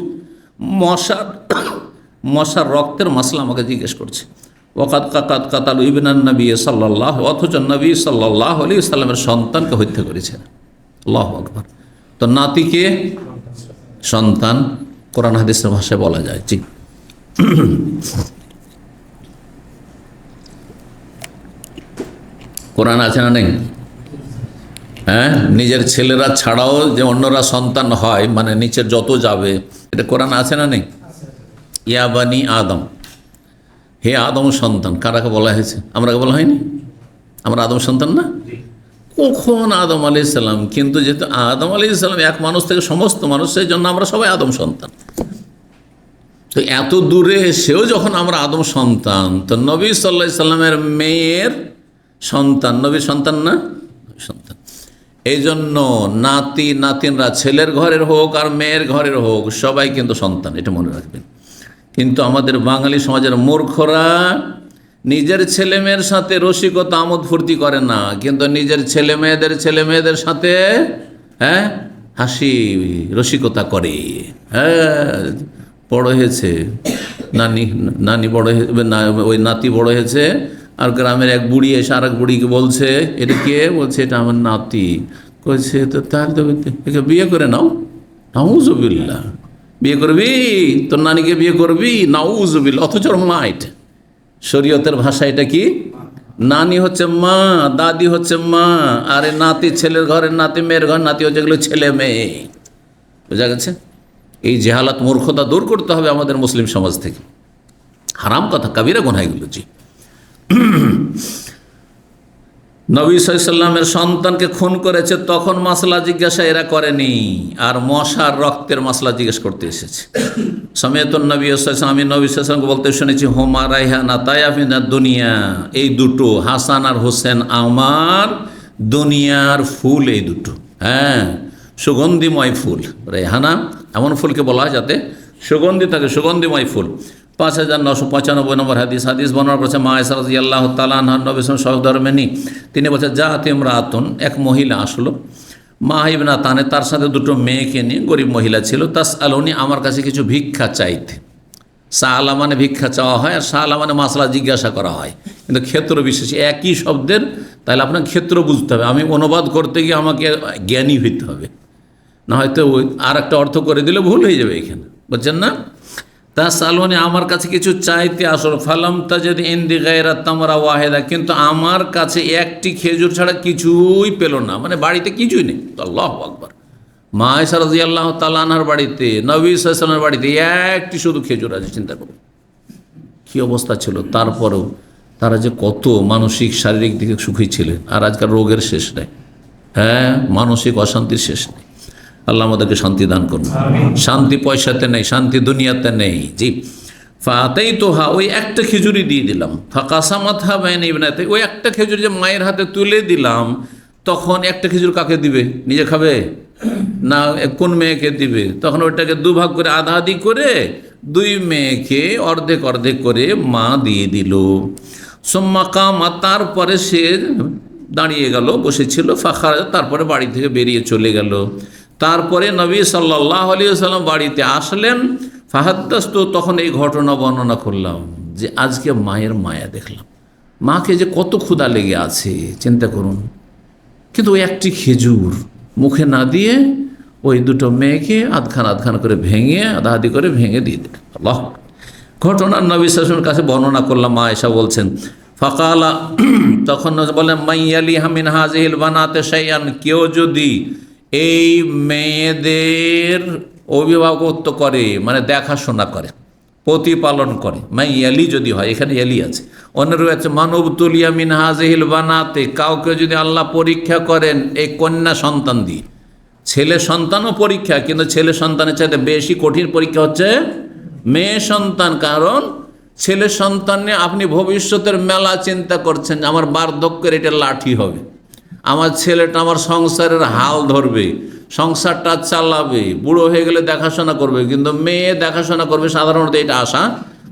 [SPEAKER 1] মশার রক্তের মাসলা আমাকে জিজ্ঞেস করছে। ওয়াকাদ কাতালু ইবনান নবী সাল্লাল্লাহু, অথচ নবী সাল্লাল্লাহু আলাইহি ওয়াসাল্লামের সন্তানকে হত্যা করেছে। আল্লাহু আকবার। তো নাতিকে সন্তান কোরআন হাদিসের ভাষায় বলা যায়। জি, কোরআন আছে না নেই? হ্যাঁ, নিজের ছেলেরা ছাড়াও যে অন্যরা সন্তান হয়, মানে নিচের যত যাবে, এটা কোরআন আছে না নেই? ইয়া বানি আদম, হে আদম সন্তান, কারাকে বলা হয়েছে? আমরাকে বলা হয়নি? আমরা আদম সন্তান না? কখন আদম আলাইহিস সালাম, কিন্তু যেহেতু আদম আলাইহিস সালাম এক মানুষ থেকে সমস্ত মানুষ, সেই জন্য আমরা সবাই আদম সন্তান। তো এত দূরে এসেও যখন আমরা আদম সন্তান, তো নবী সাল্লাল্লাহু আলাইহি সাল্লামের মেয়ের সন্তান, নবীর সন্তান না? সন্তান। এই জন্য নাতি নাতিনরা, ছেলের ঘরের হোক আর মেয়ের ঘরের হোক, সবাই কিন্তু সন্তান, এটা মনে রাখবেন। কিন্তু আমাদের বাঙালি সমাজের মূর্খরা নিজের ছেলে মেয়ের সাথে রসিকতা আমোদ ফুর্তি করে না, কিন্তু নিজের ছেলে মেয়েদের সাথে, হ্যাঁ, হাসি রসিকতা করে। হ্যাঁ, বড় হয়েছে নানি বড় না, ওই নাতি বড় হয়েছে, আর গ্রামের এক বুড়ি এসে আর এক বুড়িকে বলছে, এটা কে? বলছে এটা আমার নাতি। কইছে তো তাহলে তো একে বিয়ে করে নাও। নাউজুবিল্লাহ, বিয়ে করবি? তোর নানিকে বিয়ে করবি? নাউজুবিল্লাহ। অথচ মা, এটা শরীয়তের ভাষা, এটা কি? নানি হচ্ছে মা, দাদি হচ্ছে মা, আর নাতি ছেলের ঘরের নাতি, মেয়ের ঘরের নাতি হচ্ছে এগুলো ছেলে মেয়ে। বোঝা গেছে? এই জেহালাত, মূর্খতা দূর করতে হবে আমাদের মুসলিম সমাজ থেকে। হারাম কথা, কাবিরা গুনাহ এগুলো। জি। নবী সাল্লাল্লাহু আলাইহি সাল্লামের সন্তানকে খুন করেছে, তখন মাসলা জিজ্ঞাসা এরা করেনি, আর মশার রক্তের মাসলা জিজ্ঞেস করতে এসেছে। সামিয়াতুন নবী সাল্লাল্লাহু আলাইহি ওয়াসাল্লাম, আমি নবী সাল্লাল্লাহু আলাইহি ওয়াসাল্লামকে বলতে শুনেছি, হুমা রাইহানা তায়াফিনা দুনিয়া, এই দুটো, হাসান আর হোসেন আমার দুনিয়ার ফুল, এই দুটো। হ্যাঁ, সুগন্ধিময় ফুল। রেহানা এমন ফুলকে বলা হয় যাতে সুগন্ধি থাকে, সুগন্ধিময় ফুল। 5995 নম্বর হাদিস। হাদিস বর্ণনা করেছে মা আয়েশা রাদিয়াল্লাহু তাআলা আনহা, নবী সাল্লাল্লাহু আলাইহি ওয়াসাল্লাম সহধর্মিণী, তিনি বলছেন জাআত ইমরাতুন, এক মহিলা আসলো, মা ইবনাতানে, তার সাথে দুটো মেয়েকে নিয়ে, গরিব মহিলা ছিল, তাসআলুনি, আমার কাছে কিছু ভিক্ষা চাইতে। সাআলা মানে ভিক্ষা চাওয়া হয়, আর সাআলা মানে মাসলা জিজ্ঞাসা করা হয়, কিন্তু ক্ষেত্র বিশেষ একই শব্দের, তাহলে আপনার ক্ষেত্র বুঝতে হবে। আমি অনুবাদ করতে গিয়ে আমাকে জ্ঞানী হইতে হবে, না হয়তো ওই আর একটা অর্থ করে দিলে ভুল হয়ে যাবে এখানে, বুঝছেন না। তা সালনে, আমার কাছে কিছু চাইতে আসল, ফালাম তাজিদ ইনদি গায়রা তামরা ওয়াহিদা, কিন্তু আমার কাছে একটি খেজুর ছাড়া কিছুই পেল না, মানে বাড়িতে কিছুই নেই। আল্লাহু আকবার। মা আয়েশা রাদিয়াল্লাহু তাআলা আনহার বাড়িতে, নবী সাল্লাল্লাহু আলাইহি ওয়াসাল্লামের বাড়িতে একটি শুধু খেজুর আছে, চিন্তা করুন কী অবস্থা ছিল। তারপরেও তারা যে কত মানসিক শারীরিক দিকে সুখী ছিলেন, আর আজকাল রোগের শেষ নেই, হ্যাঁ, মানসিক অশান্তির শেষ নেই। আল্লাহ আমাদেরকে শান্তি দান করুন। শান্তি পয়সাতে নেই, শান্তি দুনিয়াতে নেই। জি, ফাতাই তো হা, ওই একটা খেজুরি দিয়ে দিলাম। ফাকাসামাত হা বাইনা ইবনাতে, ওই একটা খেজুর যে মায়ের হাতে তুলে দিলাম, তখন একটা খেজুর কাকে দিবে? নিজে খাবে না কোন মেয়েকে দিবে? তখন ওইটাকে দুভাগ করে, আধা আধি করে দুই মেয়েকে অর্ধেক অর্ধেক করে মা দিয়ে দিল। সুম্মা কামা, তারপরে সে দাঁড়িয়ে গেল, বসেছিল। ফাখার, তারপরে বাড়ি থেকে বেরিয়ে চলে গেল। তারপরে নবী সাল্লাল্লাহু আলাইহি ওয়াসাল্লাম বাড়িতে আসলেন। ফাহাদ্দাসতু, তখন এই ঘটনা বর্ণনা করলাম যে আজকে মায়ের মায়া দেখলাম, মাকে যে কত ক্ষুধা লেগে আছে চিন্তা করুন, কিন্তু ওই একটি খেজুর মুখে না দিয়ে ওই দুটো মেয়েকে আধখান আধখান করে ভেঙে, আধা আধি করে ভেঙে দিয়ে দিল। আল্লাহ, ঘটনা নবী সাল্লাল্লাহু আলাইহি ওয়াসাল্লামের কাছে বর্ণনা করলাম। মা আয়েশা বলছেন, ফাকালা, তখন বলেন মাইয়ালিহা মিন হাযিহিল বানাতে শাইআন, কেউ যদি এই মেয়েদের অভিভাবকত্ব করে, মানে দেখাশোনা করে, প্রতিপালন করে, মাইয়ালি যদি হয়, এখানে ইয়ালি আছে, অন্যের আছে মানব তুলিয়া মিন হাযিহিল বানাতে, কাউকে যদি আল্লাহ পরীক্ষা করেন এই কন্যা সন্তান দিয়ে। ছেলে সন্তানও পরীক্ষা, কিন্তু ছেলে সন্তানের চাইতে বেশি কঠিন পরীক্ষা হচ্ছে মেয়ে সন্তান। কারণ ছেলে সন্তানে আপনি ভবিষ্যতের মেলা চিন্তা করছেন, আমার বার্ধক্যের এটা লাঠি হবে, আমার ছেলেটা আমার সংসারের হাল ধরবে, সংসারটা চালাবে, বুড়ো হয়ে গেলে দেখাশোনা করবে। কিন্তু মেয়ে দেখাশোনা করবে সাধারণত এটা আশা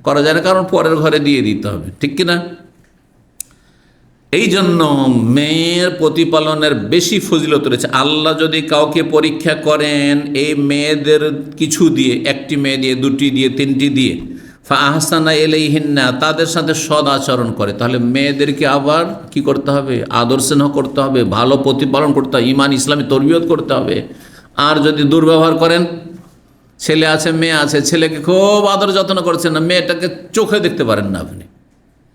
[SPEAKER 1] করা যায় না, কারণ পরের ঘরে দিয়ে দিতে হবে, ঠিক কিনা। এই জন্য মেয়ের প্রতিপালনের বেশি ফজিলত রয়েছে। আল্লাহ যদি কাউকে পরীক্ষা করেন এই মেয়েদের কিছু দিয়ে, একটি মেয়ে দিয়ে, দুটি দিয়ে, তিনটি দিয়ে, ফাহসানা ইলাইহিন্না, তাদের সাথে সদ আচরণ করে, তাহলে মেয়েদেরকে আবার কি করতে হবে? আদর স্নেহ করতে হবে, ভালো প্রতিপালন করতে হবে, ইমান ইসলামী তরবিয়ত করতে হবে। আর যদি দুর্ব্যবহার করেন, ছেলে আছে মেয়ে আছে, ছেলেকে খুব আদর যত্ন করছেন না, মেয়েটাকে চোখে দেখতে পারেন না আপনি,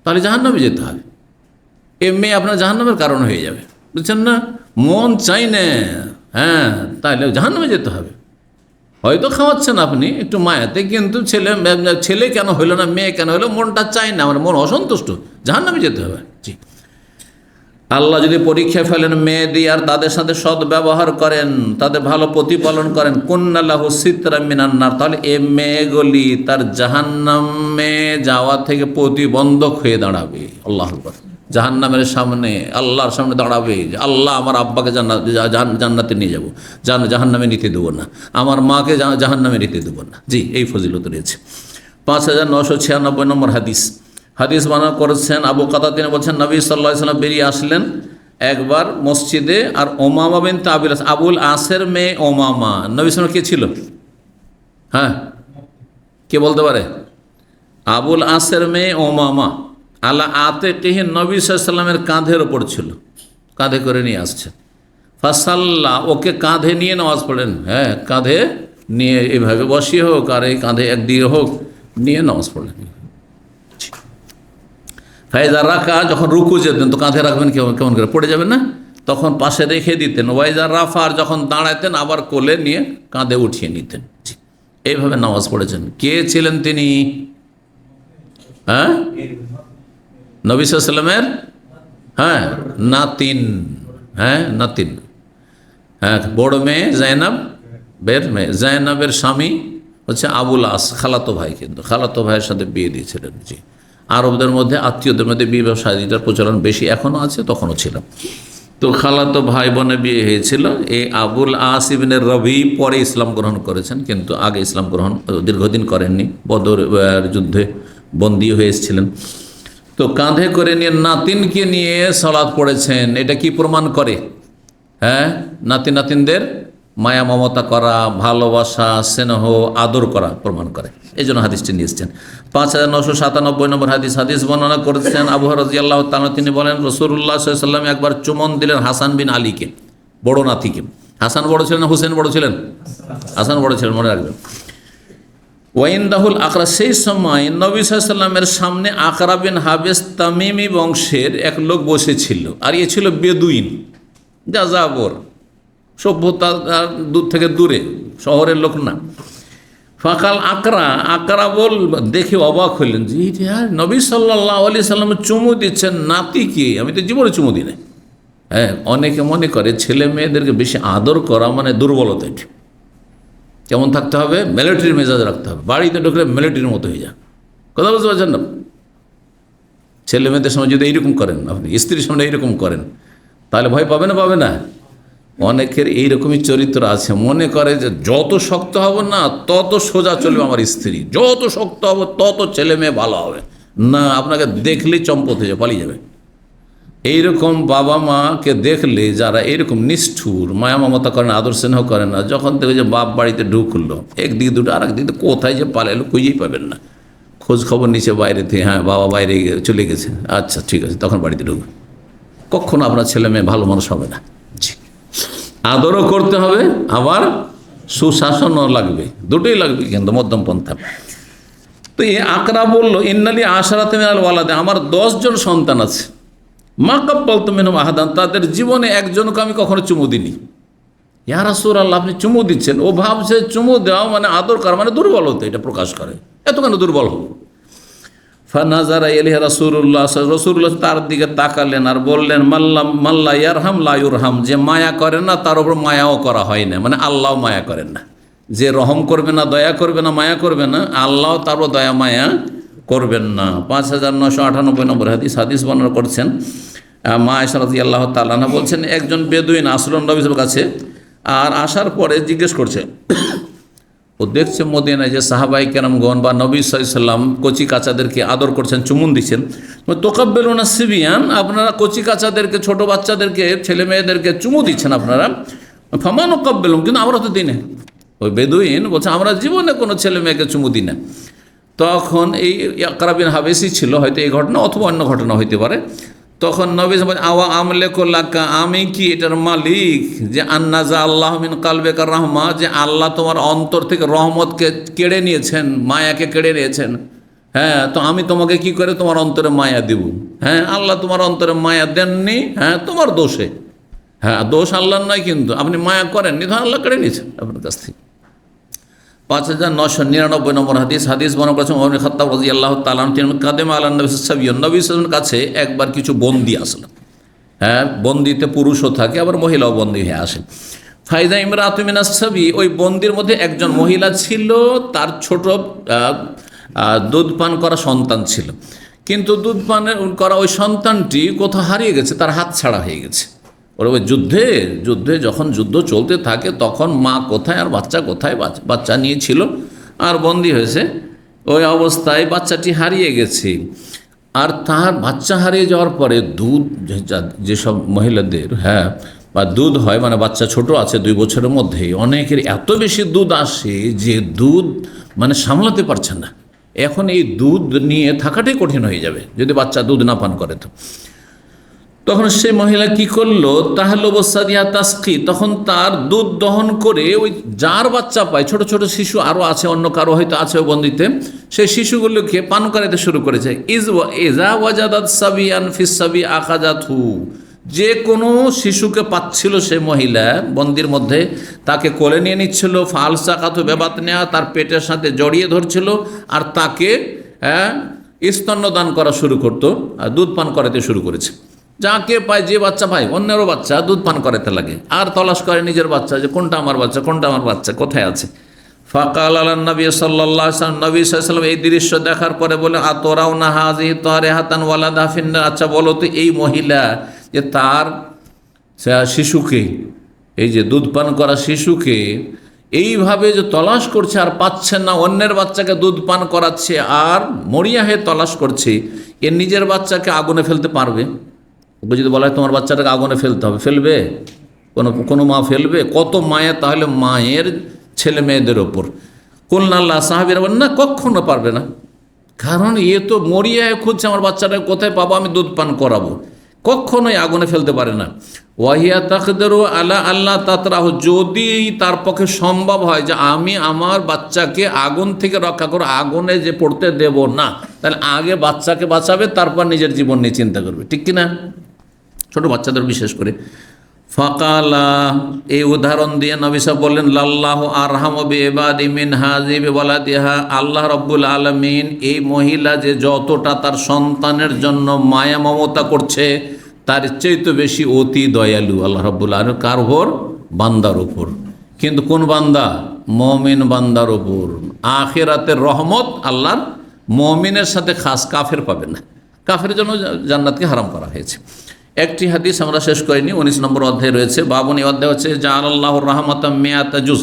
[SPEAKER 1] তাহলে জাহান্নামে যেতে হবে। এ মেয়ে আপনার জাহান্নামের কারণ হয়ে যাবে, বুঝছেন না। মন চাই না, হ্যাঁ, তাহলে জাহান্নামে যেতে হবে। হয়তো খাওয়াচ্ছেন আপনি একটু মায়াতে, কিন্তু ছেলে কেন হইলো না, মেয়ে কেন হইলো, মনটা চাই না, আমার মন অসন্তুষ্ট, জাহান্নামে যেতে হবে। জি, আল্লাহ যদি পরীক্ষা ফেলেন মেয়ে দিয়ে, আর তাদের সাথে সৎ ব্যবহার করেন, তাদের ভালো প্রতিপালন করেন, কুন্নাল্লাহু সিতরা মিনান নার, তাহলে এ মেয়েগুলি তার জাহান্নামে যাওয়া থেকে প্রতিবন্ধক হয়ে দাঁড়াবে। আল্লাহু আকবার। জাহান্নামের সামনে, আল্লাহর সামনে দাঁড়াবে যে আল্লাহ আমার আব্বাকে জান্নাতে নিয়ে যাবো, জাহান্নামে নিতে দেবো না, আমার মাকে জাহান্নামে নিতে দেবো না। জি, এই ফজিলত রয়েছে। 5996 নম্বর হাদিস। হাদিস বর্ণনা করেছেন আবু কাতাদা, তিনি বলছেন নবী সাল্লাল্লাহু আলাইহি ওয়াসাল্লাম বেরিয়ে আসলেন একবার মসজিদে, আর ওমামা বিনতে আবুল আসের মেয়ে ওমামা, নবী সাল্লাল্লাহু কে ছিল? হ্যাঁ, কে বলতে পারে? আবুল আসের মেয়ে ওমামা আলা আতিকিহি, নবী সাল্লাল্লাহু আলাইহি ওয়াসাল্লামের কাঁধের ওপর ছিল, কাঁধে করে নিয়ে আসছে। ফাসাল্লা, ওকে কাঁধে নিয়ে নামাজ পড়েন, হ্যাঁ, কাঁধে নিয়ে এভাবে বসিয়ে হোক আর এই কাঁধে একদিকে হোক নিয়ে নামাজ পড়লেন। ফাইজা রাখা, যখন রুকু যেতেন তো কাঁধে রাখবেন কেমন করে, পড়ে যাবেন না, তখন পাশে রেখে দিতেন। ওয়াইজা রাফার, যখন দাঁড়াতেন আবার কোলে নিয়ে কাঁধে উঠিয়ে নিতেন। এইভাবে নামাজ পড়েছেন। কে ছিলেন তিনি? হ্যাঁ, নবী সাল্লাল্লাহু আলাইহি ওয়াসাল্লামের হ্যাঁ নাতিন, হ্যাঁ নাতিন, হ্যাঁ, বড় মেয়ে জায়নাব, মেয়ে জায়নাবের স্বামী হচ্ছে আবুল আস, খালাতো ভাই, কিন্তু খালাতো ভাইয়ের সাথে বিয়ে দিয়েছিলেন। জি, আরবদের মধ্যে আত্মীয়দের মধ্যে বিবাহ শাদীটার প্রচলন বেশি, এখনও আছে, তখনও ছিল। তো খালাতো ভাই বোনে বিয়ে হয়েছিল। এই আবুল আস ইবনে রবি পরে ইসলাম গ্রহণ করেছেন, কিন্তু আগে ইসলাম গ্রহণ দীর্ঘদিন করেননি। বদর যুদ্ধে বন্দী হয়ে এসেছিলেন। তো কাঁধে করে নিয়ে নাতিনকে নিয়ে সালাত পড়েছেন। এটা কি প্রমাণ করে? হ্যাঁ, নাতিনদের মায়া মমতা করা, ভালোবাসা, স্নেহ, আদর করা প্রমাণ করে। এই জন্য হাদিসটি নিয়ে এসেছেন। 5997 নম্বর হাদিস বর্ণনা করেছেন আবু হুরায়রা রাদিয়াল্লাহু তাআলা। তিনি বলেন, রাসূলুল্লাহ সাল্লাল্লাহু আলাইহি ওয়াসাল্লাম একবার চুমন দিলেন হাসান বিন আলীকে, বড় নাতিকে। হাসান বড় ছিলেন না হুসেন বড় ছিলেন? হাসান বড় ছিলেন, মনে রাখবেন। ওয়াইন্দাহুল আকরা, সেই সময় নবী সাল্লাল্লাহু আলাইহি ওয়াসাল্লামের সামনে আকরা বিন হাবেস তামিমি বংশের এক লোক বসেছিল। আর এ ছিল বেদুইন, যাযাবর, সভ্যতা দূর থেকে দূরে, শহরের লোক না। ফাকাল আকরা বল দেখে অবাক হইলেন যে নবী সাল্লাল্লাহু আলাইহি সাল্লাম চুমু দিচ্ছেন নাতিকে, আমি তো জীবনে চুমু দিই না। হ্যাঁ, অনেকে মনে করে ছেলে মেয়েদেরকে বেশি আদর করা মানে দুর্বলতা। এটি কেমন থাকতে হবে? মিলিটারির মেজাজ রাখতে হবে। বাড়িতে ঢুকলে মিলিটারির মতো হয়ে যান। কথা বুঝতে পারছেন না? ছেলে মেয়েদের সময় যদি এইরকম করেন, আপনি স্ত্রীর সামনে এইরকম করেন, তাহলে ভয় পাবে না? পাবে না? অনেকের এইরকমই চরিত্র আছে, মনে করে যে যত শক্ত হব না তত সোজা চলবে আমার স্ত্রী, যত শক্ত হব তত ছেলে মেয়ে ভালো হবে। না, আপনাকে দেখলেই চম্পট হয়ে পালিয়ে যাবে। এইরকম বাবা মাকে দেখলে যারা এইরকম নিষ্ঠুর, মায়া মমতা করেন, আদর স্নেহ করেন না, যখন থেকে যে বাপ বাড়িতে ঢুকলো, একদিকে দুটো আর একদিকে কোথায় যে পালাইলো খুঁজেই পাবেন না। খোঁজ খবর নিচে বাইরে থেকে, হ্যাঁ বাবা বাইরে চলে গেছে, আচ্ছা ঠিক আছে, তখন বাড়িতে ঢুকবে। কখনো আপনার ছেলে মেয়ে ভালো মানুষ হবে না। আদরও করতে হবে, আবার সুশাসনও লাগবে, দুটোই লাগবে, কিন্তু মধ্যম পন্থা। তো এই আকরা বলল, ইন্নালি আশারাতে মিনাল ওয়ালাদে, আমার 10 জন সন্তান আছে। মা কাব্বালতু মিনহুম আহাদান, তাদের জীবনে একজনকে আমি কখনো চুমু দিইনি। ইয়া রাসূলুল্লাহ, আপনি চুমু দিচ্ছেন। ও ভাবছে চুমু দেওয়া মানে আদর করা মানে দুর্বল হতে, এটা প্রকাশ করে। এত কেন দুর্বল হব? ফানাজারা ইলাইহি রাসূলুল্লাহ তার দিকে তাকালেন আর বললেন, মাল্লা ইয়ারহাম লা ইউরহাম, যে মায়া করে না তার উপর মায়াও করা হয় না, মানে আল্লাহও মায়া করেন না। যে রহম করবে না, দয়া করবে না, মায়া করবে না, আল্লাহ তার উপর দয়া মায়া করবেন না। 5998 নম্বর হাদিস বর্ণনা করছেন মা আয়েশা রাদিয়াল্লাহু তাআলা আনহা বলছেন, একজন বেদুইন আসলেন নবীর কাছে, আর আসার পরে জিজ্ঞেস করছে, ও দেখছে মদিনায় যে সাহাবাই কেরামগণ বা নবী সাল্লাল্লাহু আলাইহি সাল্লাম কচি কাচাদেরকে আদর করছেন, চুমুন দিচ্ছেন। তোকাব্বিলুনা সিবিয়ান, আপনারা কচি কাচাদেরকে, ছোট বাচ্চাদেরকে, ছেলে মেয়েদেরকে চুমু দিচ্ছেন আপনারা। ফামা নুকাব্বিলুম, কিন্তু আমরা তো দিই না। ওই বেদুইন বলছে, আমরা জীবনে কোনো ছেলে মেয়েকে চুমু দিই না। তখন এই আকরা বিন হাবেসি ছিল, হয়তো এই ঘটনা অথবা অন্য ঘটনা হইতে পারে। তখন নবী আওয়া আমলেকুল্লাকা, আমি কি এটার মালিক যে আন্নাজা আল্লাহ মিন কালবেকা রাহমা, যে আল্লাহ তোমার অন্তর থেকে রহমতকে কেড়ে নিয়েছেন, মায়াকে কেড়ে নিয়েছেন। হ্যাঁ, তো আমি তোমাকে কি করে তোমার অন্তরে মায়া দেব? হ্যাঁ, আল্লাহ তোমার অন্তরে মায়া দেননি, হ্যাঁ তোমার দোষে। হ্যাঁ, দোষ আল্লাহর নয়, কিন্তু আপনি মায়া করেননি, ধর আল্লাহ কেড়ে নিয়েছেন আপনার কাছ থেকে। 5999 নম্বর হাদিস বর্ণনা করেছেন ওমর ইবনে খাত্তাব রাদিয়াল্লাহু তাআলা আনহু, কাদেমা আলা নবী সাবিয়্যুন, নবী সাল্লাল্লাহু আলাইহি ওয়াসাল্লামের কাছে একবার কিছু বন্দী আসলো। হ্যাঁ, বন্দিতে পুরুষও থাকে, আবার মহিলাও বন্দী হয়ে আসে। ফাইদা ইমরাতু মিনাস সাবি, ওই বন্দির মধ্যে একজন মহিলা ছিল, তার ছোট দুধ পান করা সন্তান ছিল, কিন্তু দুধ পান করা ওই সন্তানটি কোথাও হারিয়ে গেছে, তার হাত ছাড়া হয়ে গেছে। ওর ওই যুদ্ধে যখন যুদ্ধ চলতে থাকে তখন মা কোথায় আর বাচ্চা কোথায়, বাচ্চা নিয়েছিল আর বন্দী হয়েছে, ওই অবস্থায় বাচ্চাটি হারিয়ে গেছে। আর তার বাচ্চা হারিয়ে যাওয়ার পরে দুধ, যেসব মহিলাদের হ্যাঁ বা দুধ হয়, মানে বাচ্চা ছোট আছে 2 বছরের মধ্যেই, অনেকের এত বেশি দুধ আসে যে দুধ মানে সামলাতে পারছে না। এখন এই দুধ নিয়ে থাকাটাই কঠিন হয়ে যাবে যদি বাচ্চা দুধ না পান করে। তো তখন সে মহিলা কি করলো, তাহলে বসাদিয়া তাসকি, তখন তার দুধ দহন করে ওই যার বাচ্চা পায়, ছোট ছোট শিশু আরও আছে, অন্য কারো হয়তো আছে ওই বন্দিতে, সেই শিশুগুলোকে পান করাতে শুরু করেছে। ইজা ওয়াজাদাত সাবিয়ান ফিস সাবি আখাযাতহু, যে কোনো শিশুকে পাচ্ছিল সে মহিলা বন্দির মধ্যে, তাকে কোলে নিয়ে নিচ্ছিল, ফালসাকাতু বেবাতনিহা, তার পেটের সাথে জড়িয়ে ধরছিল, আর তাকে স্তন্যদান করা শুরু করতো, আর দুধ পান করাতে শুরু করেছে। যাকে পায়, যে বাচ্চা পায়, অন্যেরও বাচ্চা দুধ পান করাতে লাগে, আর তলাশ করে নিজের বাচ্চা, যে কোনটা আমার বাচ্চা, কোনটা আমার বাচ্চা, কোথায় আছে। ফাকাল আলান নবী সাল্লাল্লাহু আলাইহি ওয়াসাল্লাম, নবী সাল্লাল্লাহু আলাইহি ওয়াসাল্লাম এই দৃশ্য দেখার পরে বলে, আতরাউনা হাযিহি তারিহাতান ওয়ালাদা ফিন্নার, আচ্ছা বলো তো এই মহিলা যে তার শিশুকে, এই যে দুধ পান করা শিশুকে এইভাবে যে তলাশ করছে আর পাচ্ছে না, অন্যের বাচ্চাকে দুধ পান করাচ্ছে আর মরিয়া হয়ে তলাশ করছে, এ নিজের বাচ্চাকে আগুনে ফেলতে পারবে? ওকে যদি বলা হয় তোমার বাচ্চাটাকে আগুনে ফেলতে হবে, ফেলবে? কোনো মা ফেলবে? কত মায়া তাহলে মায়ের ছেলে মেয়েদের ওপর। কুলনাল্লাহ, সাহাবীরা বলেন না, কখনো পারবে না, কারণ এ তো মরিয়া খুঁজছে আমার বাচ্চাটাকে কোথায় পাবো, আমি দুধ পান করাবো, কখনোই আগুনে ফেলতে পারে না। ওয়াহিয়া তাকদেরু আলা আল্লাহ তাতরাহু, যদি তার পক্ষে সম্ভব হয় যে আমি আমার বাচ্চাকে আগুন থেকে রক্ষা করো, আগুনে যে পড়তে দেব না, তাহলে আগে বাচ্চাকে বাঁচাবে, তারপর নিজের জীবন নিয়ে চিন্তা করবে, ঠিক কিনা? ছোট বাচ্চাদের বিশেষ করে। ফাকালা, এই উদাহরণ দিয়ে নবী সাহেব বললেন, লাল্লাহু আরহামু বিইবাদি মিন হাযি বিওয়ালাদিহা, আল্লাহ রাব্বুল আলামিন এই মহিলা যে যতটা তার সন্তানের জন্য মায়া মমতা করছে, তার চাইতে বেশি অতি দয়ালু আল্লাহ রাব্বুল আলামিন কার উপর? বান্দার উপর। কিন্তু কোন বান্দা? মুমিন বান্দার উপর। আখিরাতের রহমত আল্লাহর মুমিনের সাথে খাস, কাফের পাবে না, কাফের জন্য জান্নাতকে হারাম করা হয়েছে। একটি হাদিস আমরা শেষ করিনি, 19 নম্বর অধ্যায় রয়েছে, 52 অধ্যায় হচ্ছে জাআলাল্লাহুর রাহমাতা মিয়াতা জুজ,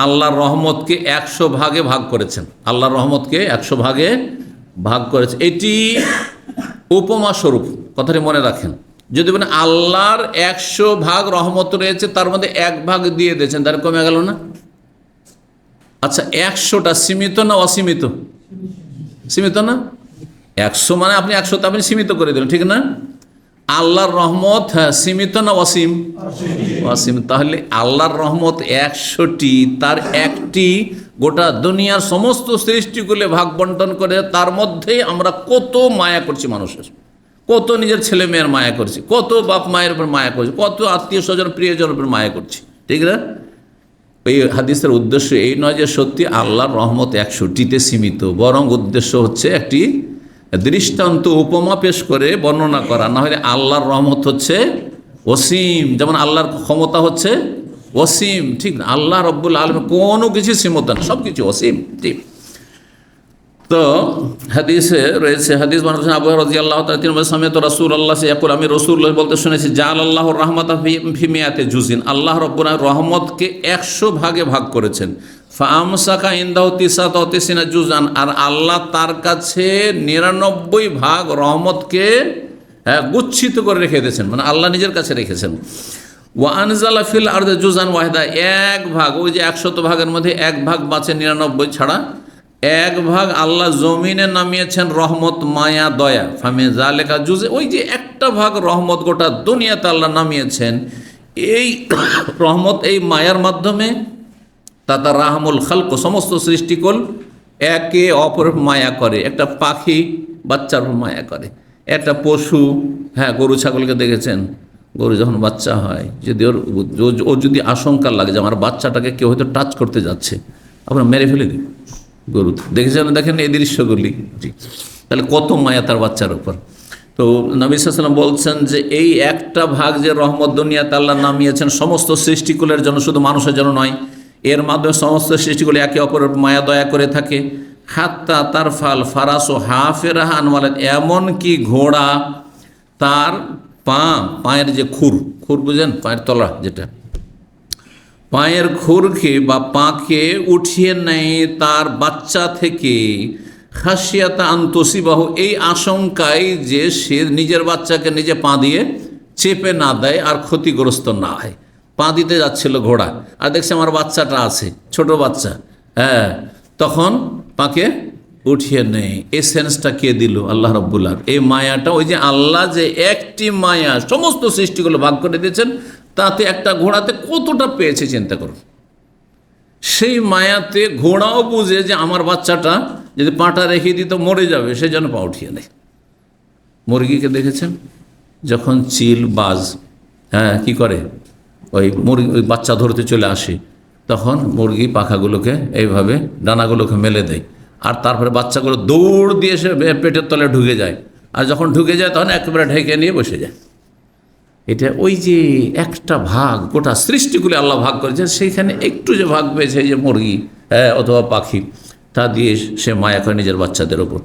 [SPEAKER 1] আল্লাহর রহমতকে 100 ভাগে ভাগ করেছেন, আল্লাহর রহমতকে 100 ভাগে ভাগ করেছে। এটি উপমা স্বরূপ, কথাটি মনে রাখেন। যদি বলেন আল্লাহর 100 ভাগ রহমত রয়েছে, তার মধ্যে 1 ভাগ দিয়ে দিয়েছেন, তার কমে গেল না? আচ্ছা, 100টা সীমিত না অসীমিত? সীমিত না? 100 মানে আপনি 100টা আপনি সীমিত করে দিলেন, ঠিক না? আল্লাহর রহমত সীমিত না অসীম? অসীম। তাহলে আল্লাহর রহমত 100টি, তার একটি গোটা দুনিয়ার সমস্ত সৃষ্টিগুলো ভাগ বন্টন করে, তার মধ্যে আমরা কত মায়া করছি মানুষের, কত নিজের ছেলে মেয়ের মায়া করছি, কত বাপ মায়ের উপর মায়া করছি, কত আত্মীয় স্বজন প্রিয়জনের উপর মায়া করছি, ঠিক না? এই হাদিসের উদ্দেশ্য এই নয় যে সত্যি আল্লাহর রহমত 100টিতে সীমিত, বরং উদ্দেশ্য হচ্ছে একটি দৃষ্টান্ত উপমা পেশ করে বর্ণনা করা। না হলে আল্লাহর রহমত হচ্ছে অসীম, যেমন আল্লাহর ক্ষমতা হচ্ছে অসীম, ঠিক না? আল্লাহ রব্বুল আলামিন কোনো কিছু সীমতা না, সব কিছু অসীম, ঠিক। তো হাদিসে রয়েছে, হাদিস বানাচ্ছেন আবু হুরায়রা রাদিয়াল্লাহু তাআলা, তিনি বলেন সামিআতু রাসূলুল্লাহ ইয়াকুল, আমি রাসূলুল্লাহ বলতে শুনেছি, জাআলাল্লাহুর রাহমাতা ফি মিয়াতি জুজিন, আল্লাহ রব্বুল আলামিন রহমতকে 100 ভাগে ভাগ করেছেন। ফাআমসাকা ইনদাহু তিসআতা ওয়া তিসিনা জুজান, আর আল্লাহ তার কাছে 99 ভাগ রহমতকে গুচ্ছিত করে রেখে দিয়েছেন, মানে আল্লাহ নিজের কাছে রেখেছেন। ওয়া আনজালা ফিল আরদি জুজান ওয়াহিদা, 1 ভাগ, ওই যে 100 ভাগের মধ্যে 1 ভাগ বাঁচে, 99 ছাড়া 1 ভাগ আল্লাহ জমিনে নামিয়েছেন রহমত, মায়া, দয়া। ফামি জালেকা জুজে, ওই যে একটা ভাগ রহমত গোটা দুনিয়াতে আল্লাহ নামিয়েছেন, এই রহমত, এই মায়ার মাধ্যমে তাতা রাহমুল খালক, সমস্ত সৃষ্টিকুল একে অপরের মায়া করে। একটা পাখি বাচ্চার উপর মায়া করে, একটা পশু, হ্যাঁ, গরু ছাগলকে দেখেছেন, গরু যখন বাচ্চা হয়, যদি ওর যদি আশঙ্কা লাগে যে আমার বাচ্চাটাকে কেউ হয়তো টাচ করতে যাচ্ছে, আপনার মেরে ফেলে দিন গরু, দেখেছেন, দেখেন এই দৃশ্যগুলি, তাহলে কত মায়া তার বাচ্চার উপর। তো নবী সাল্লাল্লাহু আলাইহি ওয়াসাল্লাম বলছেন যে এই একটা ভাগ যে রহমত দুনিয়াতে আল্লাহ নামিয়েছেন সমস্ত সৃষ্টিকুলের জন্য, শুধু মানুষের জন্য নয়, এর মাধ্যমে সমস্ত সৃষ্টিগুলি একে অপরের মায়া দয়া করে থাকে। হাত্তা তার ফাল ফারাস ও হাফেরাহা আনওয়ালাদ, এমনকি ঘোড়া তার পায়ের যে খুর বুঝেন, পায়ের তলা, যেটা পায়ের খুরকে বা পাকে উঠিয়ে নেয় তার বাচ্চা থেকে, খাসিয়াতা আন্তসিবাহু, এই আশঙ্কায় যে সে নিজের বাচ্চাকে নিজে পা দিয়ে চেপে না দেয় আর ক্ষতিগ্রস্ত না হয়। পা দিতে যাচ্ছিল ঘোড়া, আর দেখছে আমার বাচ্চাটা আছে, ছোট বাচ্চা, হ্যাঁ, তখন পাকে উঠিয়ে নেই। এই সেন্সটা কে দিল? আল্লাহ রাব্বুল আলামিন। এই মায়াটা, ওই যে আল্লাহ যে একটি মায়া সমস্ত সৃষ্টিগুলো ভাগ করে দিয়েছেন, তাতে একটা ঘোড়াতে কতটা পেয়েছে চিন্তা করুন। সেই মায়াতে ঘোড়াও বুঝে যে আমার বাচ্চাটা যদি পাটা রেখে দিত মরে যাবে, সেই জন্য পা উঠিয়ে নেয়। মুরগিকে দেখেছেন, যখন চিল বাজ, হ্যাঁ, কি করে, ওই বাচ্চা ধরতে চলে আসে, তখন মুরগি পাখাগুলোকে এইভাবে ডানাগুলোকে মেলে দেয়, আর তারপরে বাচ্চাগুলো দৌড় দিয়ে সে পেটের তলে ঢুকে যায়, আর যখন ঢুকে যায় তখন একেবারে ঢেকে নিয়ে বসে যায়। এটা ওই যে একটা ভাগ, গোটা সৃষ্টিগুলি আল্লাহ ভাগ করেছে, সেইখানে একটু যে ভাগ পেয়েছে, এই যে মুরগি, হ্যাঁ, অথবা পাখি, তা দিয়ে সে মায়া করে নিজের বাচ্চাদের ওপর।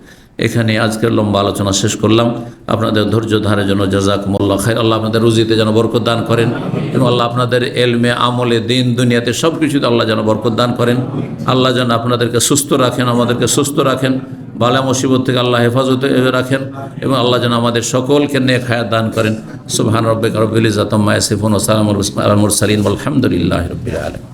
[SPEAKER 1] এখানে আজকের লম্বা আলোচনা শেষ করলাম। আপনাদের ধৈর্য ধারের জন্য জাযাকুমুল্লাহ খাইর। আল্লাহ আপনাদের রুজিতে যেন বরকত দান করেন এবং আল্লাহ আপনাদের এলমে, আমলে, দিন দুনিয়াতে সব কিছুতে আল্লাহ যেন বরকত দান করেন। আল্লাহ যেন আপনাদেরকে সুস্থ রাখেন, আমাদেরকে সুস্থ রাখেন, বালা মুসিবত থেকে আল্লাহ হেফাজতে রাখেন এবং আল্লাহ যেন আমাদের সকলকে নেক হায়াত দান করেন। সুবহান রাব্বিকা রাব্বিল ইজ্জাতি আম্মা ইয়াসিফুন ওয়া সালামুন আলাল মুরসালিন ওয়াল হামদুলিল্লাহি রাব্বিল আলামিন।